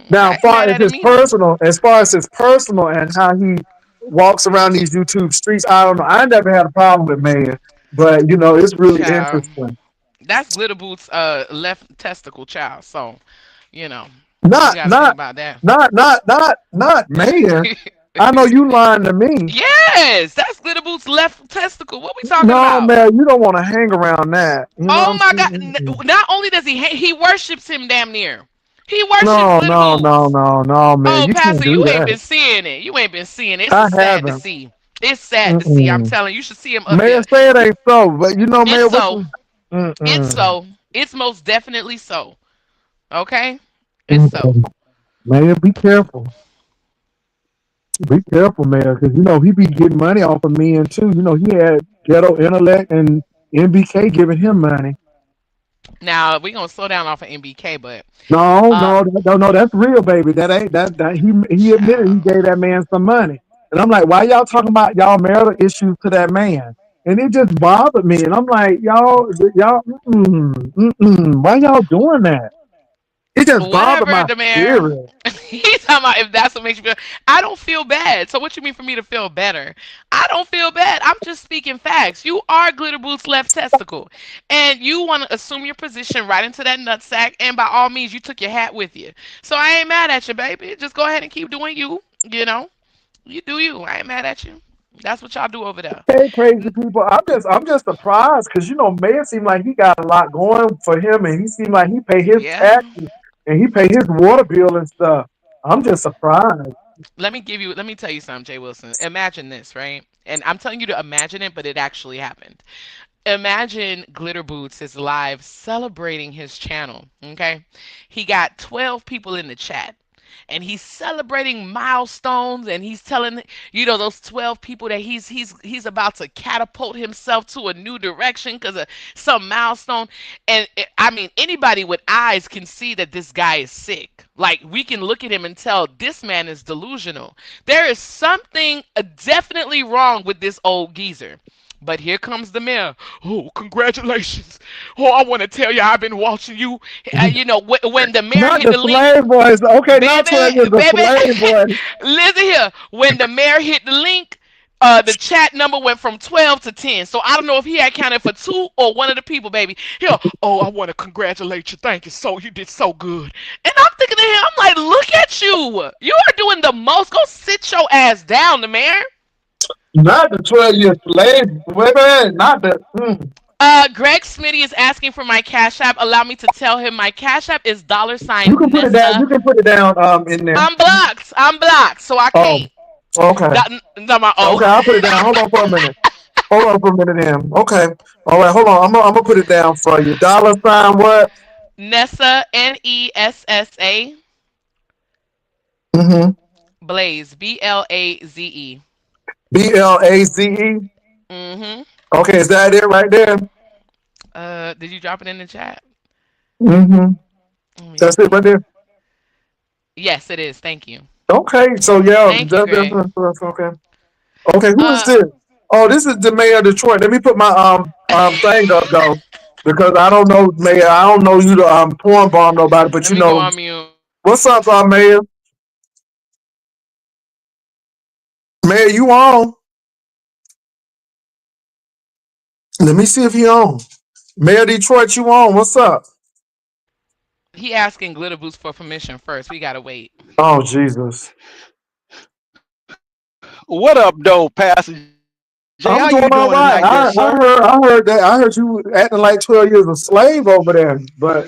[SPEAKER 5] Now,
[SPEAKER 3] I ain't mad at him either.
[SPEAKER 5] as far as his personal and how he walks around these YouTube streets, I don't know. I never had a problem with Mayor, but it's really
[SPEAKER 3] Child.
[SPEAKER 5] interesting.
[SPEAKER 3] That's Glitter Boots' left testicle child. So, you know, you
[SPEAKER 5] Not,
[SPEAKER 3] got to think
[SPEAKER 5] not,
[SPEAKER 3] about that.
[SPEAKER 5] not Mayor. I know you lying to me.
[SPEAKER 3] Yes, that's Glitter Boots' left testicle. What we talking
[SPEAKER 5] No,
[SPEAKER 3] about?
[SPEAKER 5] man, you don't want to hang around that. You know what
[SPEAKER 3] Oh
[SPEAKER 5] I'm
[SPEAKER 3] my God!
[SPEAKER 5] saying? Mm-mm.
[SPEAKER 3] Not only does he worships him damn near. He worships
[SPEAKER 5] No,
[SPEAKER 3] Glitter
[SPEAKER 5] no, no,
[SPEAKER 3] Boots.
[SPEAKER 5] no, no, man.
[SPEAKER 3] Oh,
[SPEAKER 5] You can't
[SPEAKER 3] Pastor,
[SPEAKER 5] do
[SPEAKER 3] you ain't
[SPEAKER 5] that.
[SPEAKER 3] been seeing it. You ain't been seeing it. It's
[SPEAKER 5] I
[SPEAKER 3] sad to
[SPEAKER 5] haven't.
[SPEAKER 3] see. It's sad to see. I'm
[SPEAKER 5] Mm-mm.
[SPEAKER 3] telling you, you should see him up
[SPEAKER 5] Mayor
[SPEAKER 3] there.
[SPEAKER 5] say it ain't so, but
[SPEAKER 3] It's
[SPEAKER 5] Mayor, what
[SPEAKER 3] so.
[SPEAKER 5] the?
[SPEAKER 3] It's
[SPEAKER 5] Mm-mm.
[SPEAKER 3] so. It's most definitely so. Okay? It's so.
[SPEAKER 5] Mm-mm. Mayor, be careful. Be careful, Mayor, because he be getting money off of men too. He had Ghetto Intellect and MBK giving him money.
[SPEAKER 3] Now we're gonna slow down off of MBK, but
[SPEAKER 5] No,
[SPEAKER 3] uh,
[SPEAKER 5] no, no, no, that's real, baby. That ain't that he admitted he
[SPEAKER 3] child,
[SPEAKER 5] gave that man some money. And I'm like, why y'all talking about y'all marital issues to that man? And it just bothered me. And I'm like, y'all, why y'all doing that? It just bothered
[SPEAKER 3] whatever
[SPEAKER 5] my
[SPEAKER 3] the mayor.
[SPEAKER 5] spirit.
[SPEAKER 3] He's talking about if that's what makes you feel. I don't feel bad. So what you mean for me to feel better? I don't feel bad. I'm just speaking facts. You are Glitter Boots' left testicle, and you want to assume your position right into that nutsack. And by all means, you took your hat with you. So I ain't mad at you, baby. Just go ahead and keep doing you. You know, you do you. I ain't mad at you. That's what y'all do over there.
[SPEAKER 5] Hey, crazy people. I'm just surprised because Mayor seemed like he got a lot going for him, and he seemed like he pay his
[SPEAKER 3] Yeah.
[SPEAKER 5] taxes and he pay his water bill and stuff. I'm just surprised.
[SPEAKER 3] Let me tell you something, Jay Wilson. Imagine this, right? And I'm telling you to imagine it, but it actually happened. Imagine Glitter Boots is live celebrating his channel. Okay. He got 12 people in the chat. And he's celebrating milestones, and he's telling those 12 people that he's about to catapult himself to a new direction because of some milestone. And I mean, anybody with eyes can see that this guy is sick. Like, we can look at him and tell this man is delusional. There is something definitely wrong with this old geezer. But here comes the mayor. Oh, congratulations. Oh, I want to tell you, I've been watching you. When the mayor
[SPEAKER 5] Not
[SPEAKER 3] hit
[SPEAKER 5] the
[SPEAKER 3] the link,
[SPEAKER 5] slave boys. Okay, not 12 years,
[SPEAKER 3] baby,
[SPEAKER 5] the
[SPEAKER 3] baby,
[SPEAKER 5] slave boys.
[SPEAKER 3] listen here. When the mayor hit the link, the chat number went from 12 to 10. So I don't know if he had counted for two or one of the people, baby. Here, oh, I want to congratulate you. Thank you. So you did so good. And I'm thinking to him, I'm like, look at you. You are doing the most. Go sit your ass down, the mayor.
[SPEAKER 5] Not the 12 years slave, baby. Not the.
[SPEAKER 3] Greg Smitty is asking for my Cash App. Allow me to tell him my Cash App is dollar
[SPEAKER 5] You
[SPEAKER 3] sign
[SPEAKER 5] can put it down.
[SPEAKER 3] Nessa.
[SPEAKER 5] You can put it down in there.
[SPEAKER 3] I'm blocked. I'm blocked, so I
[SPEAKER 5] Oh,
[SPEAKER 3] can't.
[SPEAKER 5] okay.
[SPEAKER 3] My
[SPEAKER 5] Okay,
[SPEAKER 3] oh.
[SPEAKER 5] I'll put it down. Hold on for a minute. Hold on for a minute, then. Okay. All right, hold on. I'm gonna put it down for you. Dollar sign what?
[SPEAKER 3] Nessa, Nessa,
[SPEAKER 5] Mm-hmm.
[SPEAKER 3] Blaze, Blaze.
[SPEAKER 5] BLAZE.
[SPEAKER 3] Mm-hmm.
[SPEAKER 5] Okay, is that it right there?
[SPEAKER 3] Did you drop it in the chat?
[SPEAKER 5] Mm-hmm.
[SPEAKER 3] Let me
[SPEAKER 5] That's it right
[SPEAKER 3] see.
[SPEAKER 5] there.
[SPEAKER 3] Yes, it is. Thank you.
[SPEAKER 5] Okay, so yeah,
[SPEAKER 3] Thank you, Greg.
[SPEAKER 5] that's okay. Okay, who is
[SPEAKER 3] Uh,
[SPEAKER 5] this? Oh, this is the mayor of Detroit. Let me put my thing up though, because I don't know, mayor. I don't know you to porn bomb nobody, but
[SPEAKER 3] let me go on mute.
[SPEAKER 5] what's up, mayor? Mayor, you on? Let me see if he on. Mayor of Detroit, you on? What's up?
[SPEAKER 3] He asking Glitter Boots for permission first. We gotta wait.
[SPEAKER 5] Oh Jesus,
[SPEAKER 6] What up, though, Pastor Jay? How you doing
[SPEAKER 5] I'm
[SPEAKER 6] tonight,
[SPEAKER 5] doing
[SPEAKER 6] good
[SPEAKER 5] all
[SPEAKER 6] sir?
[SPEAKER 5] right. I heard you acting like 12 years a slave over there, but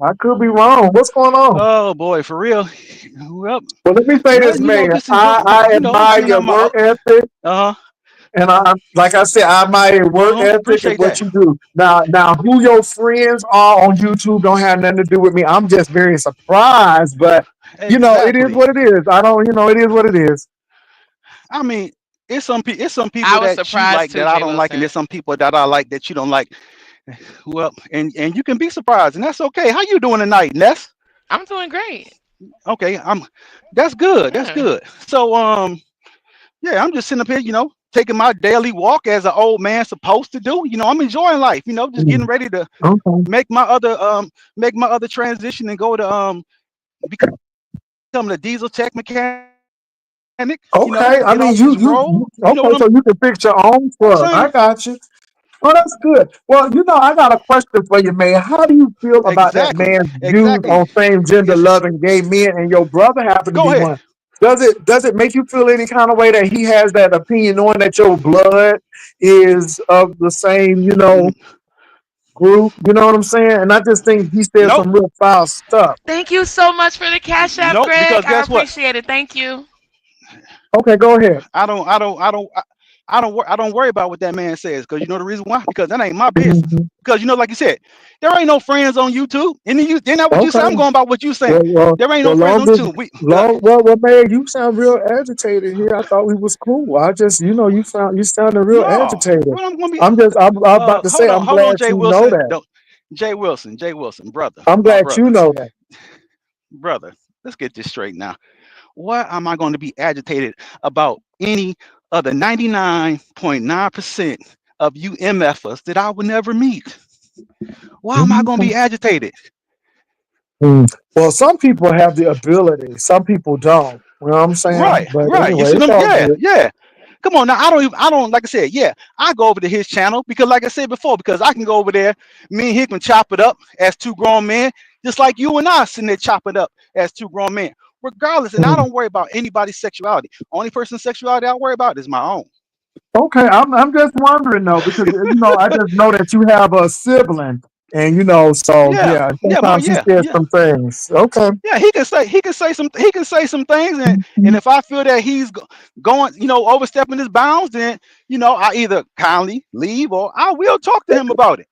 [SPEAKER 5] I could be wrong. What's going on?
[SPEAKER 6] Oh boy, for real. Well,
[SPEAKER 5] Well, let me say this,
[SPEAKER 6] man,
[SPEAKER 5] Mayor.
[SPEAKER 6] just enjoy,
[SPEAKER 5] I admire
[SPEAKER 6] being
[SPEAKER 5] your
[SPEAKER 6] on my.
[SPEAKER 5] work ethic.
[SPEAKER 6] Uh huh.
[SPEAKER 5] And like I said, I admire your work ethic and
[SPEAKER 6] Appreciate
[SPEAKER 5] what
[SPEAKER 6] that.
[SPEAKER 5] you do. Now, who your friends are on YouTube don't have nothing to do with me. I'm just very surprised, but it is
[SPEAKER 6] Exactly.
[SPEAKER 5] what it is. I don't, it is what it is.
[SPEAKER 6] I mean, it's some
[SPEAKER 3] I
[SPEAKER 6] people
[SPEAKER 3] was
[SPEAKER 6] that you
[SPEAKER 3] surprised
[SPEAKER 6] like
[SPEAKER 3] too,
[SPEAKER 6] that I
[SPEAKER 3] Jay
[SPEAKER 6] don't like, and
[SPEAKER 3] Wilson.
[SPEAKER 6] there's some people that I like that you don't like. Well, and you can be surprised, and that's okay. How you doing tonight, Ness?
[SPEAKER 3] I'm doing great.
[SPEAKER 6] Okay, I'm. That's good. That's
[SPEAKER 3] Yeah.
[SPEAKER 6] good. So yeah, I'm just sitting up here, taking my daily walk as an old man supposed to do. I'm enjoying life. Just getting
[SPEAKER 5] Mm,
[SPEAKER 6] ready to
[SPEAKER 5] okay.
[SPEAKER 6] make my other transition and go to become a diesel tech mechanic. Take this role. You know
[SPEAKER 5] Okay.
[SPEAKER 6] what I'm
[SPEAKER 5] I mean, okay, so you can fix your own
[SPEAKER 6] saying?
[SPEAKER 5] truck. I got you. Oh, that's good. Well, I got a question for you, man. How do you feel about that
[SPEAKER 6] Exactly.
[SPEAKER 5] man's views
[SPEAKER 6] Exactly.
[SPEAKER 5] on same gender
[SPEAKER 6] It's
[SPEAKER 5] loving gay men and your brother happen to
[SPEAKER 6] go
[SPEAKER 5] be
[SPEAKER 6] ahead.
[SPEAKER 5] one? Does it make you feel any kind of way that he has that opinion, knowing that your blood is of the same, group? You know what I'm saying? And I just think he said
[SPEAKER 6] Nope.
[SPEAKER 5] some real foul stuff.
[SPEAKER 3] Thank you so much for the Cash App,
[SPEAKER 6] Nope.
[SPEAKER 3] Greg.
[SPEAKER 6] Because
[SPEAKER 3] I
[SPEAKER 6] guess what?
[SPEAKER 3] appreciate it. Thank you.
[SPEAKER 5] Okay, go ahead.
[SPEAKER 6] I don't. I don't. I don't. I don't worry about what that man says because you know the reason why? Because that ain't my business.
[SPEAKER 5] Mhm.
[SPEAKER 6] Because like you said, there ain't no friends on YouTube. And then that what you say? I'm
[SPEAKER 5] Okay.
[SPEAKER 6] going by what you saying.
[SPEAKER 5] Well, well,
[SPEAKER 6] There ain't no
[SPEAKER 5] well,
[SPEAKER 6] friends
[SPEAKER 5] long
[SPEAKER 6] on
[SPEAKER 5] as
[SPEAKER 6] YouTube.
[SPEAKER 5] man, you sound real agitated here. I thought we was cool. I just, you sounded real
[SPEAKER 6] No.
[SPEAKER 5] agitated.
[SPEAKER 6] What I'm gonna be?
[SPEAKER 5] I'm about to say,
[SPEAKER 6] Hold on.
[SPEAKER 5] I'm
[SPEAKER 6] Hold on,
[SPEAKER 5] glad
[SPEAKER 6] Jay
[SPEAKER 5] you know
[SPEAKER 6] Wilson.
[SPEAKER 5] that.
[SPEAKER 6] Jay Wilson, brother,
[SPEAKER 5] I'm
[SPEAKER 6] my
[SPEAKER 5] glad you
[SPEAKER 6] brother,
[SPEAKER 5] know that.
[SPEAKER 6] brother. Let's get this straight now. Why am I going to be agitated about any of the 99.9% of you MFers that I would never meet? Why am I going to
[SPEAKER 5] Mhm.
[SPEAKER 6] be agitated?
[SPEAKER 5] Mm. Well, some people have the ability, some people don't. You know what I'm saying?
[SPEAKER 6] Right,
[SPEAKER 5] But
[SPEAKER 6] right. You
[SPEAKER 5] anyway,
[SPEAKER 6] see
[SPEAKER 5] it's
[SPEAKER 6] them?
[SPEAKER 5] all
[SPEAKER 6] Yeah,
[SPEAKER 5] good.
[SPEAKER 6] yeah. Come on now. I don't, like I said, yeah, I go over to his channel because, like I said before, because I can go over there, me and he can chop it up as two grown men, just like you and I sitting there chopping up as two grown men, regardless. And I
[SPEAKER 5] Mm.
[SPEAKER 6] don't worry about anybody's sexuality. Only person's sexuality I worry about is my own.
[SPEAKER 5] Okay, I'm just wondering though, because I just know that you have a sibling, and so
[SPEAKER 6] Yeah,
[SPEAKER 5] yeah,
[SPEAKER 6] yeah, my
[SPEAKER 5] sometimes he
[SPEAKER 6] yeah,
[SPEAKER 5] says
[SPEAKER 6] yeah.
[SPEAKER 5] some things. Okay.
[SPEAKER 6] Yeah, he can say some things, and
[SPEAKER 5] Mhm.
[SPEAKER 6] if I feel that he's going, overstepping his bounds, then I either kindly leave or I will talk to him about it.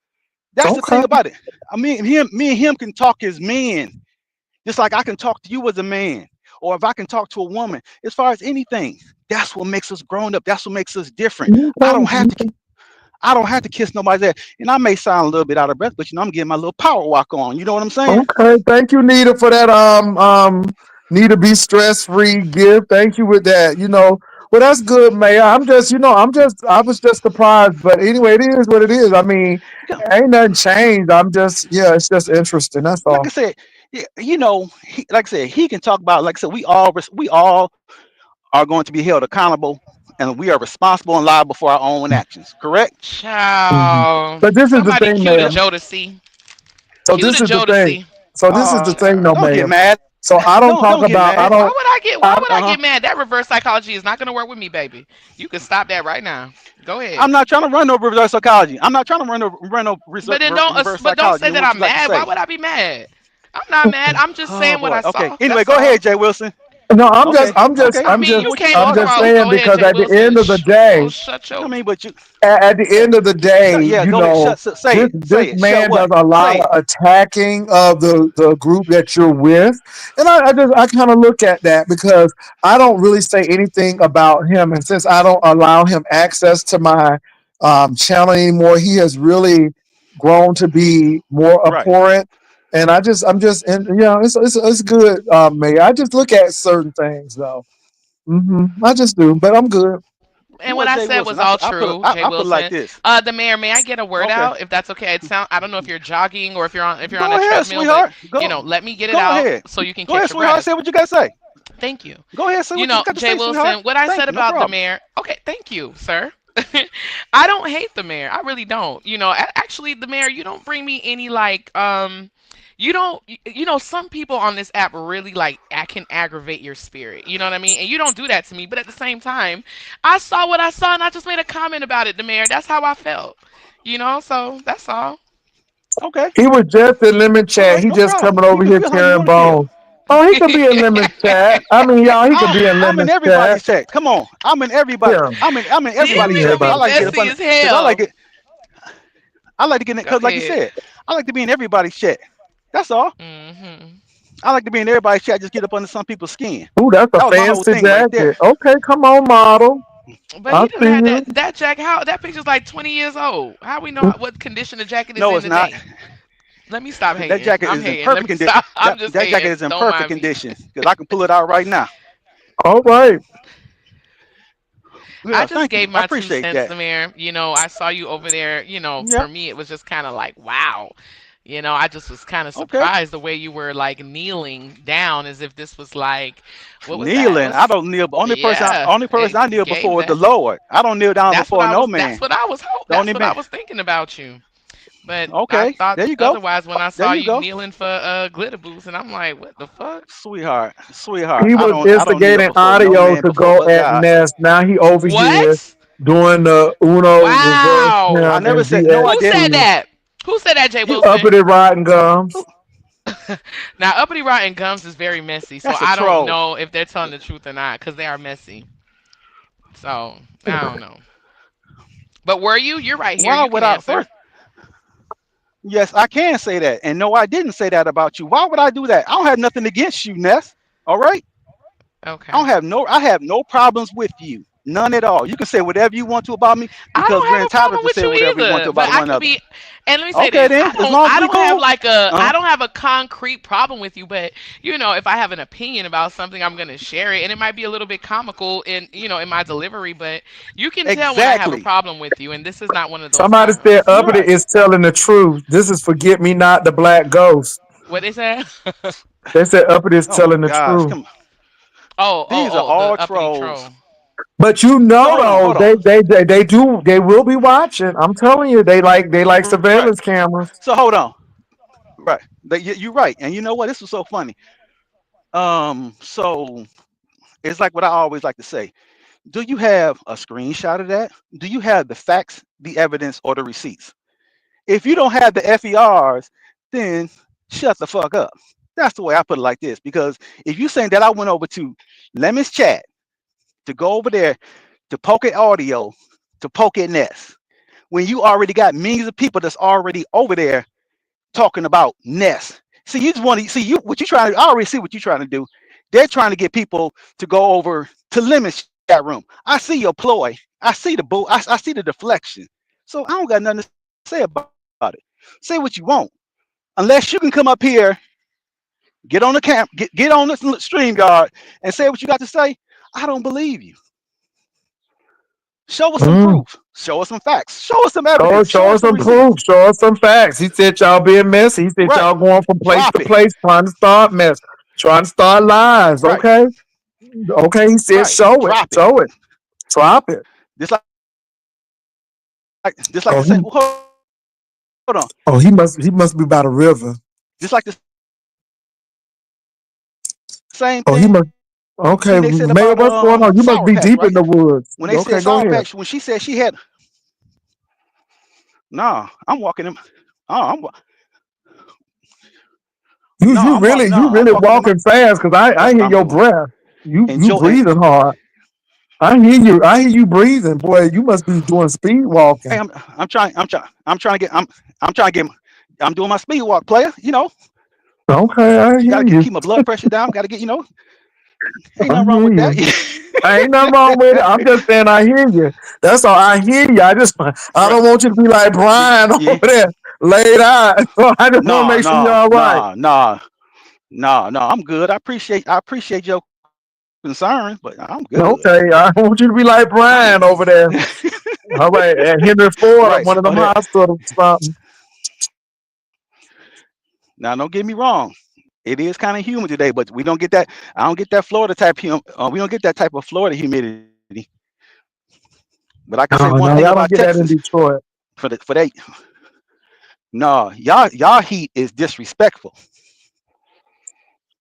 [SPEAKER 6] That's the
[SPEAKER 5] Okay.
[SPEAKER 6] thing about it. I mean, me and him can talk as men, just like I can talk to you as a man, or if I can talk to a woman, as far as anything. That's what makes us grown up. That's what makes us different. I don't have to.
[SPEAKER 5] Okay.
[SPEAKER 6] I don't have to kiss nobody's ass, and I may sound a little bit out of breath, but I'm getting my little power walk on. You know what I'm saying?
[SPEAKER 5] Okay. Thank you, Nita, for that. Nita, be stress free gift. Thank you with that. Well, that's good, Mayor. I was just surprised, but anyway, it is what it is. I mean,
[SPEAKER 6] Yeah,
[SPEAKER 5] ain't nothing changed. Yeah, it's just interesting. That's
[SPEAKER 6] like I
[SPEAKER 5] all.
[SPEAKER 6] said, yeah, like I said, he can talk about. Like I said, we all are going to be held accountable, and we are responsible and liable for our own actions. Correct?
[SPEAKER 5] Mhm.
[SPEAKER 3] Child.
[SPEAKER 5] But this is the
[SPEAKER 3] Somebody
[SPEAKER 5] thing,
[SPEAKER 3] cue the
[SPEAKER 5] Mayor.
[SPEAKER 6] Yep.
[SPEAKER 3] Jodeci.
[SPEAKER 5] So
[SPEAKER 3] Cue
[SPEAKER 5] this
[SPEAKER 3] the
[SPEAKER 5] is the thing.
[SPEAKER 3] Jodeci.
[SPEAKER 5] So this is the thing, though,
[SPEAKER 6] Don't get
[SPEAKER 5] Mayor.
[SPEAKER 6] mad.
[SPEAKER 5] So I don't talk
[SPEAKER 6] Don't get
[SPEAKER 5] about. I
[SPEAKER 6] mad.
[SPEAKER 3] Why
[SPEAKER 5] don't.
[SPEAKER 3] would I get
[SPEAKER 5] I
[SPEAKER 3] why would I
[SPEAKER 6] Uh huh.
[SPEAKER 3] get mad? That reverse psychology is not gonna work with me, baby. You can stop that right now. Go ahead.
[SPEAKER 6] I'm not trying to run no reverse psychology. I'm not trying to run no
[SPEAKER 3] But
[SPEAKER 6] reverse
[SPEAKER 3] but don't
[SPEAKER 6] psychology.
[SPEAKER 3] say
[SPEAKER 6] Then
[SPEAKER 3] that
[SPEAKER 6] what
[SPEAKER 3] I'm
[SPEAKER 6] you like to
[SPEAKER 3] mad. Why
[SPEAKER 6] say?
[SPEAKER 3] would I be mad? I'm not mad. I'm just
[SPEAKER 6] Oh
[SPEAKER 3] saying what
[SPEAKER 6] boy.
[SPEAKER 3] I
[SPEAKER 6] Okay.
[SPEAKER 3] saw.
[SPEAKER 6] Anyway,
[SPEAKER 3] That's
[SPEAKER 6] go
[SPEAKER 3] all.
[SPEAKER 6] ahead, Jay Wilson.
[SPEAKER 5] no.
[SPEAKER 6] Okay. Okay.
[SPEAKER 3] I mean, you
[SPEAKER 6] What you
[SPEAKER 3] came off
[SPEAKER 5] I'm
[SPEAKER 6] thought?
[SPEAKER 3] the
[SPEAKER 6] Uh
[SPEAKER 5] just
[SPEAKER 6] huh.
[SPEAKER 3] mouth.
[SPEAKER 5] saying
[SPEAKER 3] Go ahead,
[SPEAKER 5] because
[SPEAKER 3] Jay
[SPEAKER 5] at the
[SPEAKER 3] Wilson.
[SPEAKER 5] end of the
[SPEAKER 3] Shh.
[SPEAKER 5] day,
[SPEAKER 3] Oh, shut
[SPEAKER 6] I
[SPEAKER 3] your.
[SPEAKER 6] mean, but you.
[SPEAKER 5] at the end of the day,
[SPEAKER 6] Yeah. Go ahead. Say
[SPEAKER 5] this
[SPEAKER 6] it.
[SPEAKER 5] this
[SPEAKER 6] Say it. Shut
[SPEAKER 5] man does
[SPEAKER 6] what?
[SPEAKER 5] a lot
[SPEAKER 6] Say
[SPEAKER 5] of
[SPEAKER 6] it.
[SPEAKER 5] attacking of the group that you're with, and I kind of look at that because I don't really say anything about him, and since I don't allow him access to my channel anymore, he has really grown to be more
[SPEAKER 6] Right.
[SPEAKER 5] abhorrent. And I'm just, and it's good, Mayor. I just look at certain things though. I just do, but I'm good.
[SPEAKER 3] And what
[SPEAKER 6] Well,
[SPEAKER 3] I
[SPEAKER 6] Jay
[SPEAKER 3] said
[SPEAKER 6] Wilson,
[SPEAKER 3] was all true, Jay
[SPEAKER 6] I put it like
[SPEAKER 3] Wilson.
[SPEAKER 6] this.
[SPEAKER 3] The mayor, may I get a word
[SPEAKER 6] Okay.
[SPEAKER 3] out if that's okay? I don't know if you're jogging or if you're on
[SPEAKER 6] Go
[SPEAKER 3] a
[SPEAKER 6] ahead,
[SPEAKER 3] treadmill, but
[SPEAKER 6] sweetheart. Go.
[SPEAKER 3] let me get it
[SPEAKER 6] Go
[SPEAKER 3] out
[SPEAKER 6] ahead.
[SPEAKER 3] so you can
[SPEAKER 6] Go
[SPEAKER 3] catch
[SPEAKER 6] ahead,
[SPEAKER 3] your
[SPEAKER 6] sweetheart.
[SPEAKER 3] breath.
[SPEAKER 6] Say what you gotta say.
[SPEAKER 3] Thank you.
[SPEAKER 6] Go ahead. Say what you got to
[SPEAKER 3] Jay
[SPEAKER 6] say, sweetheart.
[SPEAKER 3] Wilson, what I
[SPEAKER 6] Thank
[SPEAKER 3] said
[SPEAKER 6] you. No
[SPEAKER 3] about the
[SPEAKER 6] problem.
[SPEAKER 3] mayor. Okay, thank you, sir. I don't hate the mayor. I really don't. Actually, the mayor, you don't bring me any you don't. Some people on this app really I can aggravate your spirit. You know what I mean? And you don't do that to me. But at the same time, I saw what I saw, and I just made a comment about it, the mayor. That's how I felt. So that's all.
[SPEAKER 6] Okay.
[SPEAKER 5] He was just in limit
[SPEAKER 6] All
[SPEAKER 5] chat.
[SPEAKER 6] right.
[SPEAKER 5] He
[SPEAKER 6] No
[SPEAKER 5] just
[SPEAKER 6] problem.
[SPEAKER 5] coming
[SPEAKER 6] You
[SPEAKER 5] over
[SPEAKER 6] can
[SPEAKER 5] here
[SPEAKER 6] feel how you
[SPEAKER 5] carrying
[SPEAKER 6] want to feel.
[SPEAKER 5] bones. Oh, he could be in limit chat. I mean, y'all, he could be in
[SPEAKER 6] I'm in
[SPEAKER 5] limit chat.
[SPEAKER 6] everybody's chat. Come on. I'm in everybody.
[SPEAKER 5] Yeah,
[SPEAKER 6] I'm in
[SPEAKER 5] he'll
[SPEAKER 3] This
[SPEAKER 5] be
[SPEAKER 6] everybody's
[SPEAKER 3] nigga
[SPEAKER 6] chat because
[SPEAKER 3] be
[SPEAKER 6] I
[SPEAKER 5] everybody.
[SPEAKER 6] like to get up
[SPEAKER 3] messy
[SPEAKER 6] on
[SPEAKER 3] as
[SPEAKER 6] because
[SPEAKER 3] hell.
[SPEAKER 6] I like to get in
[SPEAKER 3] Go
[SPEAKER 6] because like you
[SPEAKER 3] ahead.
[SPEAKER 6] said, I like to be in everybody's chat. That's all.
[SPEAKER 3] Hmm.
[SPEAKER 6] I like to be in everybody's chat. Just get up under some people's skin.
[SPEAKER 5] Ooh, that's a
[SPEAKER 6] That was my whole
[SPEAKER 5] fancy
[SPEAKER 6] thing right there.
[SPEAKER 5] jacket. Okay, come on, model.
[SPEAKER 3] But
[SPEAKER 5] I
[SPEAKER 3] he done
[SPEAKER 5] see
[SPEAKER 3] had
[SPEAKER 5] you.
[SPEAKER 3] that jacket. How that picture's like 20 years old. How we know what condition the jacket is
[SPEAKER 6] No,
[SPEAKER 3] in
[SPEAKER 6] it's not.
[SPEAKER 3] today? Let me stop
[SPEAKER 6] That
[SPEAKER 3] hating.
[SPEAKER 6] jacket
[SPEAKER 3] I'm
[SPEAKER 6] is in
[SPEAKER 3] hating. Let me
[SPEAKER 6] perfect condition.
[SPEAKER 3] stop. I'm just
[SPEAKER 6] That jacket
[SPEAKER 3] hating.
[SPEAKER 6] is in
[SPEAKER 3] Don't
[SPEAKER 6] perfect
[SPEAKER 3] mind me.
[SPEAKER 6] condition because I can pull it out right now.
[SPEAKER 5] All right.
[SPEAKER 3] I
[SPEAKER 6] Yeah,
[SPEAKER 3] just
[SPEAKER 6] thank you.
[SPEAKER 3] gave
[SPEAKER 6] I
[SPEAKER 3] my two
[SPEAKER 6] appreciate
[SPEAKER 3] cents,
[SPEAKER 6] that.
[SPEAKER 3] Samir. I saw you over there.
[SPEAKER 6] Yeah.
[SPEAKER 3] For me, it was just kind of like, wow. I just was kind of
[SPEAKER 6] Okay.
[SPEAKER 3] surprised the way you were like kneeling down as if this was like, what was that?
[SPEAKER 6] Kneeling. I don't kneel.
[SPEAKER 3] Yeah,
[SPEAKER 6] Only person I
[SPEAKER 3] it
[SPEAKER 6] kneel
[SPEAKER 3] gave
[SPEAKER 6] before is the
[SPEAKER 3] that.
[SPEAKER 6] Lord. I don't kneel down before no
[SPEAKER 3] That's
[SPEAKER 6] man.
[SPEAKER 3] what I was
[SPEAKER 6] The only
[SPEAKER 3] that's what I
[SPEAKER 6] man.
[SPEAKER 3] was thinking about you. But I
[SPEAKER 6] Okay.
[SPEAKER 3] thought
[SPEAKER 6] There you go.
[SPEAKER 3] otherwise when I
[SPEAKER 6] There
[SPEAKER 3] saw
[SPEAKER 6] you
[SPEAKER 3] you
[SPEAKER 6] go.
[SPEAKER 3] kneeling for glitter boots, and I'm like, what the fuck?
[SPEAKER 6] Sweetheart.
[SPEAKER 5] He was
[SPEAKER 6] I don't kneel
[SPEAKER 5] instigating
[SPEAKER 6] before no
[SPEAKER 5] audio
[SPEAKER 6] man
[SPEAKER 5] to
[SPEAKER 6] before
[SPEAKER 5] go
[SPEAKER 6] but
[SPEAKER 5] at
[SPEAKER 6] God.
[SPEAKER 5] Ness. Now he over here
[SPEAKER 3] What?
[SPEAKER 5] doing the Uno reverse
[SPEAKER 3] Wow.
[SPEAKER 6] I
[SPEAKER 5] him
[SPEAKER 6] never
[SPEAKER 5] and
[SPEAKER 6] said no. I
[SPEAKER 3] Who said
[SPEAKER 6] didn't.
[SPEAKER 5] GSP.
[SPEAKER 3] that? Who said that, Jay
[SPEAKER 5] You
[SPEAKER 3] Wilson?
[SPEAKER 5] uppity riding gums.
[SPEAKER 3] Now, Uppity Rotten Gums is very messy, so
[SPEAKER 6] That's a
[SPEAKER 3] I don't
[SPEAKER 6] troll.
[SPEAKER 3] know if they're telling the truth or not because they are messy. So I don't know. But were you? You're right here.
[SPEAKER 6] Why
[SPEAKER 3] You
[SPEAKER 6] would
[SPEAKER 3] can
[SPEAKER 6] I
[SPEAKER 3] answer.
[SPEAKER 6] first? Yes, I can say that. And no, I didn't say that about you. Why would I do that? I don't have nothing against you, Ness. All right.
[SPEAKER 3] Okay.
[SPEAKER 6] I have no problems with you. None at all. You can say whatever you want to about me
[SPEAKER 3] I
[SPEAKER 6] because
[SPEAKER 3] don't
[SPEAKER 6] we're
[SPEAKER 3] have a
[SPEAKER 6] entitled
[SPEAKER 3] problem
[SPEAKER 6] to
[SPEAKER 3] with
[SPEAKER 6] say
[SPEAKER 3] you
[SPEAKER 6] whatever we want to
[SPEAKER 3] either. But
[SPEAKER 6] about
[SPEAKER 3] I
[SPEAKER 6] one
[SPEAKER 3] could
[SPEAKER 6] another.
[SPEAKER 3] be, and let me say
[SPEAKER 6] Okay,
[SPEAKER 3] this.
[SPEAKER 6] then, as long as
[SPEAKER 3] I
[SPEAKER 6] we
[SPEAKER 3] don't have
[SPEAKER 6] cool.
[SPEAKER 3] like a
[SPEAKER 6] Uh
[SPEAKER 3] I don't have a concrete problem with you, but if I have an opinion about something, I'm gonna share it. And it might be a little bit comical in my delivery, but you can tell when I have a
[SPEAKER 6] exactly.
[SPEAKER 3] problem with you, and this is not one of those
[SPEAKER 5] Somebody said
[SPEAKER 3] times.
[SPEAKER 5] Uppity
[SPEAKER 6] Right.
[SPEAKER 5] is telling the truth. This is Forget Me Not, the Black Ghost.
[SPEAKER 3] What is that?
[SPEAKER 5] They said Uppity is
[SPEAKER 6] Oh my
[SPEAKER 5] telling the
[SPEAKER 6] gosh.
[SPEAKER 5] truth.
[SPEAKER 6] Come on.
[SPEAKER 3] Oh, oh,
[SPEAKER 6] These are
[SPEAKER 3] oh, the
[SPEAKER 6] all
[SPEAKER 3] uppity
[SPEAKER 6] trolls.
[SPEAKER 3] troll.
[SPEAKER 5] But
[SPEAKER 6] So hold on,
[SPEAKER 5] though,
[SPEAKER 6] hold on.
[SPEAKER 5] they will be watching. I'm telling you, they like
[SPEAKER 6] Right.
[SPEAKER 5] surveillance cameras.
[SPEAKER 6] So hold on. Right. You're right. And you know what? This was so funny. So it's like what I always like to say. Do you have a screenshot of that? Do you have the facts, the evidence, or the receipts? If you don't have the FERs, then shut the fuck up. That's the way I put it like this. Because if you saying that I went over to Lemon's chat to go over there to Pocket Audio to Pocket Nest, when you already got millions of people that's already over there talking about Nest. See, you just want to see you what you trying to. I already see what you're trying to do. They're trying to get people to go over to Lemon's chat room. I see your ploy. I see the bull. I see the deflection. So I don't got nothing to say about it. Say what you want, unless you can come up here, get on the get on the stream guard, and say what you got to say. I don't believe you. Show us some
[SPEAKER 5] Mm.
[SPEAKER 6] proof. Show us some facts. Show us some
[SPEAKER 5] Show,
[SPEAKER 6] evidence.
[SPEAKER 5] show
[SPEAKER 6] Show us
[SPEAKER 5] us
[SPEAKER 6] some
[SPEAKER 5] some proof.
[SPEAKER 6] receipts.
[SPEAKER 5] Show us some facts. He said y'all being messy. He said
[SPEAKER 6] Right.
[SPEAKER 5] y'all going from place
[SPEAKER 6] Drop
[SPEAKER 5] to
[SPEAKER 6] it.
[SPEAKER 5] place trying to start mess, trying to start lies.
[SPEAKER 6] Right.
[SPEAKER 5] Okay, okay. He said
[SPEAKER 6] Right.
[SPEAKER 5] show it,
[SPEAKER 6] Drop it.
[SPEAKER 5] show it, drop it.
[SPEAKER 6] Just like
[SPEAKER 5] Oh,
[SPEAKER 6] the same. Hold on.
[SPEAKER 5] he must be by the river.
[SPEAKER 6] Just like the same
[SPEAKER 5] Oh, he
[SPEAKER 6] thing
[SPEAKER 5] must.
[SPEAKER 6] they said about
[SPEAKER 5] Okay,
[SPEAKER 6] Sour
[SPEAKER 5] Mayor, what's
[SPEAKER 6] Patch,
[SPEAKER 5] going
[SPEAKER 6] right?
[SPEAKER 5] on? You must be
[SPEAKER 6] When they
[SPEAKER 5] deep in
[SPEAKER 6] said
[SPEAKER 5] the
[SPEAKER 6] Sour
[SPEAKER 5] woods.
[SPEAKER 6] Patch, when she
[SPEAKER 5] Okay,
[SPEAKER 6] said
[SPEAKER 5] go
[SPEAKER 6] she
[SPEAKER 5] ahead.
[SPEAKER 6] had, nah, I'm walking him. Oh,
[SPEAKER 5] You
[SPEAKER 6] no,
[SPEAKER 5] you really you
[SPEAKER 6] I'm
[SPEAKER 5] really
[SPEAKER 6] walking in my
[SPEAKER 5] walking fast because I
[SPEAKER 6] that's what
[SPEAKER 5] hear
[SPEAKER 6] I'm
[SPEAKER 5] your
[SPEAKER 6] doing.
[SPEAKER 5] breath. You
[SPEAKER 6] Enjoy and
[SPEAKER 5] breathing hard. I hear you. I hear you breathing, boy. You must be doing speed
[SPEAKER 6] hey,
[SPEAKER 5] walking.
[SPEAKER 6] I'm trying to get I'm doing my speed walk, player.
[SPEAKER 5] Okay, I
[SPEAKER 6] Got
[SPEAKER 5] hear
[SPEAKER 6] to
[SPEAKER 5] you.
[SPEAKER 6] keep my blood pressure down. Got to get, ain't
[SPEAKER 5] I
[SPEAKER 6] nothing wrong
[SPEAKER 5] hear
[SPEAKER 6] with that.
[SPEAKER 5] you. Ain't nothing wrong with it. I'm just saying I hear you. That's all. I hear you. I
[SPEAKER 6] Right.
[SPEAKER 5] don't want you to be like
[SPEAKER 6] Yeah,
[SPEAKER 5] Brian over
[SPEAKER 6] yeah.
[SPEAKER 5] there laid out. So I just want to
[SPEAKER 6] No,
[SPEAKER 5] make sure you're
[SPEAKER 6] no,
[SPEAKER 5] all right.
[SPEAKER 6] no, no, no. I'm good. I appreciate your concern, but I'm good.
[SPEAKER 5] Okay, I don't want you to be like
[SPEAKER 6] I ain't
[SPEAKER 5] Brian over there. All right, at Henry Ford,
[SPEAKER 6] right.
[SPEAKER 5] one of
[SPEAKER 6] Oh,
[SPEAKER 5] them
[SPEAKER 6] that.
[SPEAKER 5] hospitals, something.
[SPEAKER 6] Now, don't get me wrong. It is kind of humid today, but we don't get that. I don't get that Florida type we don't get that type of Florida humidity. But I can say one thing
[SPEAKER 5] Oh
[SPEAKER 6] about
[SPEAKER 5] no, y'all don't
[SPEAKER 6] Texas
[SPEAKER 5] get that in Detroit.
[SPEAKER 6] for that. No, y'all heat is disrespectful.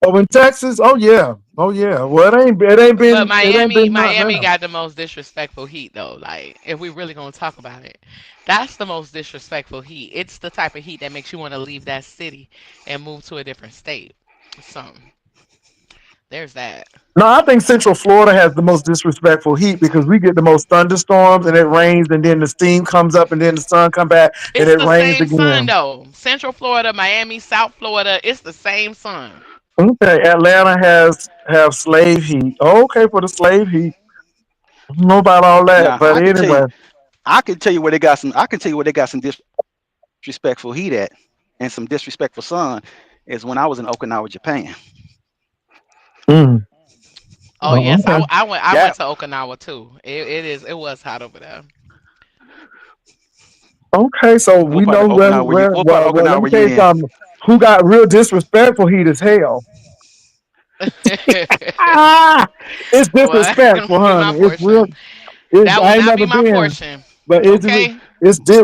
[SPEAKER 5] Oh, in Texas, oh yeah, oh yeah. Well,
[SPEAKER 3] But
[SPEAKER 5] it ain't
[SPEAKER 3] Miami,
[SPEAKER 5] been nothing
[SPEAKER 3] Miami
[SPEAKER 5] now.
[SPEAKER 3] got the most disrespectful heat though. Like, if we really gonna talk about it, that's the most disrespectful heat. It's the type of heat that makes you want to leave that city and move to a different state. So there's that.
[SPEAKER 5] No, I think Central Florida has the most disrespectful heat because we get the most thunderstorms and it rains and then the steam comes up and then the sun come back and
[SPEAKER 3] It's
[SPEAKER 5] it
[SPEAKER 3] the
[SPEAKER 5] rains
[SPEAKER 3] same sun
[SPEAKER 5] again.
[SPEAKER 3] though. Central Florida, Miami, South Florida, it's the same sun.
[SPEAKER 5] Okay, Atlanta has have slave heat. Okay, for the slave heat. I don't know about all that,
[SPEAKER 6] Now,
[SPEAKER 5] but anyway.
[SPEAKER 6] I can tell you where they got some. I can tell you where they got some disrespectful heat at, and some disrespectful sun is when I was in Okinawa, Japan.
[SPEAKER 5] Mm.
[SPEAKER 3] Oh
[SPEAKER 5] Oh,
[SPEAKER 3] yes,
[SPEAKER 5] okay.
[SPEAKER 3] I
[SPEAKER 6] That
[SPEAKER 3] went to Okinawa too. It was hot over there.
[SPEAKER 5] Okay, so we know
[SPEAKER 6] what part of
[SPEAKER 5] well,
[SPEAKER 6] Okinawa
[SPEAKER 5] let
[SPEAKER 6] were
[SPEAKER 5] me
[SPEAKER 6] you
[SPEAKER 5] tell you
[SPEAKER 6] in?
[SPEAKER 5] something. Who got real disrespectful heat is hell. Ah, it's
[SPEAKER 3] Well,
[SPEAKER 5] disrespectful,
[SPEAKER 3] be my
[SPEAKER 5] honey. It's real.
[SPEAKER 3] portion.
[SPEAKER 5] It's
[SPEAKER 3] That will
[SPEAKER 5] I ain't
[SPEAKER 3] not be
[SPEAKER 5] never
[SPEAKER 3] my
[SPEAKER 5] been,
[SPEAKER 3] portion.
[SPEAKER 5] but
[SPEAKER 3] Okay.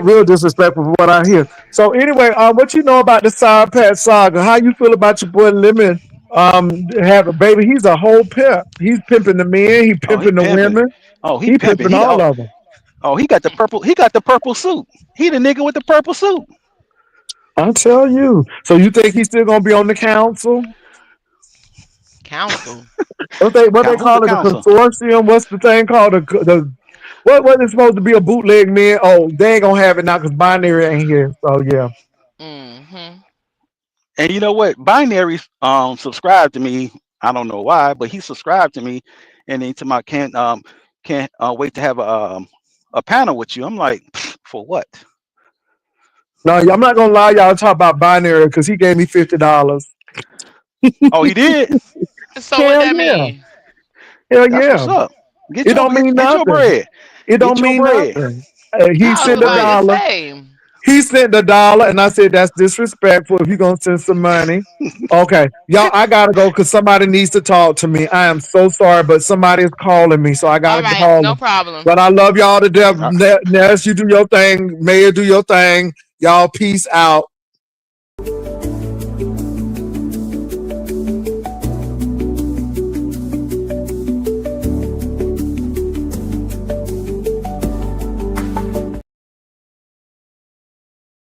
[SPEAKER 5] real disrespectful for what I hear. So anyway, what you know about the Sour Patch Saga? How you feel about your boy Lemon? Have a baby. He's a whole pimp. He's pimping the men. He
[SPEAKER 6] Oh, he
[SPEAKER 5] pimping the
[SPEAKER 6] pimping.
[SPEAKER 5] women.
[SPEAKER 6] Oh, he
[SPEAKER 5] He
[SPEAKER 6] pimping.
[SPEAKER 5] pimping all of them.
[SPEAKER 6] He got the purple. He got the purple suit. He the nigga with the purple suit.
[SPEAKER 5] I tell you. So you think he's still gonna be on the council?
[SPEAKER 3] Council.
[SPEAKER 5] What they
[SPEAKER 6] Who's the
[SPEAKER 5] call it? The
[SPEAKER 6] council?
[SPEAKER 5] consortium? What's the thing called? The what is supposed to be a bootleg man? Oh, they ain't gonna have it now because binary ain't here. So yeah.
[SPEAKER 3] Mhm.
[SPEAKER 6] And you know what? Binary subscribed to me. I don't know why, but he subscribed to me, and then to my can. Can't wait to have a panel with you. I'm like, for what?
[SPEAKER 5] No, I'm not gonna lie, y'all talk about binary because he gave me $50.
[SPEAKER 6] Oh, he did.
[SPEAKER 3] So what
[SPEAKER 5] Hell
[SPEAKER 3] that
[SPEAKER 5] yeah.
[SPEAKER 3] mean?
[SPEAKER 5] Hell
[SPEAKER 6] That's
[SPEAKER 5] yeah.
[SPEAKER 6] what's up. Get
[SPEAKER 5] It
[SPEAKER 6] your
[SPEAKER 5] don't mean
[SPEAKER 6] get your
[SPEAKER 5] nothing.
[SPEAKER 6] bread.
[SPEAKER 5] It don't
[SPEAKER 6] Get your
[SPEAKER 5] mean
[SPEAKER 6] bread.
[SPEAKER 5] nothing. He
[SPEAKER 6] Get
[SPEAKER 3] I
[SPEAKER 6] your
[SPEAKER 3] was
[SPEAKER 5] sent a
[SPEAKER 3] about to
[SPEAKER 6] bread.
[SPEAKER 5] dollar.
[SPEAKER 3] say.
[SPEAKER 5] He sent the dollar, and I said, "That's disrespectful. If you're gonna send some money, okay, y'all, I gotta go because somebody needs to talk to me. I am so sorry, but somebody is calling me, so I
[SPEAKER 3] All
[SPEAKER 5] gotta
[SPEAKER 3] right,
[SPEAKER 5] call
[SPEAKER 3] no
[SPEAKER 5] them.
[SPEAKER 3] problem.
[SPEAKER 5] But I love y'all to death.
[SPEAKER 6] Uh,
[SPEAKER 5] Ness, you do your thing. Mayor, do your thing. Y'all, peace out.